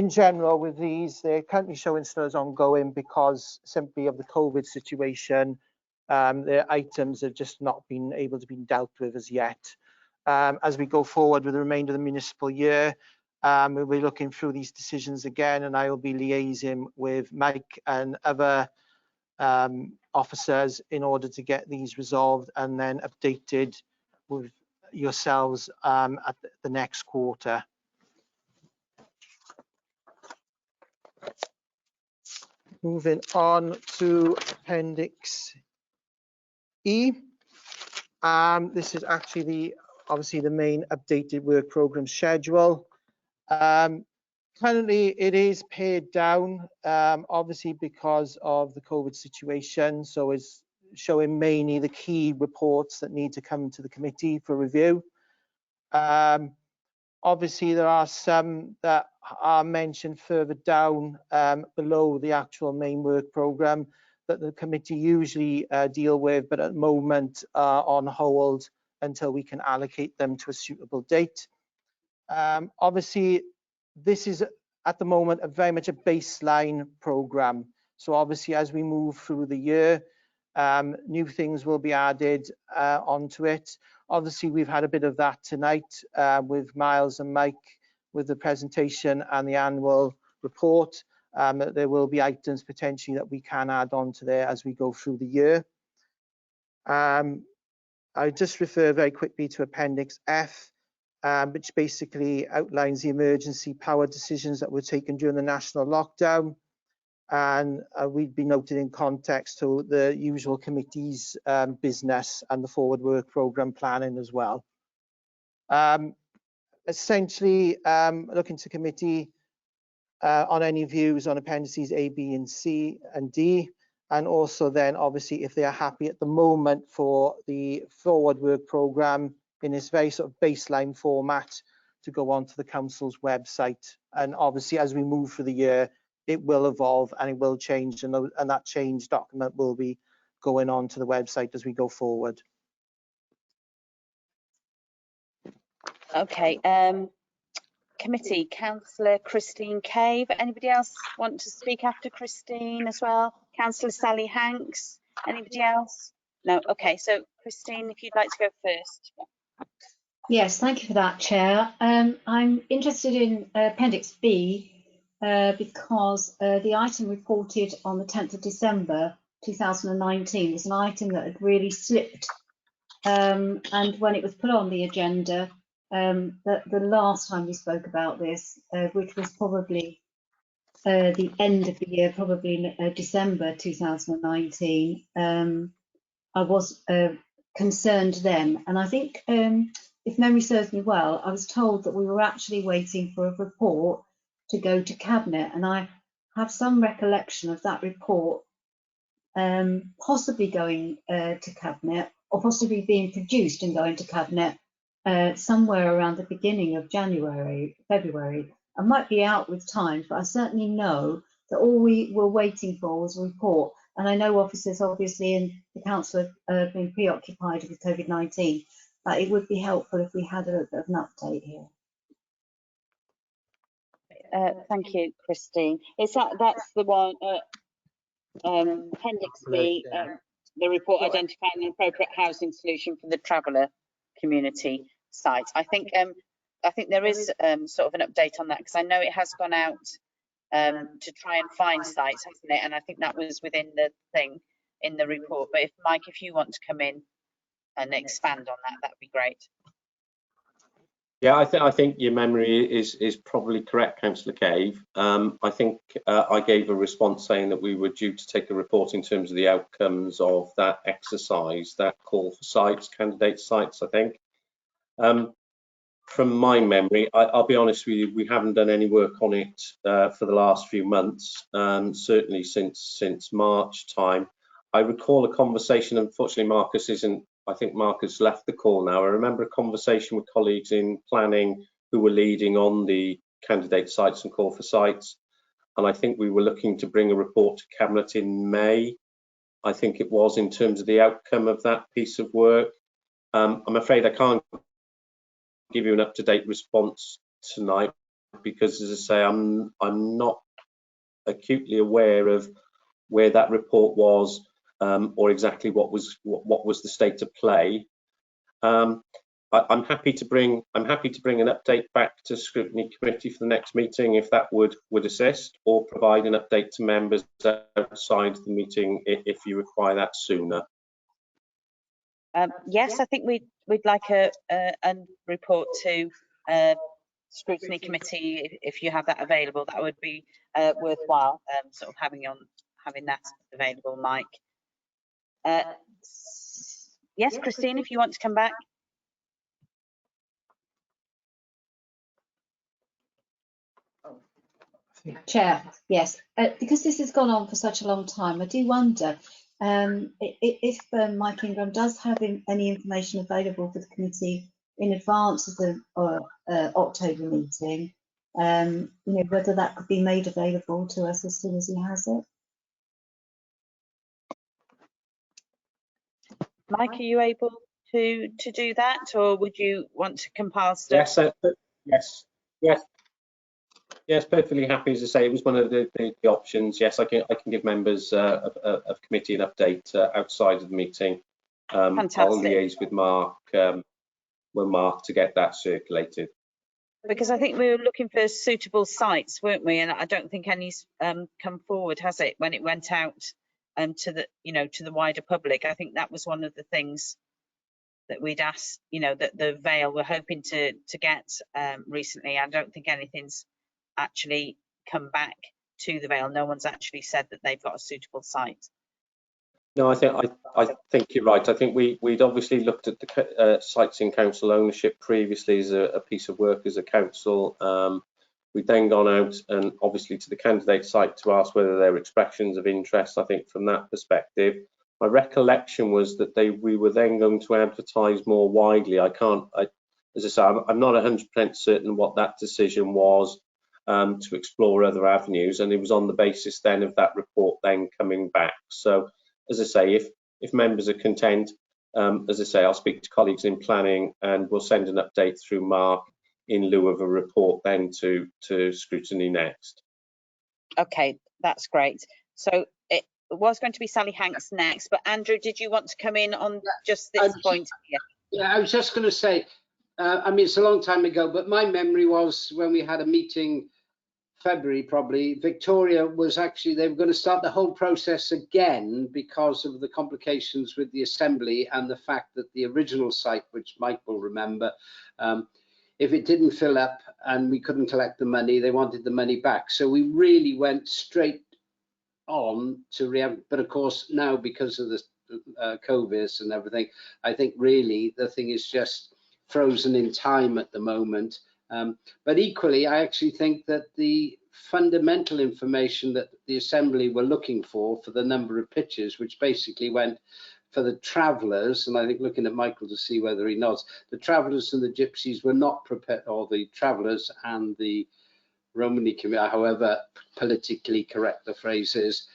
general, with these, they're currently showing still as ongoing because simply of the COVID situation. Their items have just not been able to be dealt with as yet. As we go forward with the remainder of the municipal year, we'll be looking through these decisions again, and I will be liaising with Mike and other officers in order to get these resolved and then updated with yourselves at the next quarter. Moving on to Appendix E. This is actually obviously the main updated work programme schedule. Currently, it is pared down, obviously because of the COVID situation. So it's showing mainly the key reports that need to come to the committee for review. Obviously, there are some that are mentioned further down below the actual main work programme that the committee usually deal with, but at the moment are on hold until we can allocate them to a suitable date. Obviously, this is at the moment very much a baseline programme. So obviously, as we move through the year, new things will be added onto it. Obviously, we've had a bit of that tonight with Miles and Mike with the presentation and the annual report. There will be items potentially that we can add on to there as we go through the year. I just refer very quickly to Appendix F, which basically outlines the emergency power decisions that were taken during the national lockdown. And we'd be noted in context to the usual committee's business and the forward work programme planning as well. Essentially, looking to committee on any views on appendices A, B and C and D, and also then obviously if they are happy at the moment for the forward work programme in this very sort of baseline format to go onto the council's website. And obviously as we move through the year, it will evolve and it will change, and that change document will be going on to the website as we go forward. Okay, committee, Councillor Christine Cave. Anybody else want to speak after Christine as well? Councillor Sally Hanks. Anybody else? No. Okay, so Christine, if you'd like to go first. Yes, thank you for that, Chair. I'm interested in Appendix B because the item reported on the 10th of December 2019 was an item that had really slipped. And when it was put on the agenda, the last time we spoke about this, which was probably the end of the year, probably December 2019, I was concerned then. And I think, if memory serves me well, I was told that we were actually waiting for a report to go to Cabinet. And I have some recollection of that report possibly going to Cabinet, or possibly being produced and going to Cabinet somewhere around the beginning of February. I might be out with time, but I certainly know that all we were waiting for was a report. And I know officers obviously in the council have been preoccupied with COVID-19, but it would be helpful if we had a little bit of an update here. Thank you, Christine. That's the one, Appendix B, the report identifying an appropriate housing solution for the traveller community site. I think there is sort of an update on that, because I know it has gone out to try and find sites, hasn't it? And I think that was within the thing in the report. But if Mike, if you want to come in and expand on that, that'd be great. Yeah, I think your memory is probably correct, Councillor Cave. I think I gave a response saying that we were due to take a report in terms of the outcomes of that exercise, that call for sites, candidate sites, I think. From my memory, I'll be honest with you, we haven't done any work on it for the last few months, certainly since March time. I recall a conversation, unfortunately Marcus isn't, I think Marcus left the call now. I remember a conversation with colleagues in planning who were leading on the candidate sites and call for sites. And I think we were looking to bring a report to Cabinet in May, I think it was, in terms of the outcome of that piece of work. I'm afraid I can't give you an up-to-date response tonight because, as I say, I'm not acutely aware of where that report was or exactly what was the state of play. I'm happy to bring an update back to Scrutiny Committee for the next meeting if that would assist, or provide an update to members outside the meeting if you require that sooner. Yes, I think we'd like a report to Scrutiny Committee if you have that available. That would be worthwhile, sort of having that available, Mike. Yes, Christine, if you want to come back. Chair, yes, because this has gone on for such a long time, I do wonder if Mike Ingram does have any information available for the committee in advance of the October meeting, you know, whether that could be made available to us as soon as he has it. Mike, are you able to do that, or would you want to compile stuff? Yes, perfectly happy. As I say, it was one of the options. Yes, I can give members of committee an update outside of the meeting. Fantastic. I'll liaise with Mark to get that circulated. Because I think we were looking for suitable sites, weren't we? And I don't think any's come forward, has it? When it went out to the wider public, I think that was one of the things that we'd asked, that the Vale were hoping to get recently. I don't think anything's actually come back to the Vale. No one's actually said that they've got a suitable site. No, I think you're right. I think we'd obviously looked at the sites in council ownership previously as a piece of work as a council. We'd then gone out and obviously to the candidate site to ask whether there were expressions of interest. I think from that perspective, my recollection was that we were then going to advertise more widely. As I say, I'm not 100% certain what that decision was to explore other avenues, and it was on the basis then of that report then coming back. So, as I say, if members are content, as I say, I'll speak to colleagues in planning and we'll send an update through Mark in lieu of a report then to Scrutiny next. Okay, that's great. So it was going to be Sally Hanks next, but Andrew, did you want to come in on just this point here? Yeah, I was just going to say, I mean, it's a long time ago, but my memory was when we had a meeting, February probably, Victoria was actually, they were going to start the whole process again because of the complications with the assembly and the fact that the original site, which Mike will remember, if it didn't fill up and we couldn't collect the money, they wanted the money back. So we really went straight on to but of course now because of the COVID and everything, I think really the thing is just frozen in time at the moment. But equally, I actually think that the fundamental information that the Assembly were looking for the number of pitches, which basically went for the travellers, and I think looking at Michael to see whether he nods, the travellers and the gypsies were not prepared, or the travellers and the Romani community, however politically correct the phrase is,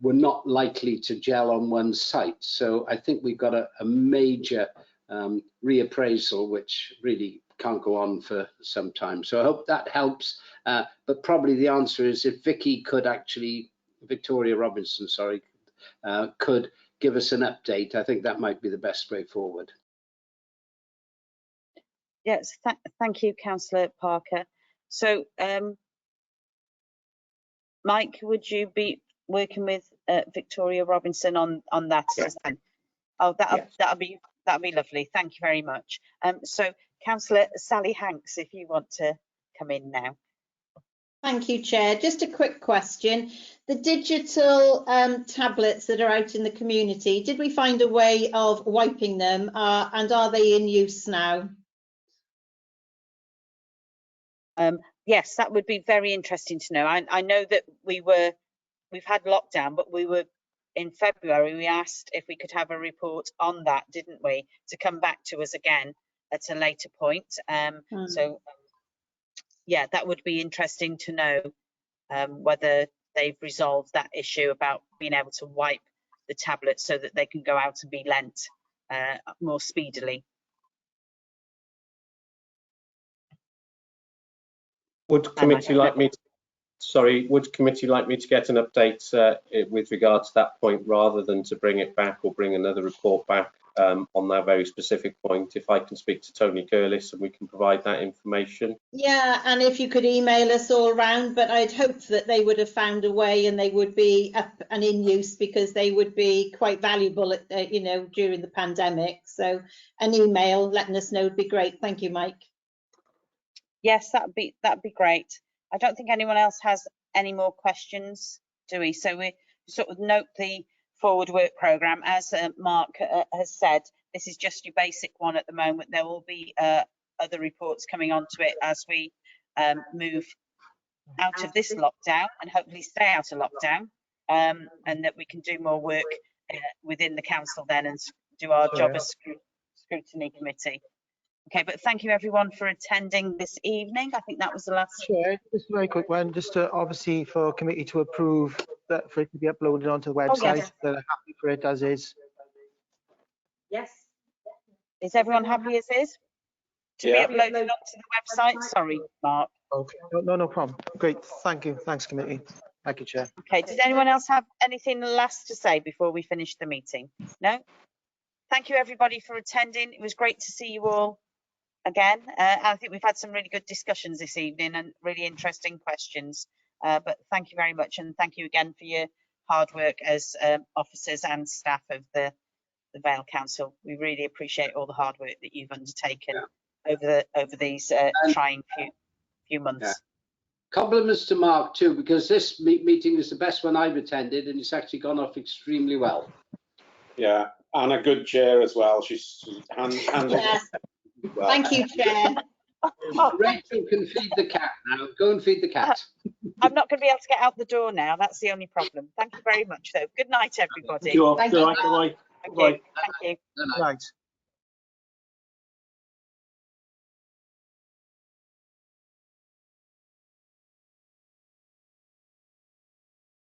were not likely to gel on one site. So I think we've got a major reappraisal, which really can't go on for some time. So I hope that helps. But probably the answer is if Victoria Robinson, sorry, could give us an update, I think that might be the best way forward. Yes, thank you, Councillor Parker. So, Mike, would you be working with Victoria Robinson on that? Yes. Oh, that'll be lovely. Thank you very much. So, Councillor Sally Hanks, if you want to come in now. Thank you, Chair. Just a quick question. The digital tablets that are out in the community, did we find a way of wiping them and are they in use now? Yes, that would be very interesting to know. I know that we've had lockdown, but we were in February, we asked if we could have a report on that, didn't we? To come back to us again at a later point. So yeah, that would be interesting to know whether they've resolved that issue about being able to wipe the tablets so that they can go out and be lent more speedily. Would committee like me to get an update with regard to that point rather than to bring it back or bring another report back on that very specific point? If I can speak to Tony Curlis and we can provide that information. Yeah, and if you could email us all round, but I'd hope that they would have found a way and they would be up and in use because they would be quite valuable, you know, during the pandemic. So an email letting us know would be great. Thank you, Mike. Yes, that'd be great. I don't think anyone else has any more questions, do we? So we sort of note the forward work programme. As Mark has said, this is just your basic one at the moment. There will be other reports coming onto it as we move out of this lockdown and hopefully stay out of lockdown, and that we can do more work within the council then and do our job as scrutiny committee. Okay, but thank you everyone for attending this evening. I think that was the last. Chair, just a very quick one, just to obviously for committee to approve that for it to be uploaded onto the website, yes. that are happy for it as is. Yes. Is everyone happy as is? To be uploaded onto the website? Sorry, Mark. Okay, no problem. Great, thank you. Thanks, committee. Thank you, Chair. Okay, did anyone else have anything last to say before we finish the meeting? No? Thank you everybody for attending. It was great to see you all again. I think we've had some really good discussions this evening and really interesting questions. But thank you very much, and thank you again for your hard work as officers and staff of the Vale Council. We really appreciate all the hard work that you've undertaken over these trying few months. Yeah. Compliments to Mark too, because this meeting is the best one I've attended, and it's actually gone off extremely well. Yeah, and a good chair as well. She's handling. Yes. Well. Thank you, Chair. Rachel can feed the cat now. Go and feed the cat. I'm not going to be able to get out the door now. That's the only problem. Thank you very much, though. Good night, everybody. Thank you all. Good night. Bye. Thank you. Thank you. Good night.